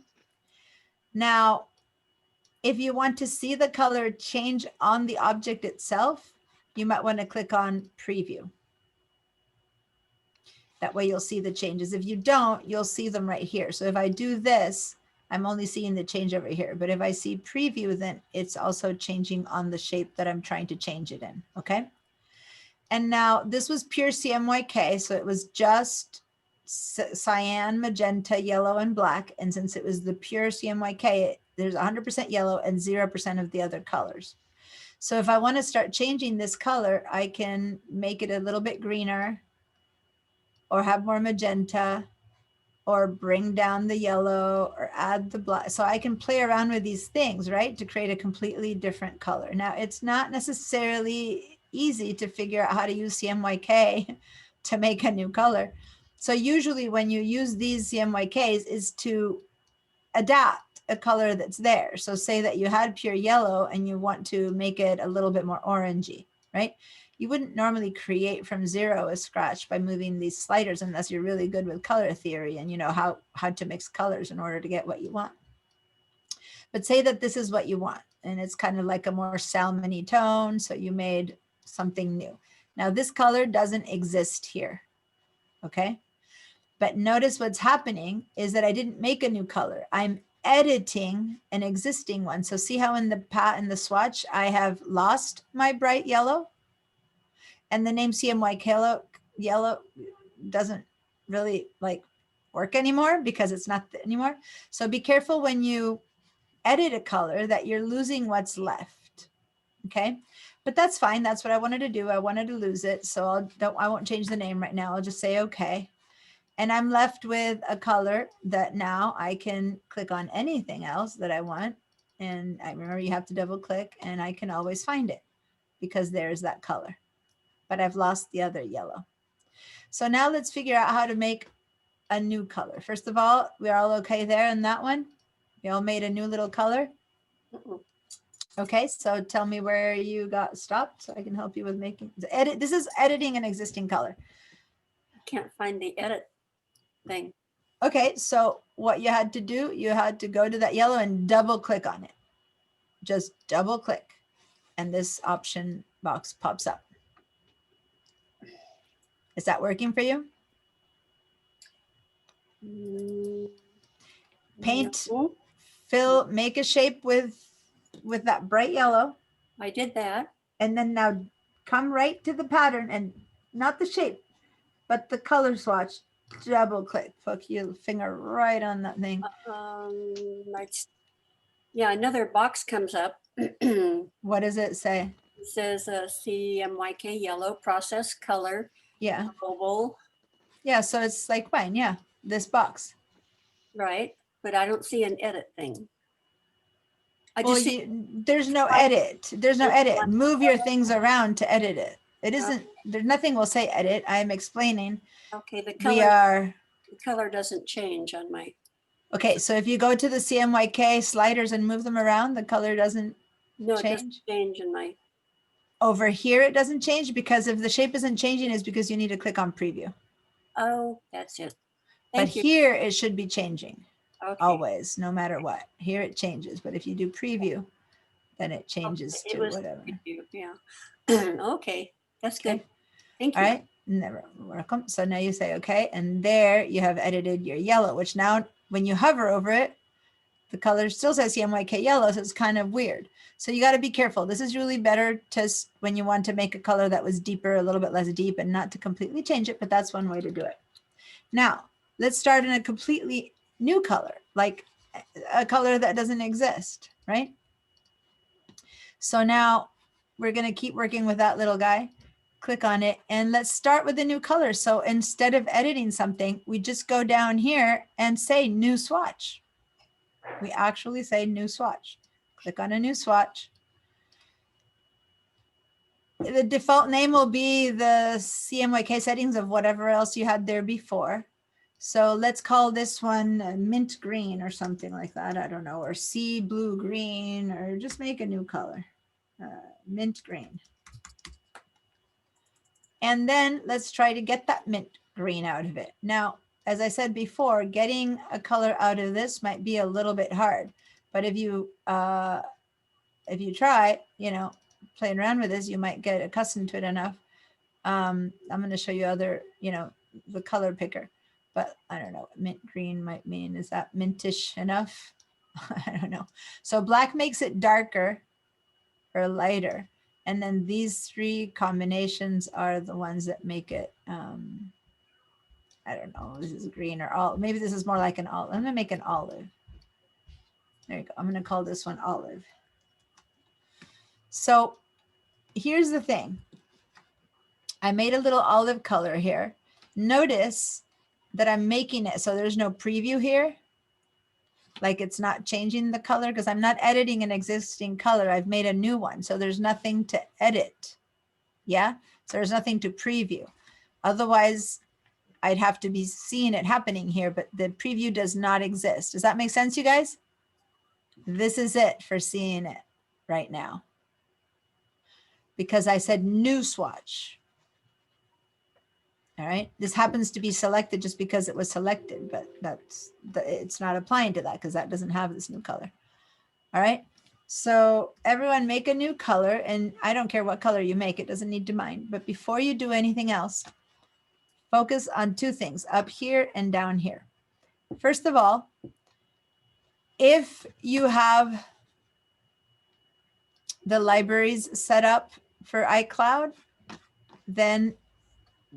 Now, if you want to see the color change on the object itself, you might want to click on preview. That way you'll see the changes. If you don't, you'll see them right here. So if I do this, I'm only seeing the change over here. But if I see preview, then it's also changing on the shape that I'm trying to change it in, okay? And now this was pure CMYK, so it was just cyan, magenta, yellow, and black. And since it was the pure CMYK, there's 100% yellow and 0% of the other colors. So if I want to start changing this color, I can make it a little bit greener, or have more magenta, or bring down the yellow, or add the black. So I can play around with these things, right, to create a completely different color. Now, it's not necessarily easy to figure out how to use CMYK to make a new color. So usually when you use these CMYKs is to adapt a color that's there. So say that you had pure yellow and you want to make it a little bit more orangey, right? You wouldn't normally create from zero a scratch by moving these sliders unless you're really good with color theory and you know how to mix colors in order to get what you want. But say that this is what you want and it's kind of like a more salmony tone. So you made something new. Now this color doesn't exist here, okay? But notice what's happening is that I didn't make a new color. I'm editing an existing one. So see how in the swatch, I have lost my bright yellow, and the name CMYK yellow doesn't really like work anymore because it's not anymore. So be careful when you edit a color that you're losing what's left. Okay. But that's fine. That's what I wanted to do. I wanted to lose it. So I won't change the name right now. I'll just say, okay. And I'm left with a color that now I can click on anything else that I want. And I remember you have to double click and I can always find it because there's that color, but I've lost the other yellow. So now let's figure out how to make a new color. First of all, we're all okay there in that one. We all made a new little color. Okay, so tell me where you got stopped so I can help you with making the edit. This is editing an existing color. I can't find the edit thing. Okay, so what you had to do, you had to go to that yellow and double click on it. Just double click and this option box pops up. Is that working for you? Paint, No, fill, make a shape with that bright yellow. I did that. And then now come right to the pattern and not the shape, but the color swatch. Double click, hook your finger right on that thing. Yeah, another box comes up. It What does it say? says CMYK yellow process color. Yeah. Mobile. Yeah, so it's like fine, yeah, this box. Right, but I don't see an edit thing. I Well, just see there's no edit. There's no edit. Move your things around to edit it. It isn't, there's nothing will say edit. I am explaining. okay, the We are, color doesn't change on my. Okay, so if you go to the CMYK sliders and move them around, the color doesn't No, it doesn't change. change in my, Over here, it doesn't change because if the shape isn't changing, is because you need to click on preview. oh, that's it. But Thank you. here it should be changing Okay. always, no matter what. Here it changes, but if you do preview, then it changes It to was, whatever. yeah. Okay, that's good. Okay. Thank All you. right, never welcome. So now you say okay, and there you have edited your yellow, which now when you hover over it, the color still says CMYK yellow, so it's kind of weird. So you got to be careful. This is really better to when you want to make a color that was deeper, a little bit less deep, and not to completely change it, but that's one way to do it. Now, let's start in a completely new color, like a color that doesn't exist, right? So now we're going to keep working with that little guy. Click on it and let's start with a new color. So instead of editing something, we just go down here and say new swatch. We actually say new swatch. Click on a new swatch. The default name will be the CMYK settings of whatever else you had there before. So let's call this one mint green or something like that. I don't know, or sea blue green, or just make a new color, mint green. And then let's try to get that mint green out of it. Now, as I said before, getting a color out of this might be a little bit hard, but if you try, you know, playing around with this, you might get accustomed to it enough. I'm going to show you other, you know, the color picker, but I don't know, mint green might mean, is that mintish enough? I don't know. So black makes it darker or lighter. And then these three combinations are the ones that make it, I don't know, this is green or all, maybe this is more like an olive. I'm gonna make an olive. There you go. I'm gonna call this one olive. So here's the thing. I made a little olive color here. Notice that I'm making it so there's no preview here. Like it's not changing the color because I'm not editing an existing color. I've made a new one. So there's nothing to edit. Yeah. So there's nothing to preview. Otherwise, I'd have to be seeing it happening here, but the preview does not exist. Does that make sense, you guys? This is it for seeing it right now. Because I said new swatch. All right. This happens to be selected just because it was selected, but it's not applying to that because that doesn't have this new color. All right. So everyone make a new color, and I don't care what color you make, it doesn't need to mind. But before you do anything else, focus on two things up here and down here. First of all, if you have the libraries set up for iCloud, then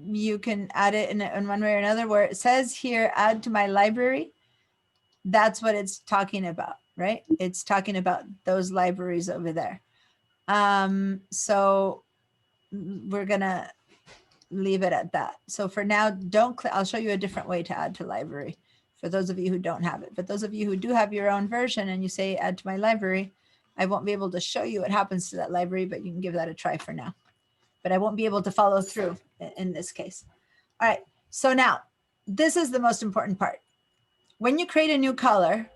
you can add it in one way or another. Where it says here, add to my library, that's what it's talking about, right? It's talking about those libraries over there. So we're gonna leave it at that. So for now, don't click. I'll show you a different way to add to library for those of you who don't have it. But those of you who do have your own version and you say add to my library, I won't be able to show you what happens to that library, but you can give that a try for now. But I won't be able to follow through in this case. All right, so now this is the most important part. When you create a new color,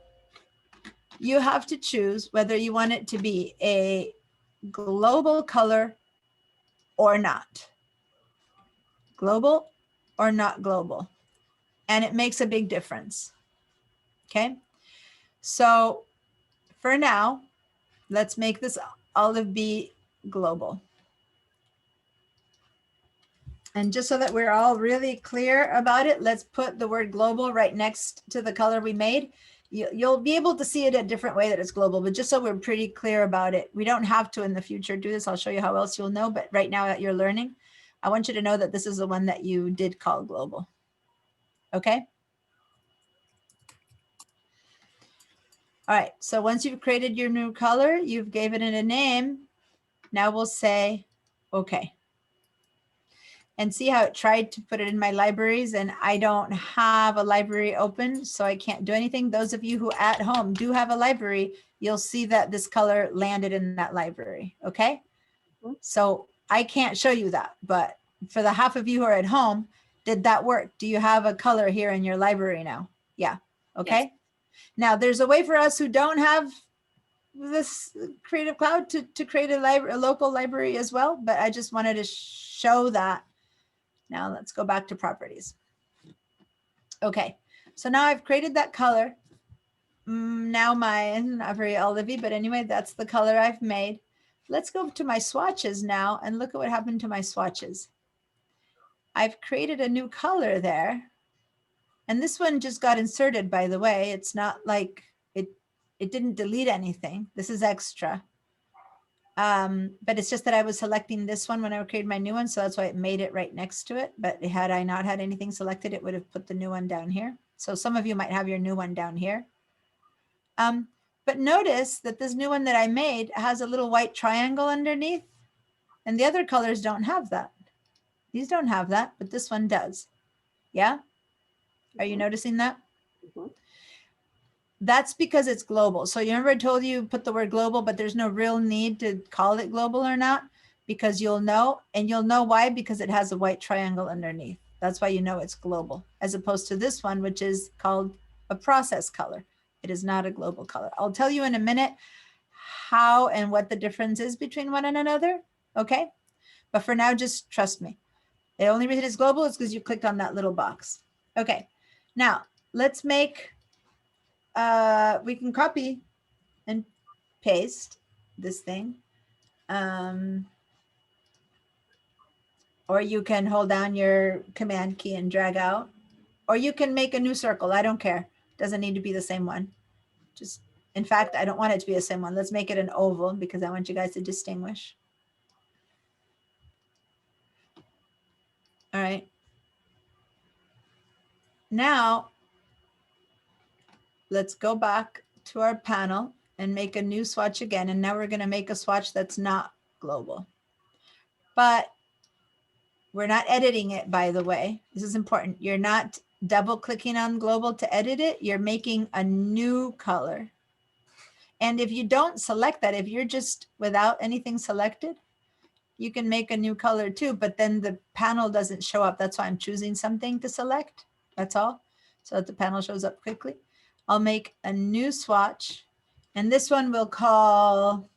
you have to choose whether you want it to be a global color or not. Global or not global. And it makes a big difference. Okay, so for now, let's make this olive be global. And just so that we're all really clear about it, let's put the word global right next to the color we made. You'll be able to see it a different way that it's global, but just so we're pretty clear about it, we don't have to in the future do this. I'll show you how else you'll know, but right now that you're learning, I want you to know that this is the one that you did call global. Okay? All right, so once you've created your new color, you've gave it a name. Now we'll say, okay. And see how it tried to put it in my libraries, and I don't have a library open, so I can't do anything. Those of you who at home do have a library, you'll see that this color landed in that library, okay? So I can't show you that, but for the half of you who are at home, did that work? Do you have a color here in your library now? Yeah, okay. Yes. Now there's a way for us who don't have this Creative Cloud to create a local library as well, but I just wanted to show that. Now let's go back to properties. Okay, so now I've created that color. Now mine, not very olivey, but anyway, that's the color I've made. Let's go to my swatches now and look at what happened to my swatches. I've created a new color there. And this one just got inserted, by the way. It's not like it didn't delete anything. This is extra. But it's just that I was selecting this one when I created my new one. So that's why it made it right next to it. But had I not had anything selected, it would have put the new one down here. So some of you might have your new one down here. But notice that this new one that I made has a little white triangle underneath. And the other colors don't have that. These don't have that, but this one does. Yeah? Are you noticing that? That's because it's global. So you remember I told you put the word global, but there's no real need to call it global or not, because you'll know, and you'll know why, because it has a white triangle underneath. That's why you know it's global, as opposed to this one, which is called a process color. It is not a global color. I'll tell you in a minute how and what the difference is between one and another, okay? But for now, just trust me. The only reason it's global is because you clicked on that little box. Okay, now let's make, we can copy and paste this thing. Or you can hold down your command key and drag out, or you can make a new circle. I don't care. Doesn't need to be the same one. Just, in fact, I don't want it to be the same one. Let's make it an oval because I want you guys to distinguish. All right. Now, let's go back to our panel and make a new swatch again. And now we're going to make a swatch that's not global. But we're not editing it, by the way. This is important. You're not double clicking on global to edit it. You're making a new color. And if you don't select that, if you're just without anything selected, you can make a new color too, but then the panel doesn't show up. That's why I'm choosing something to select. That's all. So that the panel shows up quickly. I'll make a new swatch, and this one we'll call,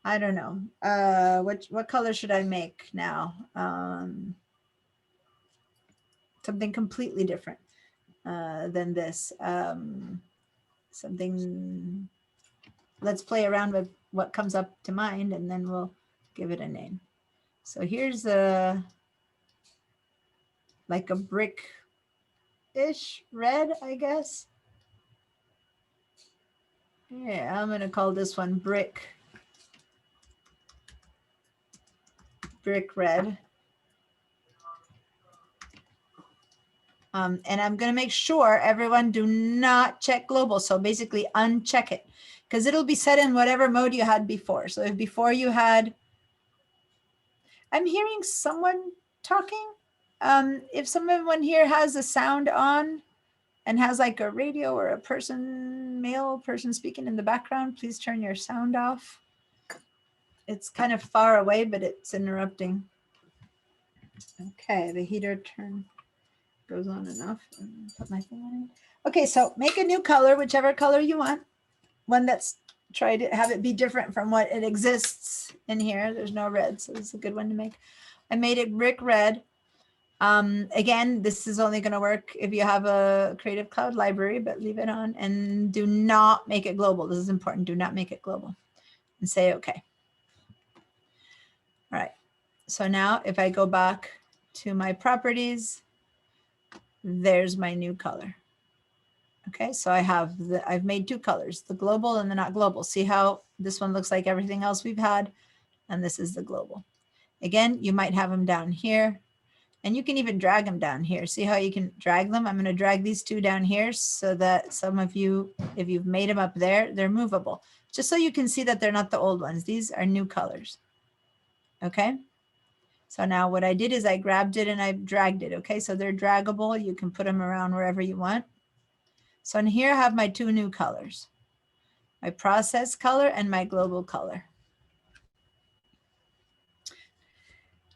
I don't know, what color should I make now? Something completely different than this. Something, let's play around with what comes up to mind, and then we'll give it a name. So here's like a brick-ish red, I guess. Yeah, I'm going to call this one brick red. And I'm going to make sure everyone do not check global. So basically uncheck it, because it'll be set in whatever mode you had before. So if before you had, I'm hearing someone talking. If someone here has a sound on and has like a radio or a person, male person speaking in the background, please turn your sound off. It's kind of far away, but it's interrupting. Okay, the heater goes on enough. Put my thing on it. Okay, so make a new color, whichever color you want. One that's, try to have it be different from what it exists in here. There's no red, so this is a good one to make. I made it brick red. Again, this is only going to work if you have a Creative Cloud library, but leave it on, and do not make it global. This is important. Do not make it global, and say okay. All right. So now if I go back to my properties, there's my new color. Okay, so I've made two colors, the global and the not global. See how this one looks like everything else we've had, and this is the global. Again, you might have them down here, and you can even drag them down here. See how you can drag them? I'm going to drag these two down here so that some of you, if you've made them up there, they're movable. Just so you can see that they're not the old ones. These are new colors. Okay. So now what I did is I grabbed it and I dragged it. Okay, so they're draggable. You can put them around wherever you want. So in here I have my two new colors, my process color and my global color.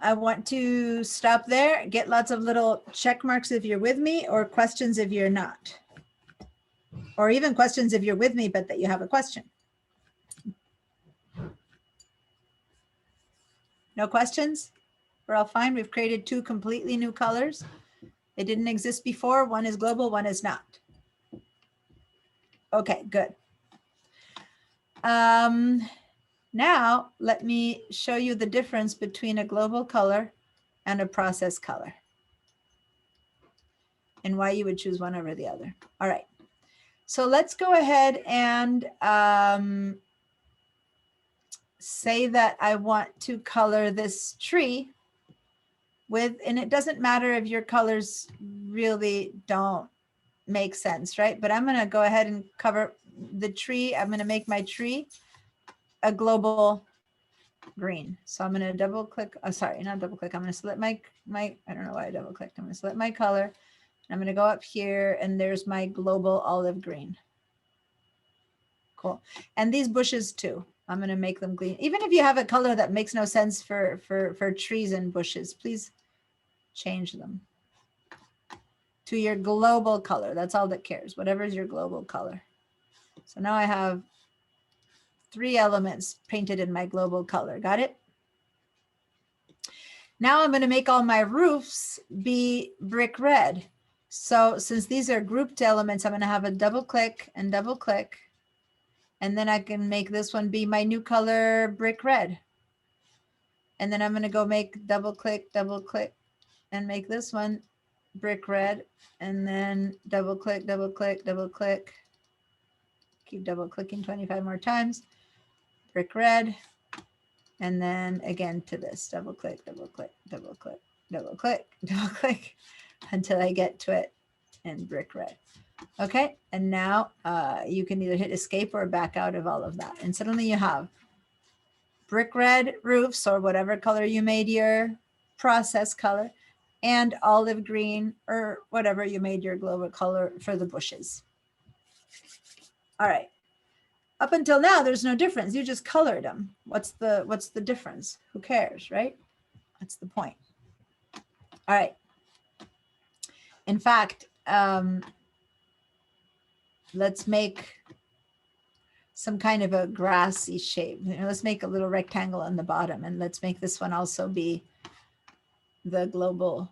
I want to stop there, get lots of little check marks if you're with me, or questions if you're not. or even questions if you're with me, but that you have a question. No questions? We're all fine. We've created 2 completely new colors. They didn't exist before. One is global, one is not. Okay, good. Now let me show you the difference between a global color and a process color and why you would choose one over the other. All right. So let's go ahead and say that I want to color this tree with, and it doesn't matter if your colors really don't make sense, right? But I'm going to go ahead and cover the tree. I'm going to make my tree a global green. So I'm going to double click. Oh, sorry, not double click. I'm going to select my, I don't know why I double clicked. I'm going to select my color. I'm going to go up here and there's my global olive green. Cool. And these bushes too. I'm going to make them green. Even if you have a color that makes no sense for trees and bushes, please change them to your global color. That's all that cares. Whatever is your global color. So now I have 3 elements painted in my global color. Got it? Now I'm going to make all my roofs be brick red. So since these are grouped elements, I'm going to have a double click and double click. And then I can make this one be my new color, brick red. And then I'm going to go make double click, and make this one brick red. And then double click, double click, double click. Keep double clicking 25 more times. Brick red. And then again to this, double click, double click, double click, double click, double click, until I get to it in brick red. Okay, and now you can either hit escape or back out of all of that. And suddenly you have brick red roofs or whatever color you made your process color, and olive green or whatever you made your global color for the bushes. All right. Up until now, there's no difference. You just colored them. What's the difference? Who cares, right? That's the point. All right. In fact, let's make some kind of a grassy shape. Let's make a little rectangle on the bottom, and let's make this one also be the global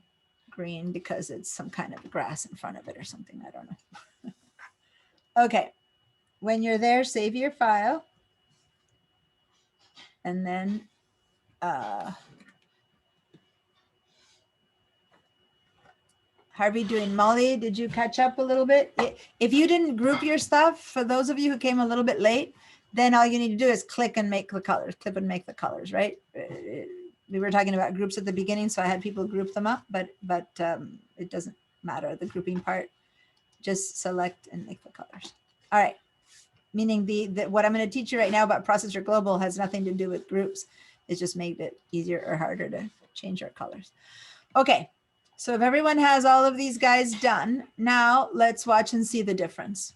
green because it's some kind of grass in front of it or something. I don't know. Okay. When you're there, save your file. And then Harvey doing Molly, did you catch up a little bit? If you didn't group your stuff, for those of you who came a little bit late, then all you need to do is click and make the colors, clip and make the colors, right? We were talking about groups at the beginning, so I had people group them up, but it doesn't matter, the grouping part. Just select and make the colors. All right. Meaning what I'm going to teach you right now about process or global has nothing to do with groups. It's just made it easier or harder to change our colors. Okay, so if everyone has all of these guys done, now let's watch and see the difference.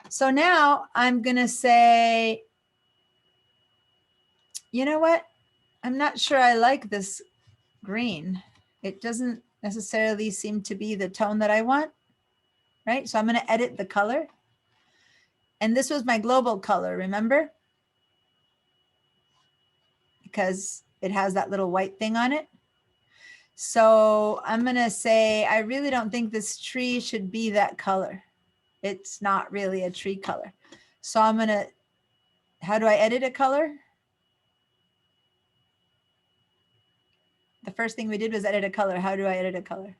So now I'm going to say, you know what? I'm not sure I like this green. It doesn't necessarily seem to be the tone that I want, right? So I'm going to edit the color. And this was my global color, remember? Because it has that little white thing on it. So I'm going to say, I really don't think this tree should be that color. It's not really a tree color. So I'm going to, how do I edit a color? The first thing we did was edit a color. How do I edit a color?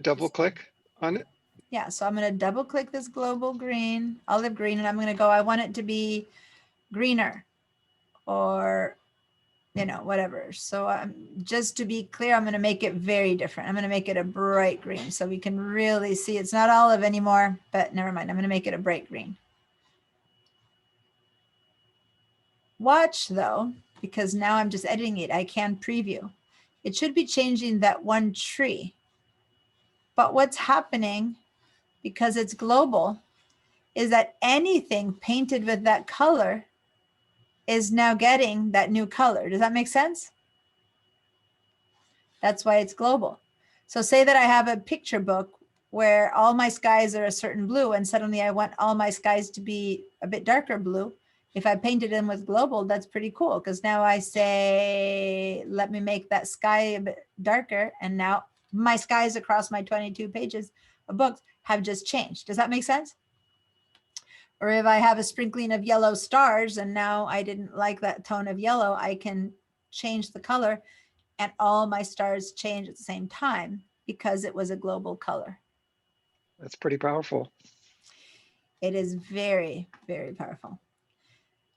Double click on it. Yeah, so I'm going to double click this global green, olive green, and I'm going to go, I want it to be greener or, you know, whatever. So just to be clear, I'm going to make it very different. I'm going to make it a bright green so we can really see. It's not olive anymore, but never mind. I'm going to make it a bright green. Watch though, because now I'm just editing it. I can preview. It should be changing that one tree. But what's happening, because it's global, is that anything painted with that color is now getting that new color. Does that make sense? That's why it's global. So say that I have a picture book where all my skies are a certain blue and suddenly I want all my skies to be a bit darker blue. If I painted them with global, that's pretty cool because now I say, let me make that sky a bit darker. And now my skies across my 22 pages of books have just changed. Does that make sense? Or if I have a sprinkling of yellow stars and now I didn't like that tone of yellow, I can change the color and all my stars change at the same time because it was a global color. That's pretty powerful. It is very, very powerful.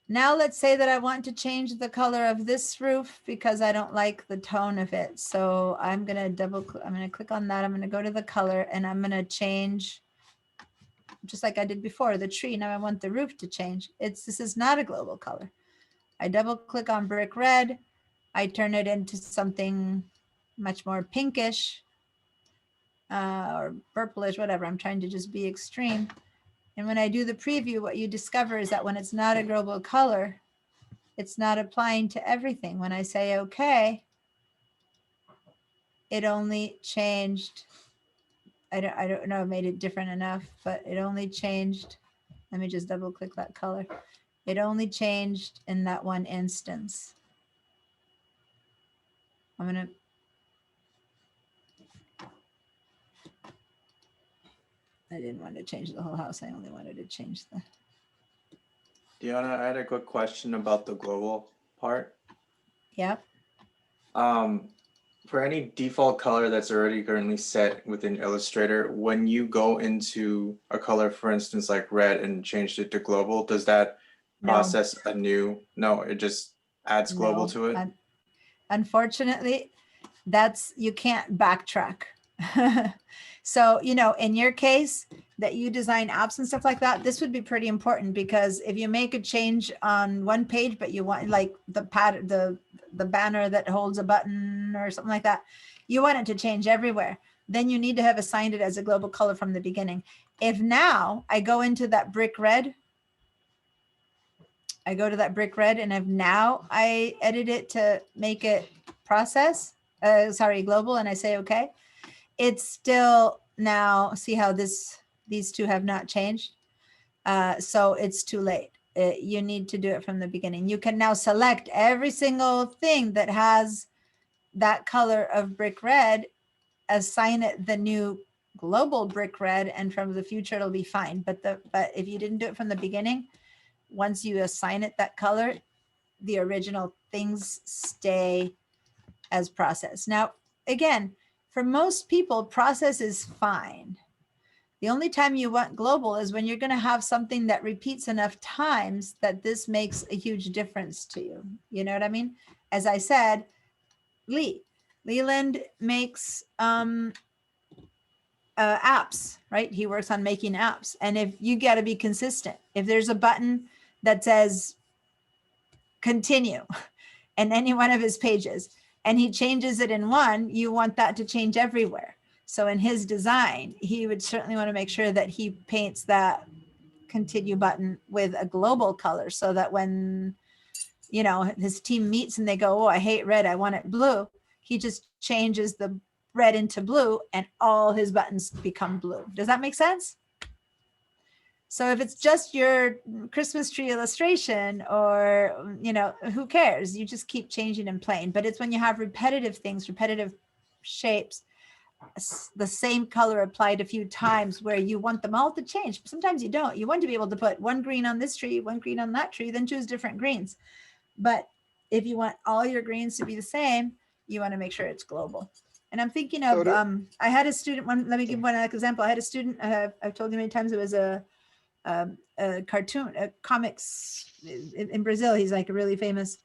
Now let's say that I want to change the color of this roof because I don't like the tone of it. So I'm going to I'm going to click on that. I'm going to go to the color and I'm going to change, just like I did before, the tree. Now I want the roof to change. This is not a global color. I double click on brick red. I turn it into something much more pinkish or purplish, whatever. I'm trying to just be extreme. And when I do the preview, what you discover is that when it's not a global color, it's not applying to everything. When I say okay, it only changed. I don't know, I made it different enough, but it only changed. Let me just double click that color. It only changed in that one instance. I didn't want to change the whole house. I only wanted to change the. Deanna, I had a quick question about the global part. Yep. For any default color that's already currently set within Illustrator, when you go into a color, for instance, like red and changed it to global, does that process a new? No, it just adds global to it? Unfortunately, you can't backtrack. So, in your case that you design apps and stuff like that, this would be pretty important because if you make a change on one page, but you want like the banner that holds a button or something like that, you want it to change everywhere. Then you need to have assigned it as a global color from the beginning. If now I go into that brick red, and I edit it to make it global, and I say, okay, it's still now, see how these two have not changed. So it's too late. You need to do it from the beginning. You can now select every single thing that has that color of brick red, assign it the new global brick red, and from the future it'll be fine. But if you didn't do it from the beginning, once you assign it that color, the original things stay as process. Now, again, for most people, process is fine. The only time you want global is when you're going to have something that repeats enough times that this makes a huge difference to you. You know what I mean? As I said, Leland makes apps, right? He works on making apps. And if you got to be consistent, if there's a button that says continue in any one of his pages, and he changes it in one, you want that to change everywhere. So in his design, he would certainly want to make sure that he paints that continue button with a global color so that when, his team meets and they go, oh, I hate red, I want it blue, he just changes the red into blue and all his buttons become blue. Does that make sense? So if it's just your Christmas tree illustration or, who cares? You just keep changing and playing. But it's when you have repetitive things, repetitive shapes, the same color applied a few times where you want them all to change. Sometimes you don't. You want to be able to put one green on this tree, one green on that tree, then choose different greens. But if you want all your greens to be the same, you want to make sure it's global. And I'm thinking of, I had a student, let me give one example. I had a student, I've told you many times, it was a cartoon, comics in Brazil. He's like a really famous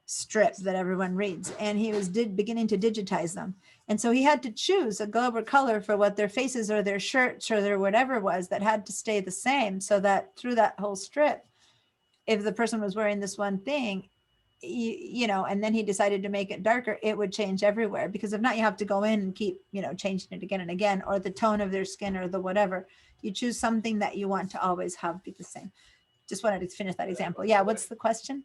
strip that everyone reads, and he was beginning to digitize them. And so he had to choose a global color for what their faces or their shirts or their whatever was that had to stay the same, so that through that whole strip, if the person was wearing this one thing, and then he decided to make it darker, it would change everywhere, because if not, you have to go in and keep, changing it again and again, or the tone of their skin or the whatever. You choose something that you want to always have be the same. Just wanted to finish that example. Yeah, what's the question?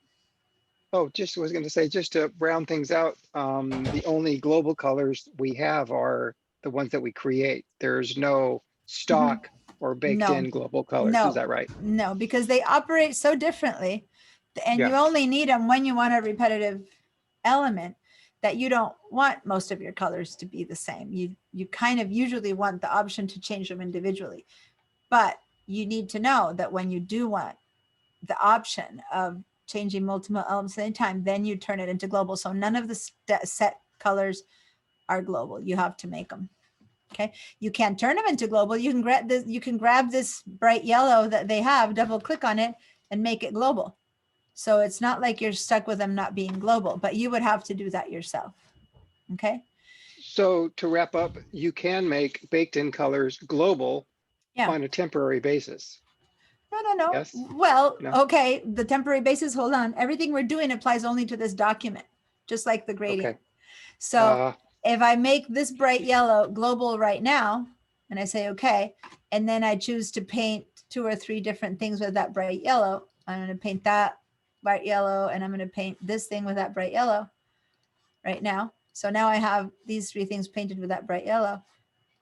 Oh, just was going to say, just to round things out, the only global colors we have are the ones that we create. There's no stock or baked No, in global colors. Is no, that right? no, because they operate so differently, and you Yeah. only need them when you want a repetitive element, that you don't want most of your colors to be the same. You kind of usually want the option to change them individually, but you need to know that when you do want the option of changing multiple elements at any time, then you turn it into global. So none of the set colors are global. You have to make them. Okay, you can't turn them into global. You can grab this. You can grab this bright yellow that they have, double click on it, and make it global. So it's not like you're stuck with them not being global, but you would have to do that yourself. Okay. So to wrap up, you can make baked in colors global Yeah. on a temporary basis. No. Yes? Well, No? okay. The temporary basis, hold on. Everything we're doing applies only to this document, just like the gradient. Okay. So if I make this bright yellow global right now, and I say, okay, and then I choose to paint 2 or 3 different things with that bright yellow, I'm going to paint that bright yellow, and I'm going to paint this thing with that bright yellow right now. So now I have these 3 things painted with that bright yellow.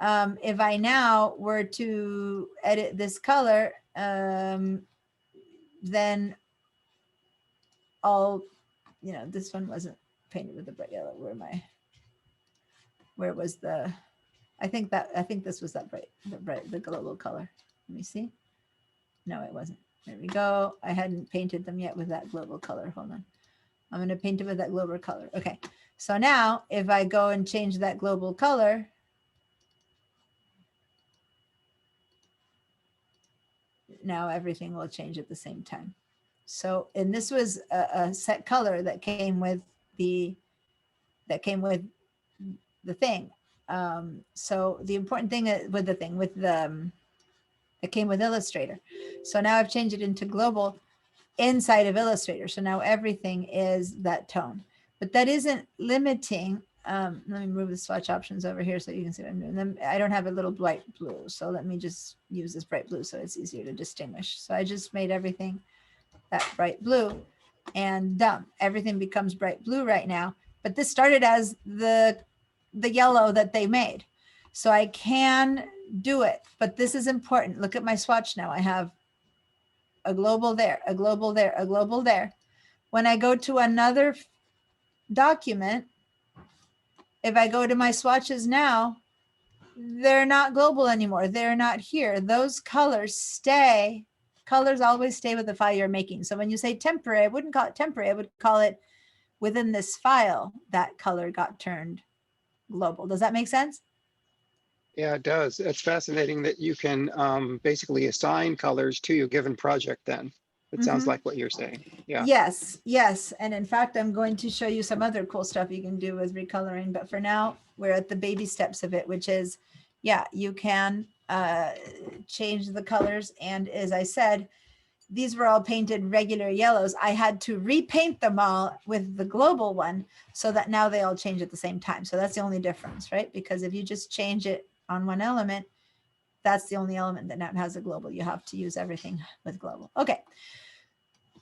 If I now were to edit this color, then I'll, this one wasn't painted with the bright yellow. Where was the, I think this was that the global color. Let me see. No, it wasn't. There we go. I hadn't painted them yet with that global color. Hold on. I'm going to paint it with that global color. Okay. So now if I go and change that global color, now everything will change at the same time. So, and this was a set color that came with the thing. So the important thing with the thing, it came with Illustrator. So now I've changed it into global inside of Illustrator. So now everything is that tone, but that isn't limiting. Let me move the swatch options over here so you can see what I'm doing. Then I don't have a little bright blue. So let me just use this bright blue so it's easier to distinguish. So I just made everything that bright blue, and everything becomes bright blue right now. But this started as the yellow that they made. So I can do it, but this is important. Look at my swatch now. I have a global there, a global there, a global there. When I go to another document, if I go to my swatches now, they're not global anymore. They're not here. Those colors stay. Colors always stay with the file you're making. So when you say temporary, I wouldn't call it temporary. I would call it within this file, that color got turned global. Does that make sense? Yeah, it does. It's fascinating that you can basically assign colors to your given project then. It sounds like what you're saying. Yeah. Yes. And in fact, I'm going to show you some other cool stuff you can do with recoloring. But for now, we're at the baby steps of it, which is, yeah, you can change the colors. And as I said, these were all painted regular yellows. I had to repaint them all with the global one so that now they all change at the same time. So that's the only difference, right? Because if you just change it on one element, that's the only element that now has a global. You have to use everything with global. Okay.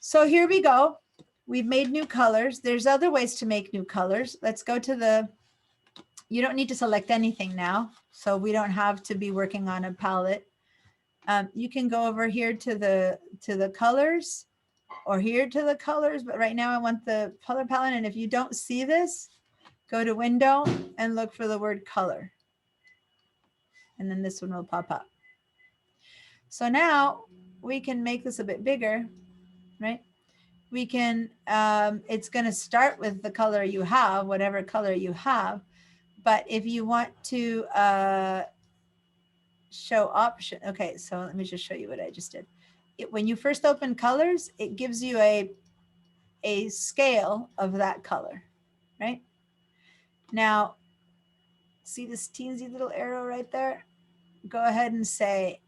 So here we go. We've made new colors. There's other ways to make new colors. Let's go to you don't need to select anything now. So we don't have to be working on a palette. You can go over here to the colors or here to the colors, but right now I want the color palette. And if you don't see this, go to window and look for the word color. And then this one will pop up. So now we can make this a bit bigger, right? We can, it's going to start with the color you have, whatever color you have. But if you want to show option, okay, so let me just show you what I just did. When you first open colors, it gives you a scale of that color, right? Now, see this teensy little arrow right there? Go ahead and say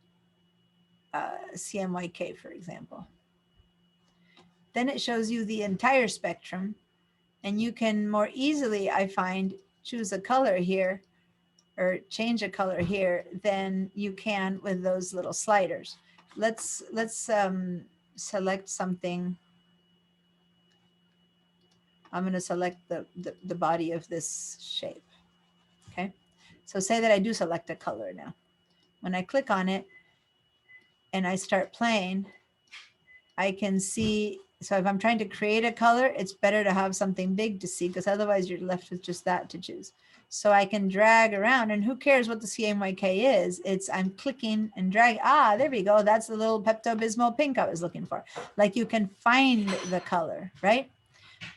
CMYK, for example. Then it shows you the entire spectrum, and you can more easily, I find, choose a color here or change a color here than you can with those little sliders. Let's select something. I'm going to select the body of this shape. Okay. So say that I do select a color now. When I click on it and I start playing, I can see, so if I'm trying to create a color, it's better to have something big to see because otherwise you're left with just that to choose. So I can drag around and who cares what the CMYK is? It's I'm clicking and drag. Ah, there we go. That's the little Pepto-Bismol pink I was looking for. Like you can find the color, right?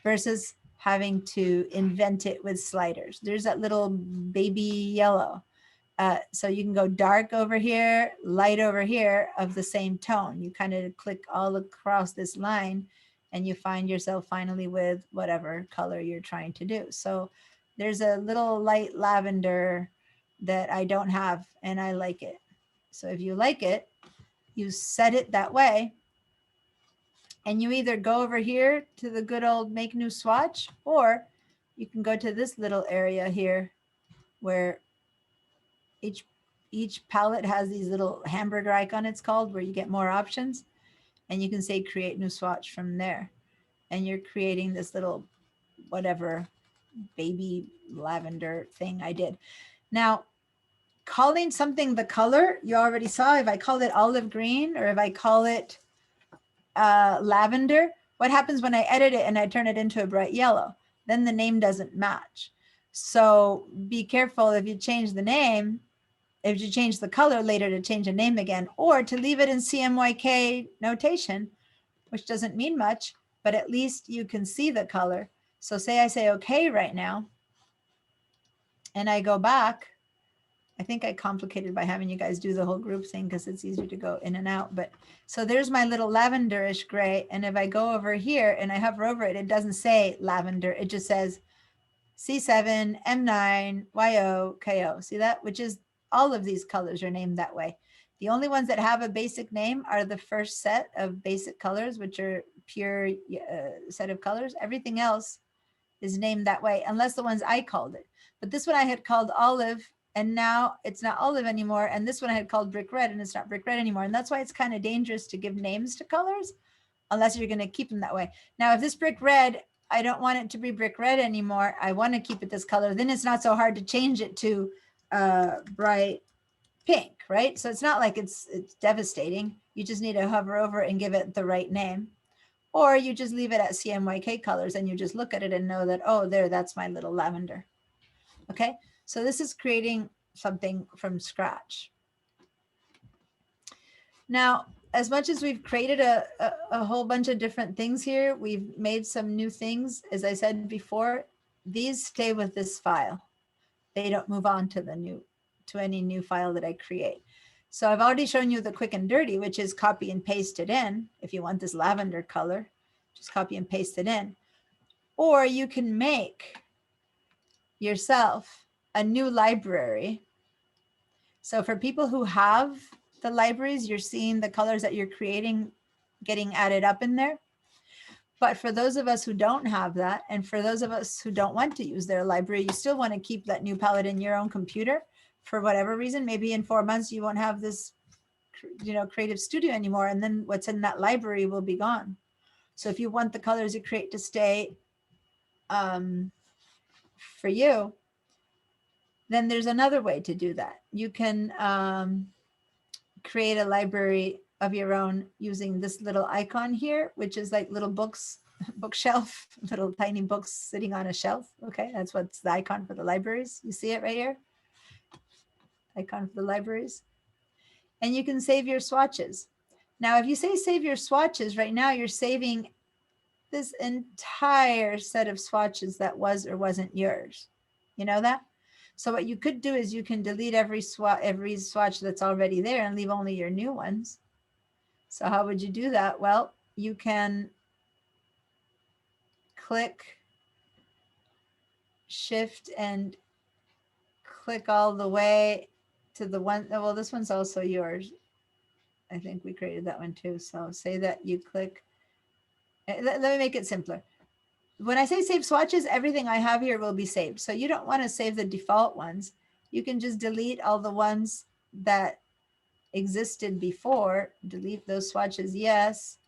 Versus having to invent it with sliders. There's that little baby yellow. So you can go dark over here, light over here of the same tone. You kind of click all across this line and you find yourself finally with whatever color you're trying to do. So there's a little light lavender that I don't have and I like it. So if you like it, you set it that way and you either go over here to the good old make new swatch, or you can go to this little area here where each palette has these little hamburger icon, it's called, where you get more options. And you can say create new swatch from there. And you're creating this little whatever baby lavender thing I did. Now, calling something the color, you already saw, if I call it olive green or if I call it lavender, what happens when I edit it and I turn it into a bright yellow? Then the name doesn't match. So be careful if you change the name, if you change the color later to change a name again, or to leave it in CMYK notation, which doesn't mean much, but at least you can see the color. So say I say okay right now, and I go back. I think I complicated by having you guys do the whole group thing because it's easier to go in and out. But so there's my little lavenderish gray. And if I go over here and I hover over it, it doesn't say lavender. It just says C7, M9, YO, KO. See that? Which is all of these colors are named that way. The only ones that have a basic name are the first set of basic colors, which are pure set of colors. Everything else is named that way, unless the ones I called it. But this one I had called olive, and now it's not olive anymore. And this one I had called brick red, and it's not brick red anymore. And that's why it's kind of dangerous to give names to colors, unless you're going to keep them that way. Now, if this brick red, I don't want it to be brick red anymore, I want to keep it this color, then it's not so hard to change it to bright pink, right? So it's not like it's devastating. You just need to hover over it and give it the right name. Or you just leave it at CMYK colors and you just look at it and know that, oh, there, that's my little lavender. Okay, so this is creating something from scratch. Now, as much as we've created a whole bunch of different things here, we've made some new things. As I said before, these stay with this file. They don't move on to any new file that I create. So I've already shown you the quick and dirty, which is copy and paste it in. If you want this lavender color, just copy and paste it in. Or you can make yourself a new library. So for people who have the libraries, you're seeing the colors that you're creating getting added up in there. But for those of us who don't have that, and for those of us who don't want to use their library, you still want to keep that new palette in your own computer for whatever reason. Maybe in 4 months you won't have this, Creative Studio anymore, and then what's in that library will be gone. So if you want the colors you create to stay for you, then there's another way to do that. You can create a library of your own using this little icon here, which is like little books, bookshelf, little tiny books sitting on a shelf. Okay, that's what's the icon for the libraries. You see it right here? Icon for the libraries. And you can save your swatches. Now, if you say save your swatches, right now you're saving this entire set of swatches that was or wasn't yours. You know that? So what you could do is you can delete every swatch that's already there and leave only your new ones. So how would you do that? Well, you can click shift and click all the way to the one. Well, this one's also yours. I think we created that one too. So say that you click. Let me make it simpler. When I say save swatches, everything I have here will be saved. So you don't want to save the default ones. You can just delete all the ones that existed before. Delete those swatches, yes.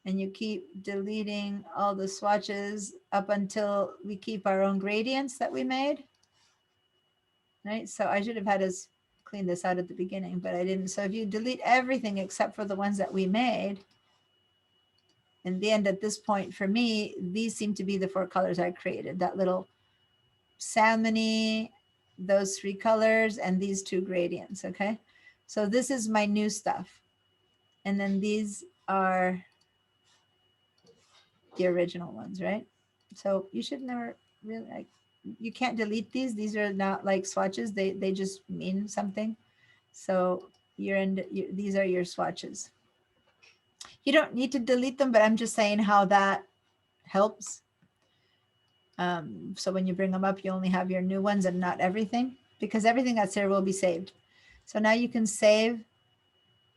And you keep deleting all the swatches up until we keep our own gradients that we made. right? So I should have had us clean this out at the beginning, but I didn't. So if you delete everything except for the ones that we made, in the end, at this point, for me, these seem to be the 4 colors I created. That little salmony, those 3 colors, and these 2 gradients, okay? So this is my new stuff. And then these are the original ones, right? So you should never really, like, you can't delete these. These are not like swatches. They just mean something. So these are your swatches. You don't need to delete them, but I'm just saying how that helps. So when you bring them up, you only have your new ones and not everything, because everything that's there will be saved. So now you can save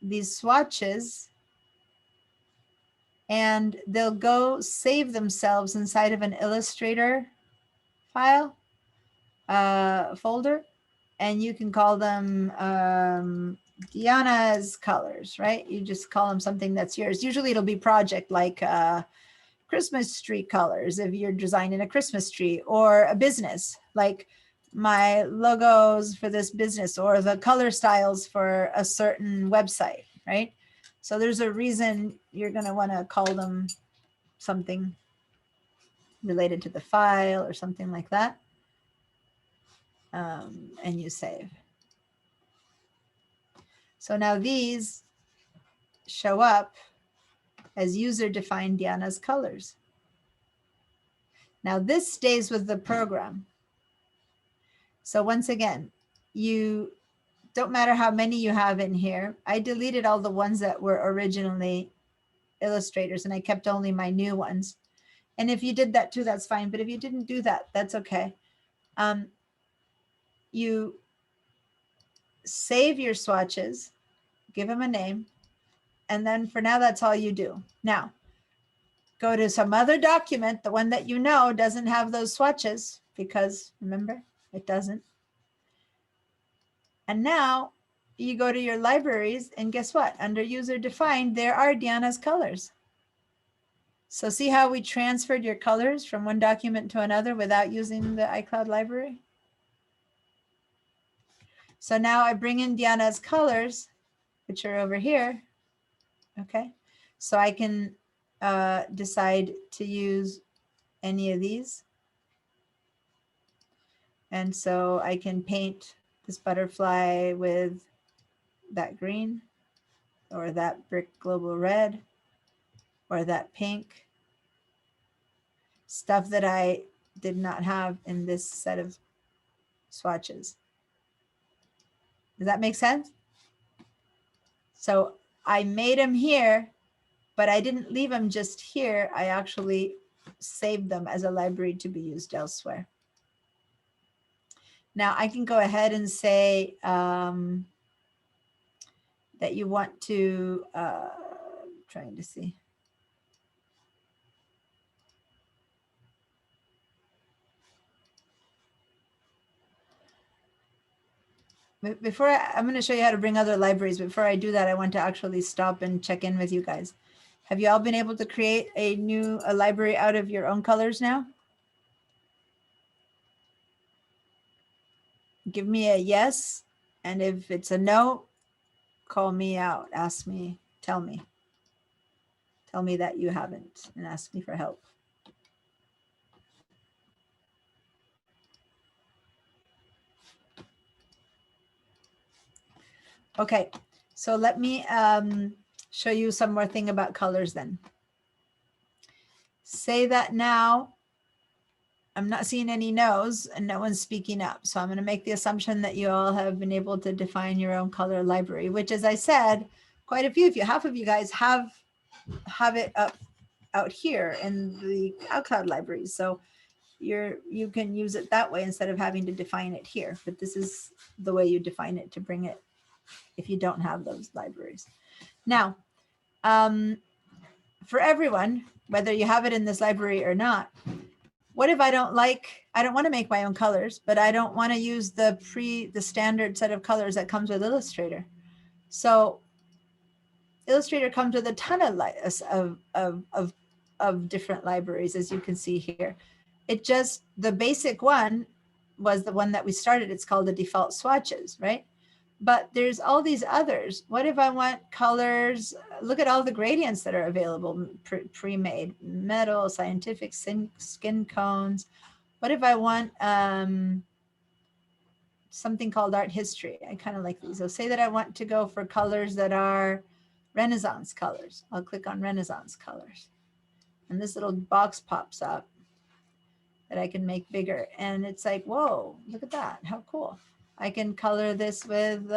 these swatches and they'll go save themselves inside of an Illustrator file folder, and you can call them Diana's colors, right? You just call them something that's yours. Usually it'll be project, like Christmas tree colors if you're designing a Christmas tree, or a business like my logos for this business, or the color styles for a certain website, right? So there's a reason you're going to want to call them something related to the file or something like that. And you save. So now these show up as user-defined Diana's colors. Now this stays with the program. So once again, you don't matter how many you have in here. I deleted all the ones that were originally illustrators and I kept only my new ones. And if you did that too, that's fine. But if you didn't do that, that's okay. You save your swatches, give them a name, and then for now, that's all you do. Now, go to some other document, the one that you know doesn't have those swatches, because remember, it doesn't. And now you go to your libraries and guess what? Under user defined, there are Diana's colors. So see how we transferred your colors from one document to another without using the iCloud library? So now I bring in Diana's colors, which are over here. Okay, so I can decide to use any of these. And so I can paint this butterfly with that green, or that brick global red, or that pink. Stuff that I did not have in this set of swatches. Does that make sense? So I made them here, but I didn't leave them just here. I actually saved them as a library to be used elsewhere. Now I can go ahead and say that you want to, trying to see. Before I'm going to show you how to bring other libraries. Before I do that, I want to actually stop and check in with you guys. Have you all been able to create a library out of your own colors now? Give me a yes. And if it's a no, call me out, ask me, tell me. Tell me that you haven't and ask me for help. Okay, so let me show you some more thing about colors then. Say that now. I'm not seeing any no's and no one's speaking up. So I'm going to make the assumption that you all have been able to define your own color library, which, as I said, quite a few of you, half of you guys have it up out here in the iCloud libraries. So you can use it that way instead of having to define it here. But this is the way you define it to bring it if you don't have those libraries. Now, for everyone, whether you have it in this library or not, what if I don't want to make my own colors, but I don't want to use the standard set of colors that comes with Illustrator? So Illustrator comes with a ton of different libraries, as you can see here. The basic one was the one that we started. It's called the default swatches, right? But there's all these others. What if I want colors? Look at all the gradients that are available, pre-made, metal, scientific, skin cones. What if I want something called art history? I kind of like these. So say that I want to go for colors that are Renaissance colors. I'll click on Renaissance colors. And this little box pops up that I can make bigger. And it's like, whoa, look at that. How cool. I can color this with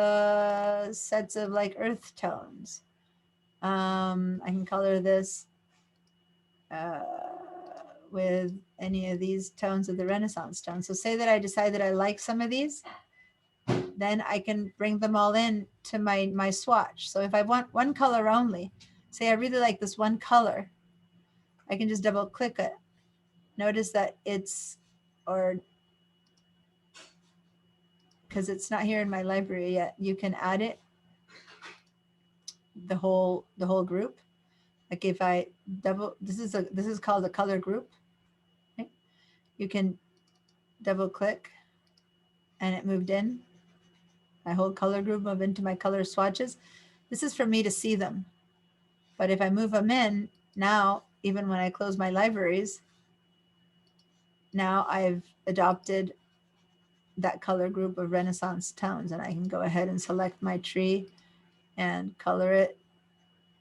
sets of like earth tones. I can color this with any of these tones of the Renaissance tones. So say that I decide that I like some of these, then I can bring them all in to my swatch. So if I want one color only, say I really like this one color, I can just double click it. Notice that it's, or because it's not here in my library yet, you can add it, the whole group. Like if I double, this is called a color group. Okay? You can double click and it moved in. My whole color group moved into my color swatches. This is for me to see them. But if I move them in, now, even when I close my libraries, now I've adopted that color group of Renaissance tones, and I can go ahead and select my tree and color it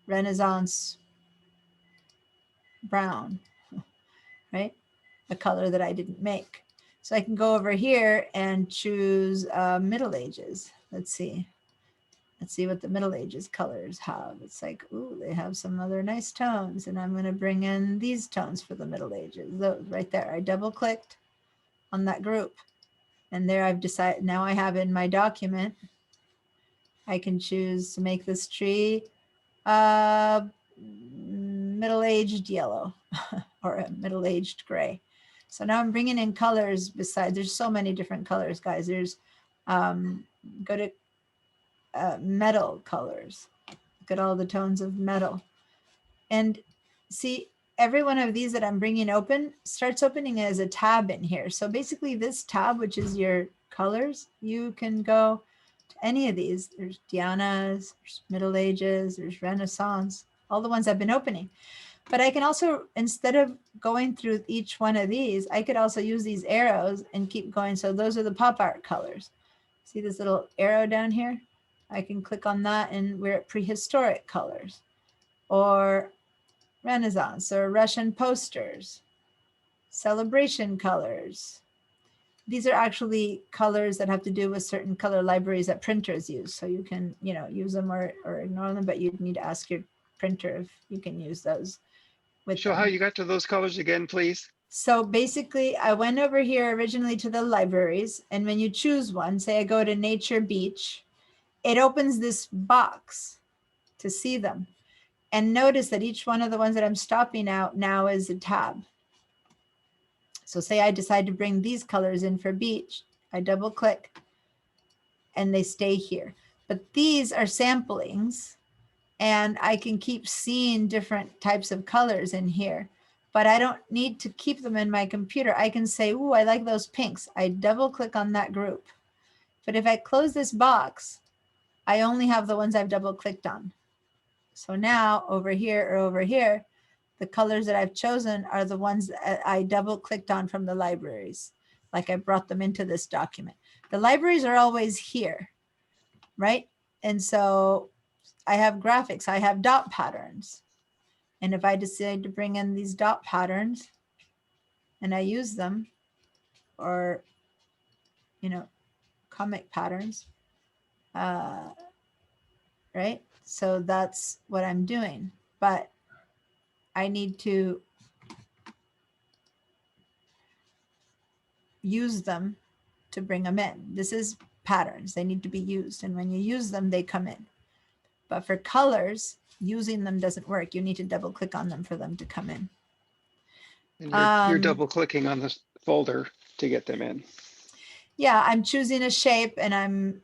Renaissance brown, right? A color that I didn't make. So I can go over here and choose Middle Ages. Let's see what the Middle Ages colors have. It's like, ooh, they have some other nice tones, and I'm going to bring in these tones for the Middle Ages. Those right there. I double clicked on that group, and there I've decided, now I have in my document, I can choose to make this tree middle-aged yellow or a middle-aged gray. So now I'm bringing in colors besides, there's so many different colors, guys. There's, go to metal colors. Look at all the tones of metal. And see, every one of these that I'm bringing open starts opening as a tab in here. So basically this tab, which is your colors, you can go to any of these. There's Diana's, there's Middle Ages, there's Renaissance, all the ones I've been opening. But I can also, instead of going through each one of these, I could also use these arrows and keep going. So those are the pop art colors. See this little arrow down here? I can click on that and we're at prehistoric colors or Renaissance or Russian posters, celebration colors. These are actually colors that have to do with certain color libraries that printers use. So you can, you know, use them or ignore them, but you'd need to ask your printer if you can use those. Show how you got to those colors again, please. So basically I went over here originally to the libraries, and when you choose one, say I go to Nature Beach, it opens this box to see them. And notice that each one of the ones that I'm stopping out now is a tab. So say I decide to bring these colors in for beach, I double click and they stay here. But these are samplings and I can keep seeing different types of colors in here, but I don't need to keep them in my computer. I can say, ooh, I like those pinks. I double click on that group. But if I close this box, I only have the ones I've double clicked on. So now over here or over here, the colors that I've chosen are the ones that I double clicked on from the libraries. Like I brought them into this document. The libraries are always here, right? And so I have graphics, I have dot patterns. And if I decide to bring in these dot patterns and I use them, or, you know, comic patterns, right? So that's what I'm doing, but I need to use them to bring them in. This is patterns, they need to be used. And when you use them, they come in. But for colors, using them doesn't work. You need to double click on them for them to come in. And you're double clicking on this folder to get them in. Yeah, I'm choosing a shape and I'm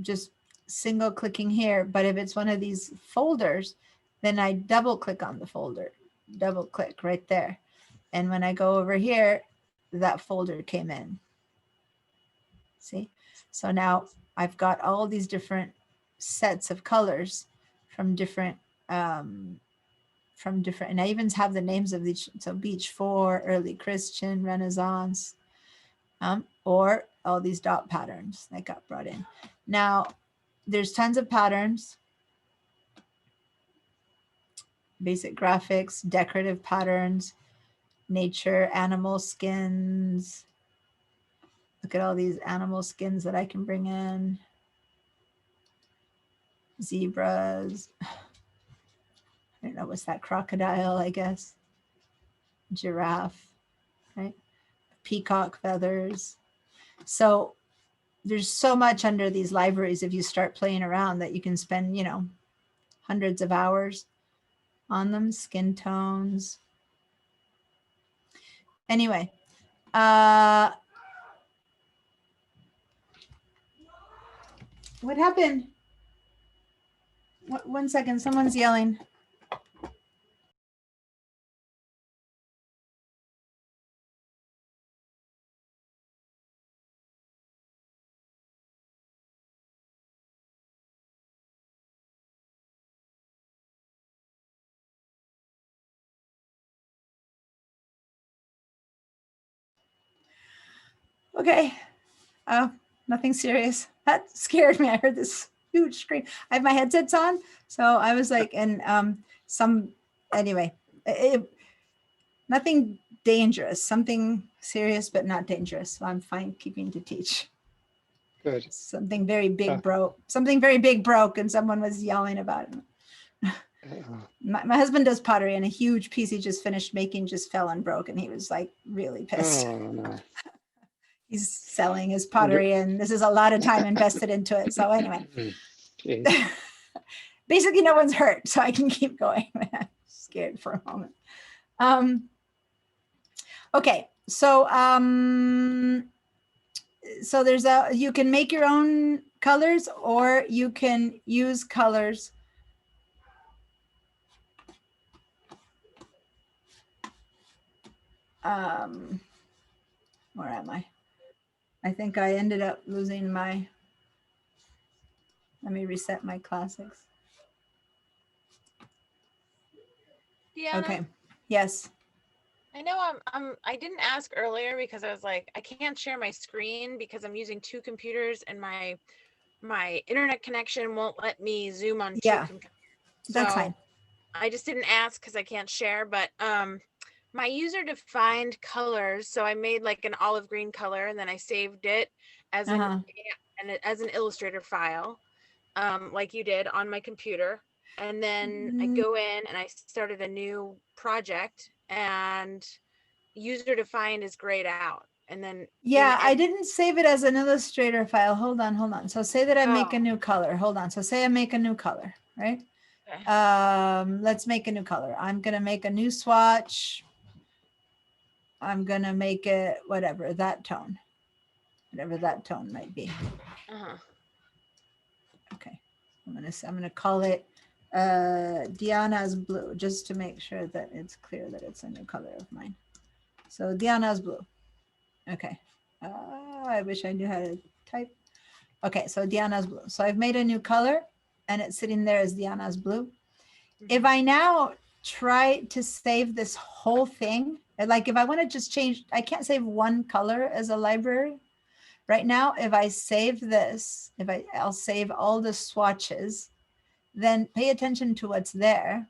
just single clicking here. But if it's one of these folders, then I double click on the folder, double click right there. And when I go over here, that folder came in. See? So now I've got all these different sets of colors from different, and I even have the names of each. So Beach 4, Early Christian, Renaissance, or all these dot patterns that got brought in. Now, there's tons of patterns, basic graphics, decorative patterns, nature, animal skins. Look at all these animal skins that I can bring in. Zebras. I don't know, what's that? Crocodile, I guess. Giraffe, right? Peacock feathers. So there's so much under these libraries if you start playing around that you can spend, you know, hundreds of hours on them. Skin tones. Anyway, what happened? One second, someone's yelling. Okay. Oh, nothing serious. That scared me. I heard this huge scream. I have my headsets on, so I was like, and anyway, nothing dangerous, something serious, but not dangerous. So I'm fine keeping to teach. Good. Something very big broke. Something very big broke, and someone was yelling about it. My husband does pottery, and a huge piece he just finished making just fell and broke, and he was like really pissed. Oh, no. He's selling his pottery, and this is a lot of time invested into it. So anyway, basically no one's hurt, so I can keep going. Scared for a moment. Okay, so so there's you can make your own colors, or you can use colors. Where am I? I think I ended up losing my, let me reset my classics. Deanna, Okay, yes. I know I didn't ask earlier because I was like, I can't share my screen because I'm using two computers and my internet connection won't let me zoom on two computers. That's fine. I just didn't ask because I can't share, but my user defined colors. So I made like an olive green color, and then I saved it as as an Illustrator file, like you did on my computer. And then I go in and I started a new project, and user defined is grayed out. And then I didn't save it as an Illustrator file. Hold on. So say that I make a new color. Hold on. So say I make a new color, right? Okay. Let's make a new color. I'm gonna make a new swatch. I'm gonna make it whatever that tone, whatever that tone might be. Okay, I'm gonna call it Diana's blue, just to make sure that it's clear that it's a new color of mine. So Diana's blue. Okay. I wish I knew how to type. Okay, so Diana's blue. So I've made a new color, and it's sitting there as Diana's blue. If I now try to save this whole thing, like if I want to just change, I can't save one color as a library. Right now, if I save this, I'll save all the swatches, then pay attention to what's there.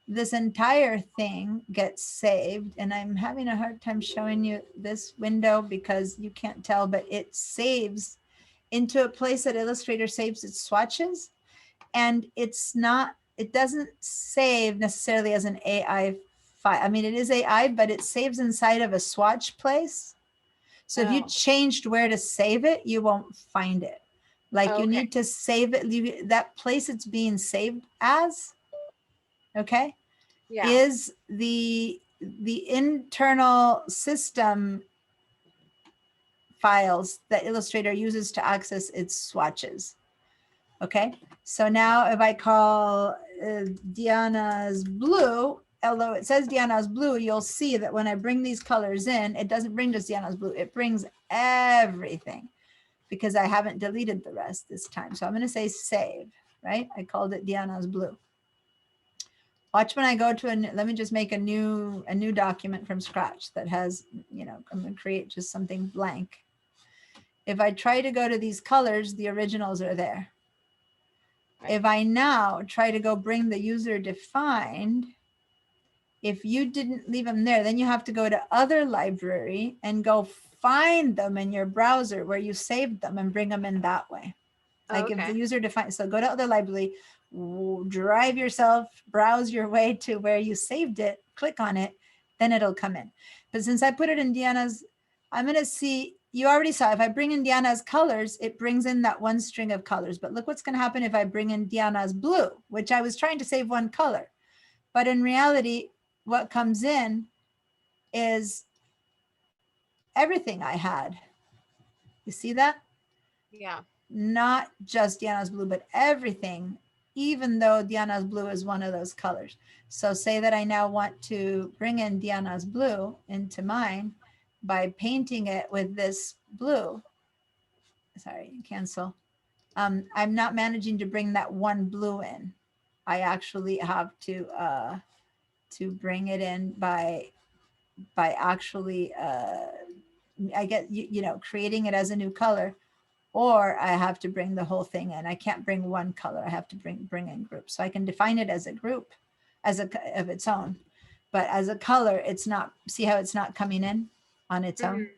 This entire thing gets saved, and I'm having a hard time showing you this window because you can't tell, but it saves into a place that Illustrator saves its swatches, and it doesn't save necessarily as an AI file. I mean, it is AI, but it saves inside of a swatch place. So if you changed where to save it, you won't find it. Like you need to save it, that place it's being saved as, okay, is the internal system files that Illustrator uses to access its swatches. Okay, so now if I call Diana's blue, although it says Diana's blue, you'll see that when I bring these colors in, it doesn't bring just Diana's blue, it brings everything. because I haven't deleted the rest this time. So I'm going to say save, right? I called it Diana's Blue. Watch when I go to let me just make a new document from scratch that has, you know, I'm going to create just something blank. If I try to go to these colors, the originals are there. If I now try to go bring the user defined, if you didn't leave them there, then you have to go to other library and go find them in your browser where you saved them and bring them in that way. Like if the user defined, so go to other library, drive yourself, browse your way to where you saved it, click on it, then it'll come in. But since I put it in Diana's, I'm going to see, you already saw, if I bring in Diana's colors, it brings in that one string of colors. But look what's going to happen if I bring in Diana's blue, which I was trying to save one color. But in reality, what comes in is everything I had. You see that? Yeah. Not just Diana's blue, but everything, even though Diana's blue is one of those colors. So say that I now want to bring in Diana's blue into mine by painting it with this blue. Sorry, cancel. I'm not managing to bring that one blue in. I actually have to bring it in by actually, I get, you know, creating it as a new color, or I have to bring the whole thing in. I can't bring one color. I have to bring in groups. So I can define it as a group, as of its own, but as a color, it's not. See how it's not coming in on its own.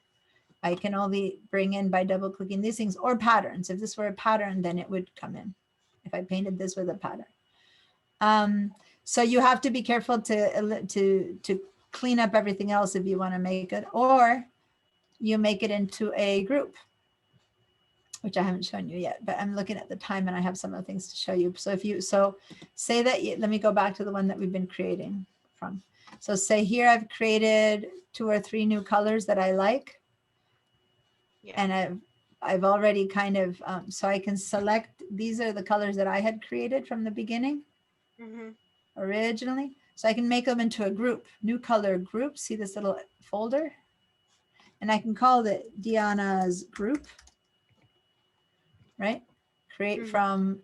I can only bring in by double clicking these things, or patterns. If this were a pattern, then it would come in. If I painted this with a pattern. So you have to be careful to clean up everything else if you want to make it, or you make it into a group, which I haven't shown you yet, but I'm looking at the time and I have some other things to show you. So if you, so say that, let me go back to the one that we've been creating from. So say here I've created 2 or 3 new colors that I like. Yeah. And I've already kind of, so I can select, these are the colors that I had created from the beginning, originally. So I can make them into a group, new color group. See this little folder? And I can call it Diana's group, right? Create from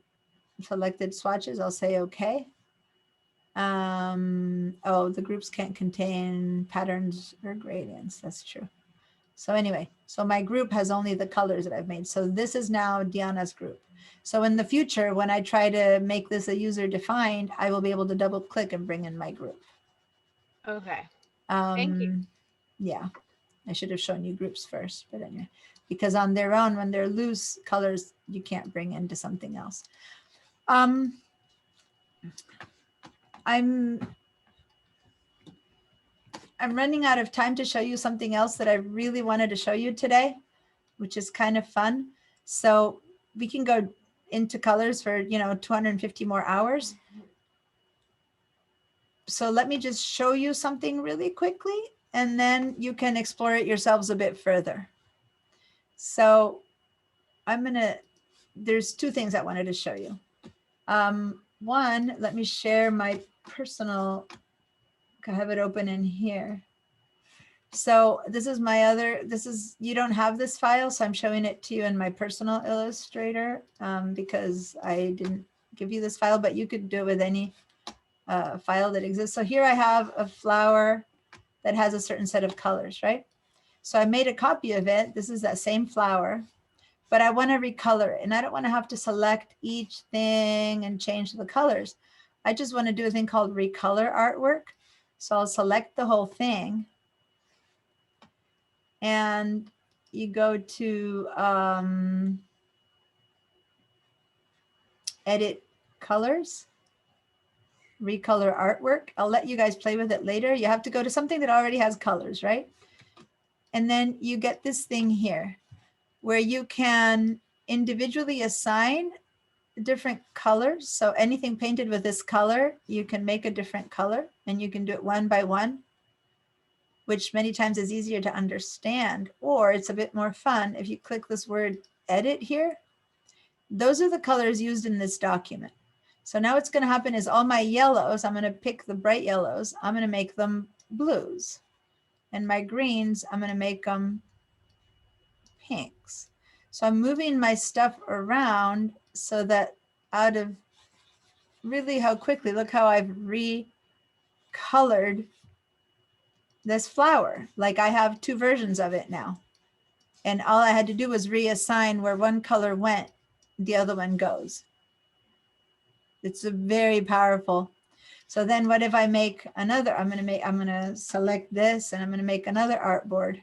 selected swatches. I'll say okay. Oh, the groups can't contain patterns or gradients. That's true. So anyway, so my group has only the colors that I've made. So this is now Diana's group. So in the future, when I try to make this a user defined, I will be able to double click and bring in my group. Okay. Thank you. Yeah, I should have shown you groups first, but anyway, because on their own, when they're loose colors, you can't bring into something else. I'm running out of time to show you something else that I really wanted to show you today, which is kind of fun. So we can go into colors for, 250 more hours. So let me just show you something really quickly, and then you can explore it yourselves a bit further. So there's 2 things I wanted to show you. One, let me share my personal, I have it open in here. So this is you don't have this file, so I'm showing it to you in my personal Illustrator because I didn't give you this file, but you could do it with any file that exists. So here I have a flower that has a certain set of colors, right? So I made a copy of it. This is that same flower, but I want to recolor it, and I don't want to have to select each thing and change the colors. I just want to do a thing called recolor artwork. So I'll select the whole thing, and you go to edit colors, recolor artwork. I'll let you guys play with it later. You have to go to something that already has colors, right? And then you get this thing here where you can individually assign different colors. So anything painted with this color, you can make a different color, and you can do it one by one, which many times is easier to understand, or it's a bit more fun if you click this word edit here. Those are the colors used in this document. So now what's going to happen is all my yellows, I'm going to pick the bright yellows, I'm going to make them blues. And my greens, I'm going to make them pinks. So I'm moving my stuff around so that out of really how quickly, look how I've recolored this flower. Like I have 2 versions of it now. And all I had to do was reassign where one color went, the other one goes. It's a very powerful. So then what if I make another, I'm going to select this and I'm going to make another artboard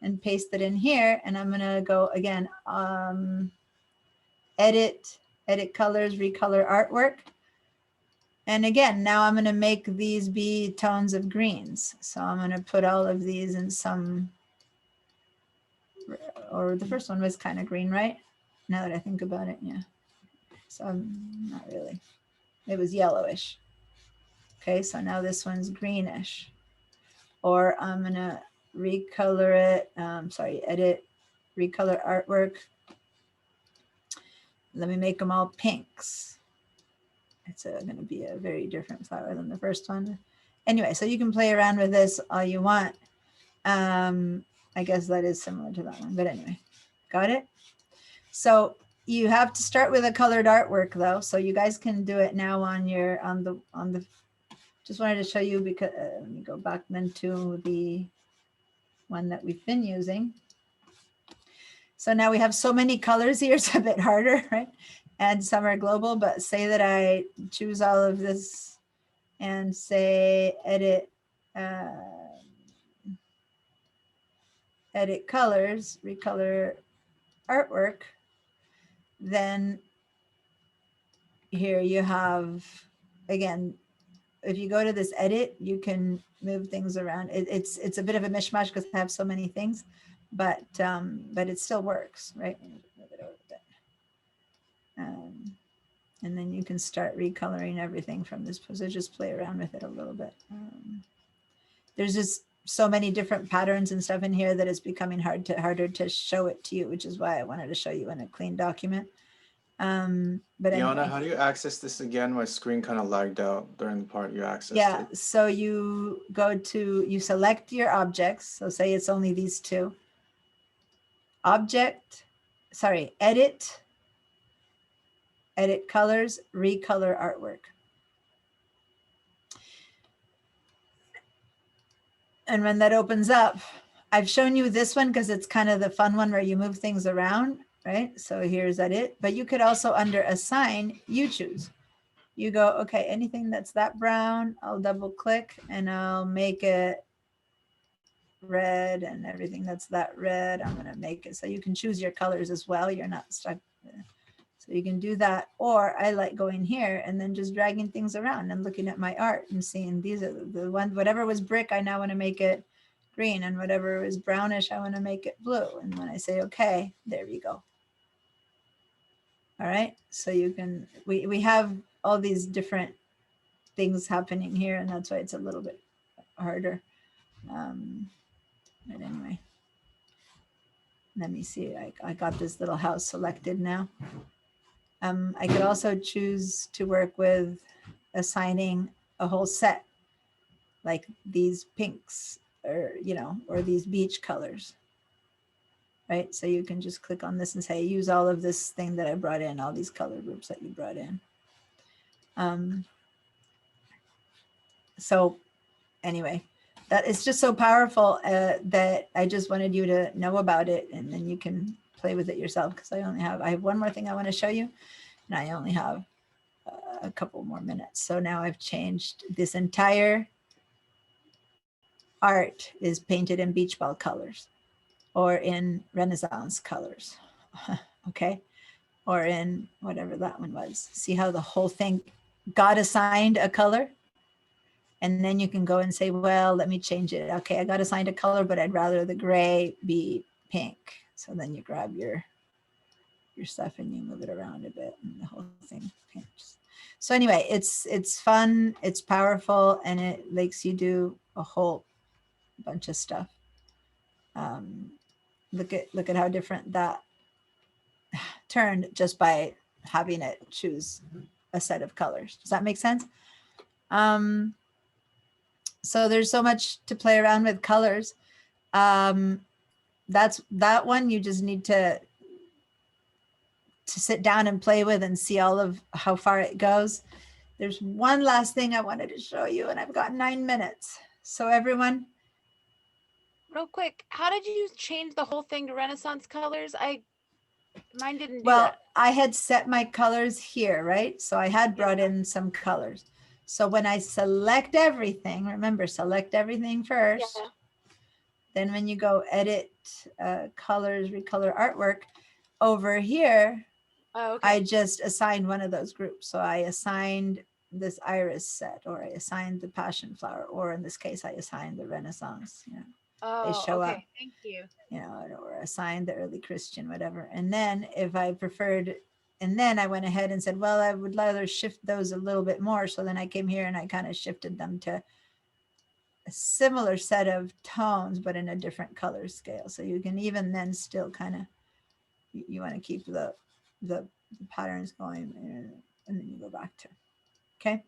and paste it in here. And I'm going to go again, edit colors, recolor artwork. And again, now I'm going to make these be tones of greens. So I'm going to put all of these in some, or the first one was kind of green, right? Now that I think about it, yeah. So not really. It was yellowish. Okay, so now this one's greenish. Or I'm going to recolor it, edit, recolor artwork. Let me make them all pinks. It's going to be a very different flower than the first one. Anyway, so you can play around with this all you want. I guess that is similar to that one, but anyway, got it? So you have to start with a colored artwork though. So you guys can do it now on your, just wanted to show you because, let me go back then to the one that we've been using. So now we have so many colors here, it's a bit harder, right? And some are global, but say that I choose all of this and say edit, edit colors, recolor artwork, then here you have, again, if you go to this edit, you can move things around. It's a bit of a mishmash because I have so many things, but it still works, right? Move it over a bit. And then you can start recoloring everything from this position. Just play around with it a little bit. There's just so many different patterns and stuff in here that it's becoming harder to show it to you, which is why I wanted to show you in a clean document. But Fiona, anyway. how do you access this again? My screen kind of lagged out during the part you accessed Yeah, it. so you go to, you select your objects. So say it's only these 2. Edit colors, recolor artwork. And when that opens up, I've shown you this one because it's kind of the fun one where you move things around, right? So here's edit, but you could also under assign, you choose. You go, okay, anything that's that brown, I'll double click and I'll make it red, and everything that's that red, I'm going to make it. So you can choose your colors as well. You're not stuck. So you can do that. Or I like going here and then just dragging things around and looking at my art and seeing these are the ones, whatever was brick, I now want to make it green, and whatever is brownish, I want to make it blue. And when I say, okay, there you go. All right. So you can, we have all these different things happening here, and that's why it's a little bit harder. But anyway, let me see. I got this little house selected now. I could also choose to work with assigning a whole set, like these pinks, or or these beach colors. Right, so you can just click on this and say, use all of this thing that I brought in, all these color groups that you brought in. So anyway, that is just so powerful that I just wanted you to know about it, and then you can play with it yourself, because I have one more thing I want to show you, and I only have a couple more minutes. So now I've changed this entire art is painted in beach ball colors, or in Renaissance colors, okay? Or in whatever that one was. See how the whole thing got assigned a color? And then you can go and say, well, let me change it. Okay, I got assigned a color, but I'd rather the gray be pink. So then you grab your stuff and you move it around a bit, and the whole thing pinks. So anyway, it's fun, it's powerful, and it makes you do a whole bunch of stuff. Look at how different that turned just by having it choose a set of colors. Does that make sense? So there's so much to play around with colors. that's that one you just need to sit down and play with and see all of how far it goes. There's one last thing I wanted to show you, and I've got 9 minutes. So everyone, Real quick, how did you change the whole thing to Renaissance colors? Mine didn't do well, that. I had set my colors here, right? So I had brought in some colors. So when I select everything, remember, select everything first. Yeah. Then when you go edit colors, recolor artwork, over here, Oh, okay. I just assigned one of those groups. So I assigned this iris set, or I assigned the passion flower, or in this case, I assigned the Renaissance. You know, they Oh, show okay. up. Thank you. You know, or assigned the early Christian, whatever. And then if I preferred, and then I went ahead and said, well, I would rather shift those a little bit more. So then I came here and I kind of shifted them to a similar set of tones, but in a different color scale. So you can even then still kind of, you want to keep the patterns going, and then you go back to, okay.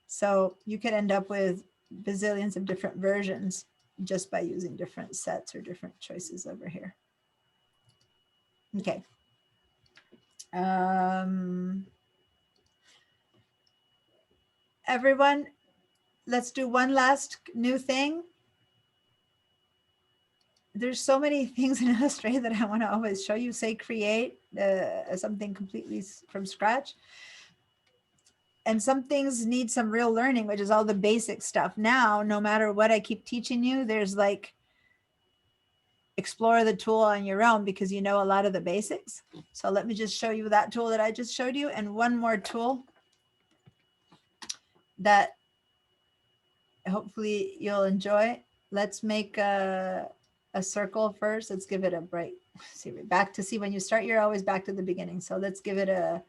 So you could end up with bazillions of different versions just by using different sets or different choices over here. Okay. Everyone, let's do one last new thing. There's so many things in Illustrator that I want to always show you. Say create something completely from scratch. And some things need some real learning, which is all the basic stuff. Now, no matter what I keep teaching you, there's like, explore the tool on your own because you know a lot of the basics. So let me just show you that tool that I just showed you, and one more tool that hopefully you'll enjoy. Let's make a circle first. Let's give it a bright, see, back to see when you start, you're always back to the beginning. So let's give it a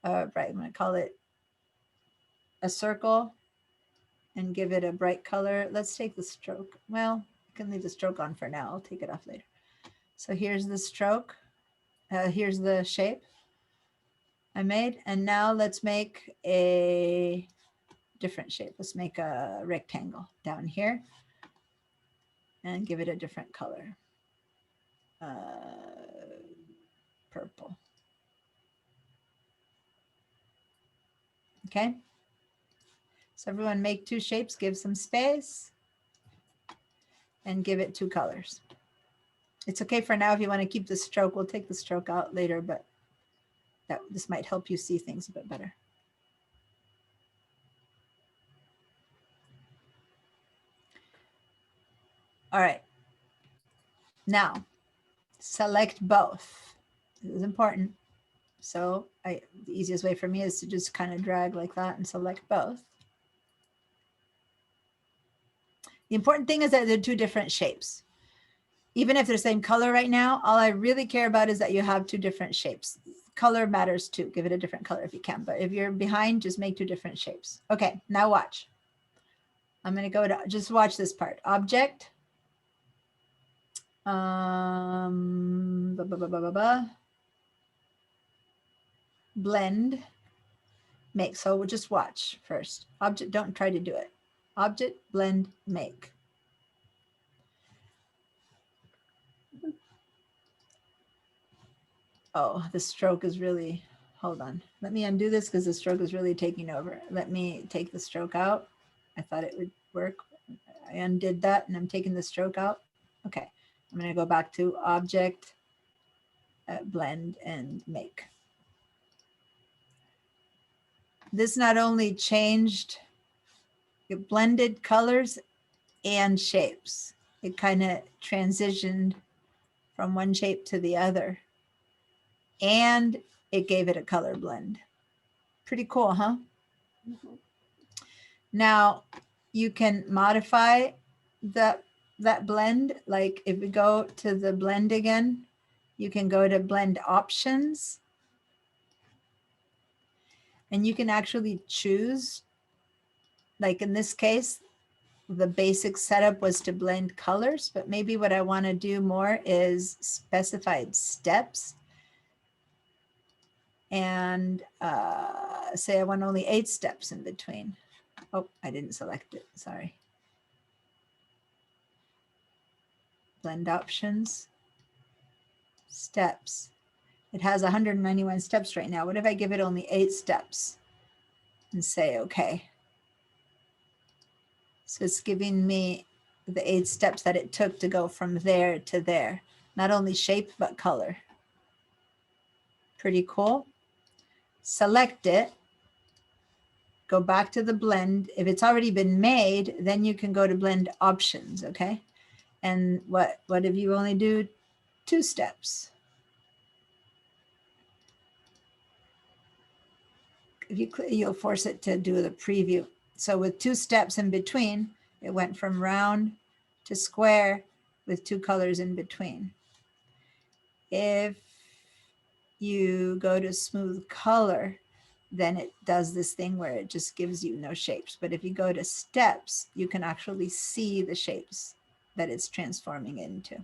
bright, I'm gonna call it a circle and give it a bright color. Let's take the stroke. Well, I can leave the stroke on for now. I'll take it off later. So here's the stroke. Here's the shape I made. And now let's make a different shape. Let's make a rectangle down here and give it a different color. Purple. Okay. So everyone make two shapes, give some space, and give it two colors. It's okay for now if you want to keep the stroke. We'll take the stroke out later, but this might help you see things a bit better. All right. Now, select both. This is important. So the easiest way for me is to just kind of drag like that and select both. The important thing is that they're two different shapes. Even if they're the same color right now, all I really care about is that you have two different shapes. Color matters too. Give it a different color if you can. But if you're behind, just make two different shapes. Okay, now watch. I'm going to go to, just watch this part. Object. Blend. Make. So we'll just watch first. Object, don't try to do it. Object, blend, make. Oh, the stroke is really, hold on. Let me undo this because the stroke is really taking over. Let me take the stroke out. I thought it would work. I undid that and I'm taking the stroke out. Okay, I'm going to go back to object, blend, and make. This not only changed, it blended colors and shapes. It kind of transitioned from one shape to the other. And it gave it a color blend. Pretty cool, huh? Mhm. Now you can modify that blend. Like if we go to the blend again, you can go to blend options. And you can actually choose, like in this case, the basic setup was to blend colors, but maybe what I want to do more is specified steps. And say I want only 8 steps in between. Oh, I didn't select it, sorry. Blend options. steps. It has 191 steps right now. What if I give it only 8 steps and say, okay. So it's giving me the 8 steps that it took to go from there to there. Not only shape, but color. Pretty cool. Select it. Go back to the blend. If it's already been made, then you can go to blend options, okay? And what if you only do 2 steps? If you click, you'll force it to do the preview. So with 2 steps in between, it went from round to square with 2 colors in between. If you go to smooth color, then it does this thing where it just gives you no shapes. But if you go to steps, you can actually see the shapes that it's transforming into.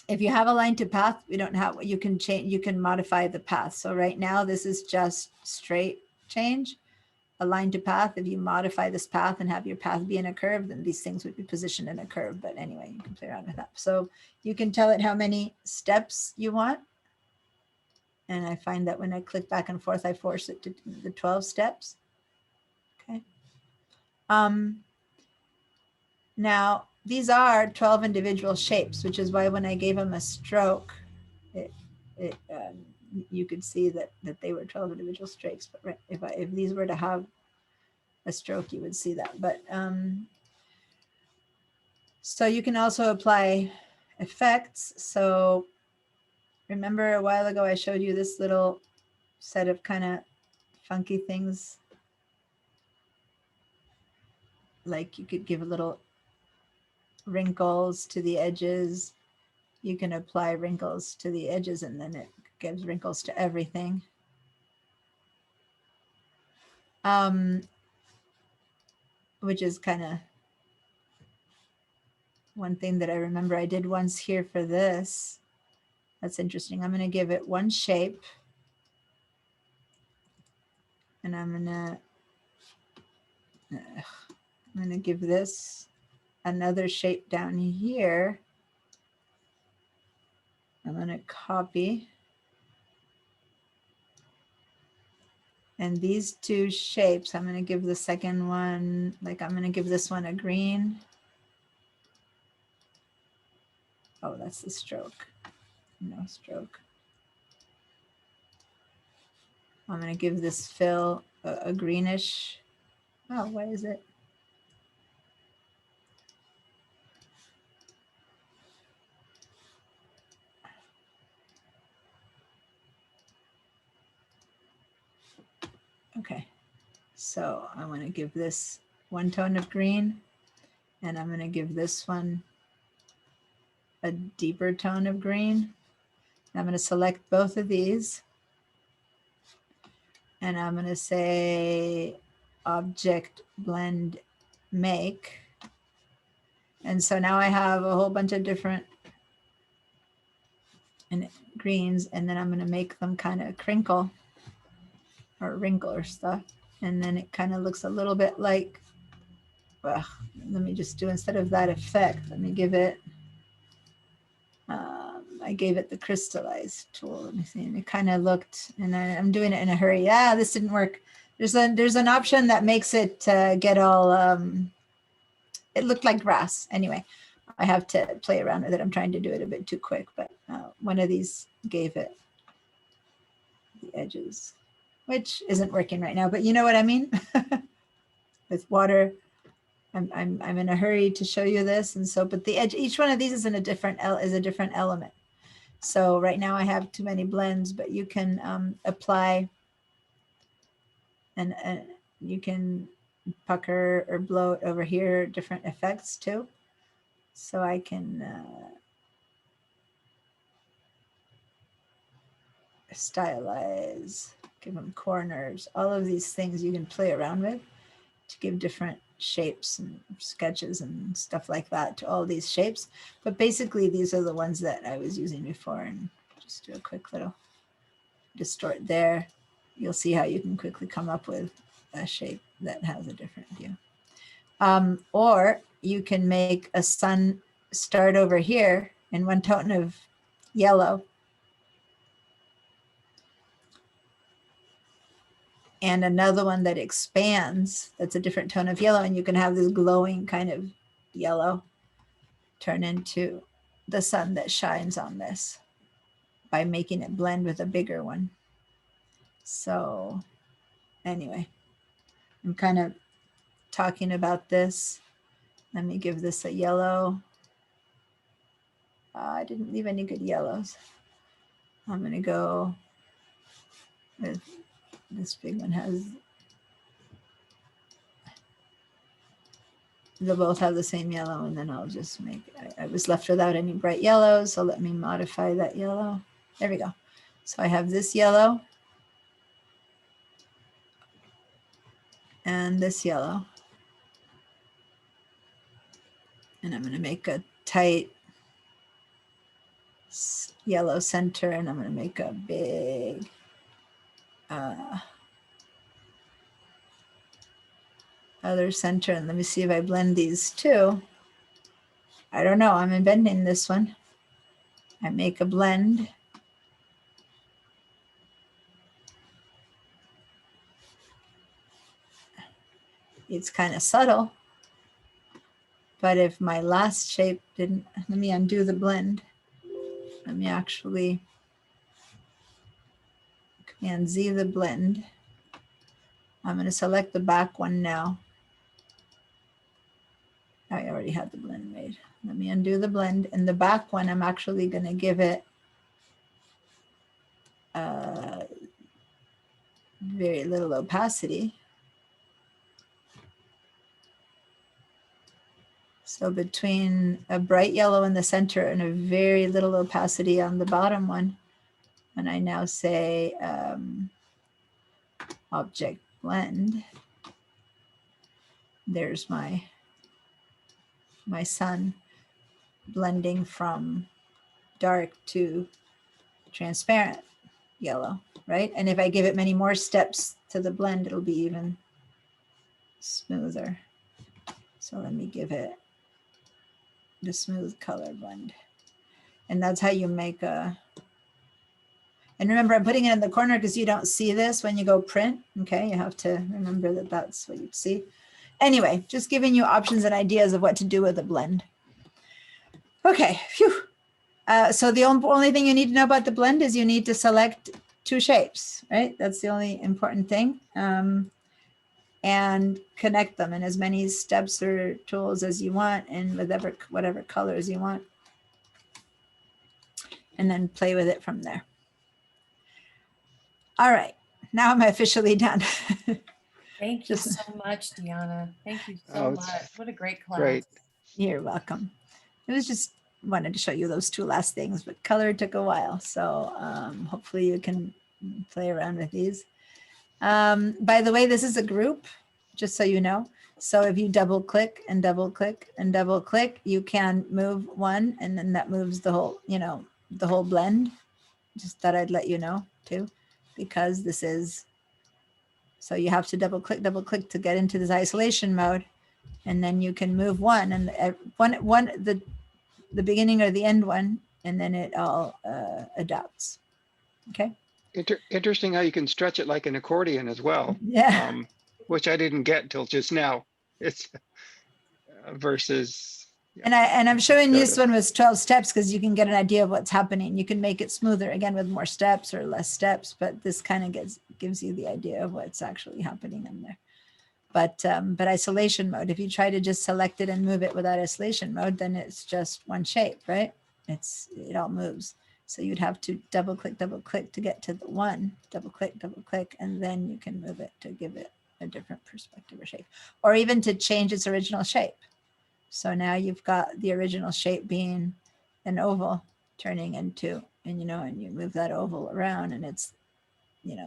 If you have a line to path, we don't have, you can change, you can modify the path. So right now this is just straight change. A line to path, if you modify this path and have your path be in a curve, then these things would be positioned in a curve. But anyway, you can play around with that. So you can tell it how many steps you want. And I find that when I click back and forth, I force it to the 12 steps. Okay. Now, these are 12 individual shapes, which is why when I gave them a stroke, you could see that they were 12 individual strokes. But if these were to have a stroke, you would see that. But so you can also apply effects. So remember a while ago, I showed you this little set of kind of funky things. Like you could give a little wrinkles to the edges. You can apply wrinkles to the edges and then it gives wrinkles to everything. Which is kind of one thing that I remember I did once here for this. That's interesting. I'm going to give it one shape. And I'm going to give this another shape down here. I'm going to copy. And these 2 shapes, I'm going to give the second one, like I'm going to give this one a green. Oh, that's the stroke. No stroke. I'm going to give this fill a greenish. Oh, why is it? Okay, so I want to give this one tone of green, and I'm going to give this one a deeper tone of green. I'm going to select both of these, and I'm going to say Object Blend Make. And so now I have a whole bunch of different greens, and then I'm going to make them kind of crinkle or wrinkle or stuff. And then it kind of looks a little bit like, well, let me just do, instead of that effect, let me give it, I gave it the crystallize tool. Let me see, and it kind of looked, and I'm doing it in a hurry. Yeah, this didn't work. There's an option that makes it get all, it looked like grass. Anyway, I have to play around with it. I'm trying to do it a bit too quick, but one of these gave it the edges, which isn't working right now, but you know what I mean? With water, I'm in a hurry to show you this. And so, but the edge, each one of these is in a different element. So right now I have too many blends, but you can apply and you can pucker or bloat over here, different effects too. So I can stylize, give them corners, all of these things you can play around with to give different shapes and sketches and stuff like that to all these shapes. But basically these are the ones that I was using before, and just do a quick little distort there. You'll see how you can quickly come up with a shape that has a different view. Or you can make a sun start over here and one tone of yellow. And another one that expands, that's a different tone of yellow, and you can have this glowing kind of yellow turn into the sun that shines on this by making it blend with a bigger one. So anyway, I'm kind of talking about this. Let me give this a yellow. I didn't leave any good yellows. I'm going to go with this big one. They'll both have the same yellow, and then I'll just make, I was left without any bright yellows, so let me modify that yellow. There we go. So I have this yellow and this yellow. And I'm going to make a tight yellow center, and I'm going to make a big other center. And let me see if I blend these two. I don't know. I'm inventing this one. I make a blend. It's kind of subtle. But if my last shape didn't, let me undo the blend. Let me actually Command Z the blend. I'm going to select the back one now. I already had the blend made. Let me undo the blend. And the back one, I'm actually going to give it very little opacity. So between a bright yellow in the center and a very little opacity on the bottom one, and I now say object blend, there's my sun blending from dark to transparent yellow, right? And if I give it many more steps to the blend, it'll be even smoother. So let me give it the smooth color blend. And that's how you make a, and remember I'm putting it in the corner because you don't see this when you go print, okay? You have to remember that that's what you see. Anyway, just giving you options and ideas of what to do with a blend. Okay, phew. So the only thing you need to know about the blend is you need to select two shapes, right? That's the only important thing. And connect them in as many steps or tools as you want and whatever colors you want. And then play with it from there. All right, now I'm officially done. Thank you so much, Deanna. Thank you so much. What a great class. Great. You're welcome. It was just wanted to show you those two last things, but color took a while. So hopefully you can play around with these. By the way, this is a group, just so you know. So if you double click and double click and double click, you can move one, and then that moves the whole, the whole blend. Just thought I'd let you know too, because this is, so you have to double click to get into this isolation mode, and then you can move one, and the beginning or the end one, and then it all adapts. Okay. Interesting how you can stretch it like an accordion as well. Yeah. Which I didn't get till just now. It's versus. Yeah. And I'm showing you this one with 12 steps because you can get an idea of what's happening. You can make it smoother again with more steps or less steps, but this kind of gives you the idea of what's actually happening in there. But isolation mode, if you try to just select it and move it without isolation mode, then it's just one shape, right? It all moves. So you'd have to double click to get to the one, double click, and then you can move it to give it a different perspective or shape, or even to change its original shape. So now you've got the original shape being an oval turning into, and you move that oval around, and it's,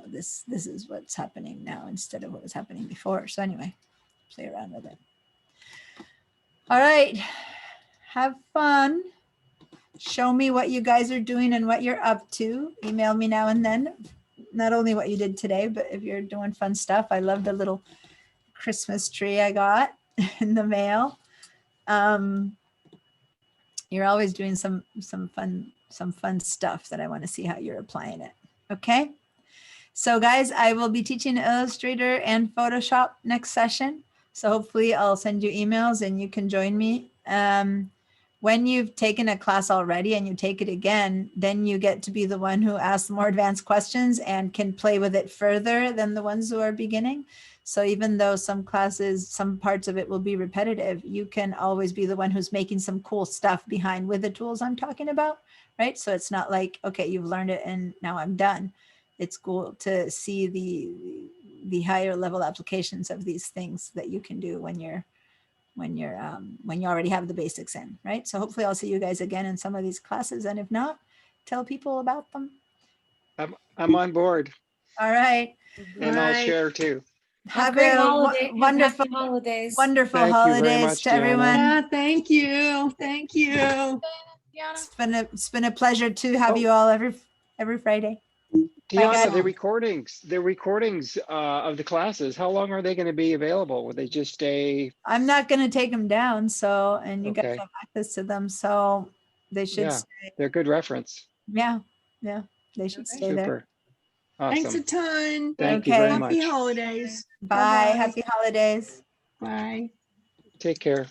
this is what's happening now instead of what was happening before. So anyway, play around with it. All right, have fun. Show me what you guys are doing and what you're up to. Email me now and then, not only what you did today, but if you're doing fun stuff. I love the little Christmas tree I got in the mail. You're always doing some fun stuff that I want to see how you're applying it. Okay. So guys, I will be teaching Illustrator and Photoshop next session. So hopefully I'll send you emails and you can join me. When you've taken a class already and you take it again, then you get to be the one who asks more advanced questions and can play with it further than the ones who are beginning. So even though some classes, some parts of it will be repetitive, you can always be the one who's making some cool stuff behind with the tools I'm talking about, right? So it's not like, okay, you've learned it and now I'm done. It's cool to see the higher level applications of these things that you can do when you already have the basics in, right? So hopefully I'll see you guys again in some of these classes, and if not, tell people about them. I'm on board, All right. and I'll share too. Have great a holiday. wonderful Happy holidays. wonderful Thank you very holidays much, to Deanna. everyone. Yeah, thank you. Thank you. It's been a pleasure to have you all every Friday. Deanna, the recordings of the classes, how long are they going to be available? Will they just stay? I'm not going to take them down, so, and you guys Okay. have access to them, so they should Yeah, stay. they're good reference. Yeah, they should stay there. Super. Thanks a Awesome. ton. Thank you very Okay. much. Happy holidays. Bye. Bye-bye. Happy holidays. Bye. Take care.